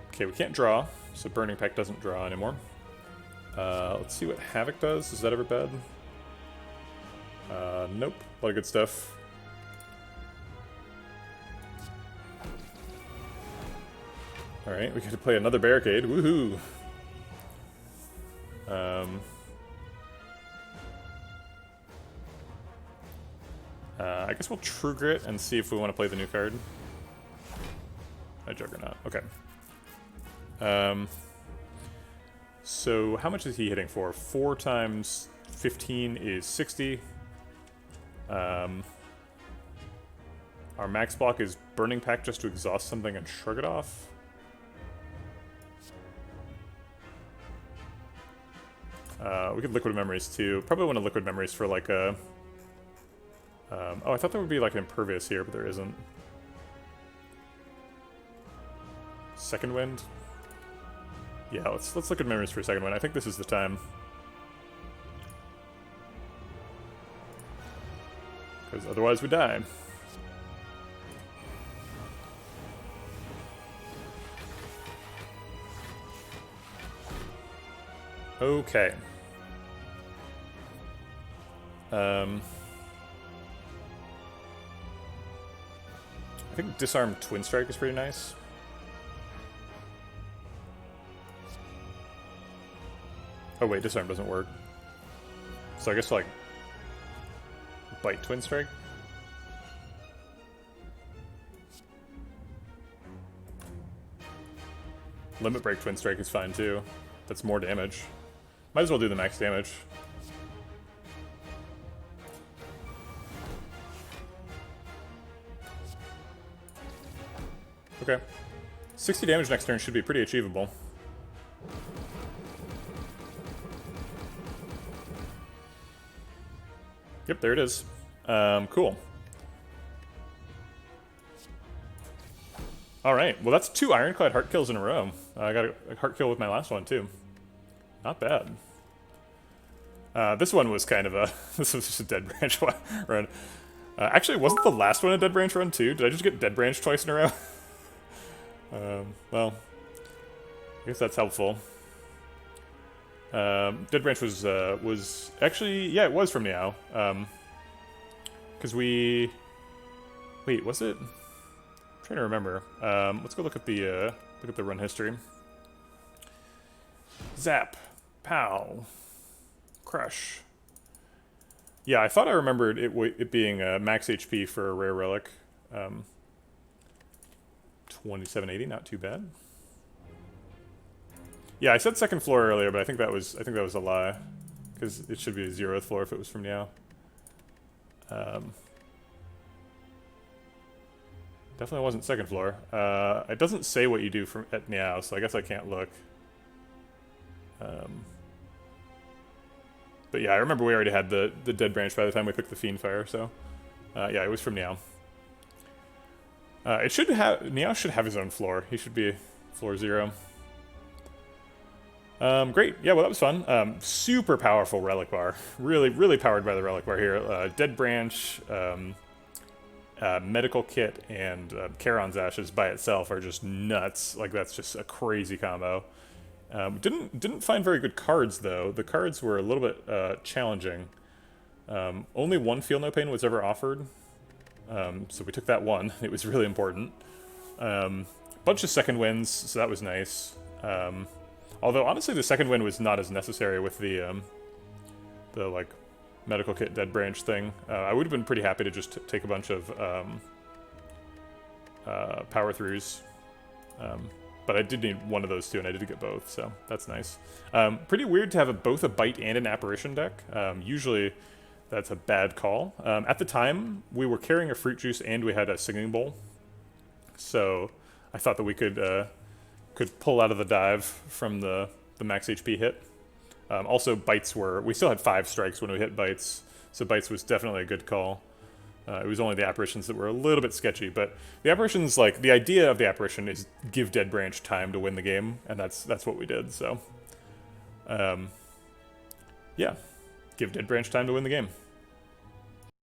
A: Okay, we can't draw, so Burning Pact doesn't draw anymore. Let's see what Havoc does. Is that ever bad? Nope. A lot of good stuff. Alright, we get to play another barricade. Woohoo! I guess we'll True Grit and see if we want to play the new card. A Juggernaut. Okay. So how much is he hitting for? 4 times 15 is 60. Our max block is Burning Pact just to exhaust something and shrug it off. We could Liquid Memories too. Probably want to Liquid Memories for like a... oh, I thought there would be like an Impervious here, but there isn't. Second Wind? Yeah, let's Liquid Memories for Second Wind. I think this is the time. Because otherwise we die. Okay. I think Disarm Twin Strike is pretty nice. Oh wait, Disarm doesn't work. So I guess like Bite Twin Strike? Limit Break Twin Strike is fine too. That's more damage. Might as well do the max damage. Okay. 60 damage next turn should be pretty achievable. Yep, there it is. Cool. Alright, well that's 2 Ironclad heart kills in a row. I got a heart kill with my last one too. Not bad. This one was kind of a... this was just a Dead Branch run. Actually, wasn't the last one a Dead Branch run too? Did I just get Dead Branch twice in a row? Well, I guess that's helpful. Dead Branch was actually, yeah, it was from Niao. Because we... Wait, was it? I'm trying to remember. Let's go look at the run history. Zap. Pow. Crush. Yeah, I thought I remembered it being max HP for a rare relic. 2780, not too bad. Yeah, I said second floor earlier, but I think that was a lie, because it should be a 0th floor if it was from Niao. Definitely wasn't second floor. It doesn't say what you do at Niao, so I guess I can't look. But yeah, I remember we already had the Dead Branch by the time we picked the Fiend Fire, so yeah, it was from Niao. Niao should have his own floor. He should be floor 0. Great. Yeah, well, that was fun. Super powerful Relic Bar. Really, really powered by the Relic Bar here. Dead Branch, Medical Kit, and Charon's Ashes by itself are just nuts. Like, that's just a crazy combo. Didn't find very good cards, though. The cards were a little bit challenging. Only one Feel No Pain was ever offered. So we took that one. It was really important. Bunch of second wins, so that was nice. Although, honestly, the second win was not as necessary with the like, Medical Kit Dead Branch thing. I would have been pretty happy to just take a bunch of power throughs. But I did need one of those too, and I did get both, so that's nice. Pretty weird to have both a Bite and an Apparition deck. Usually, that's a bad call. At the time, we were carrying a Fruit Juice and we had a Singing Bowl. So I thought that we could pull out of the dive from the max HP hit. Also, Bites we still had 5 strikes when we hit Bites, so Bites was definitely a good call. It was only the Apparitions that were a little bit sketchy, but the Apparitions, like, the idea of the Apparition is give Dead Branch time to win the game, and that's what we did, so. Yeah. Give Dead Branch time to win the game.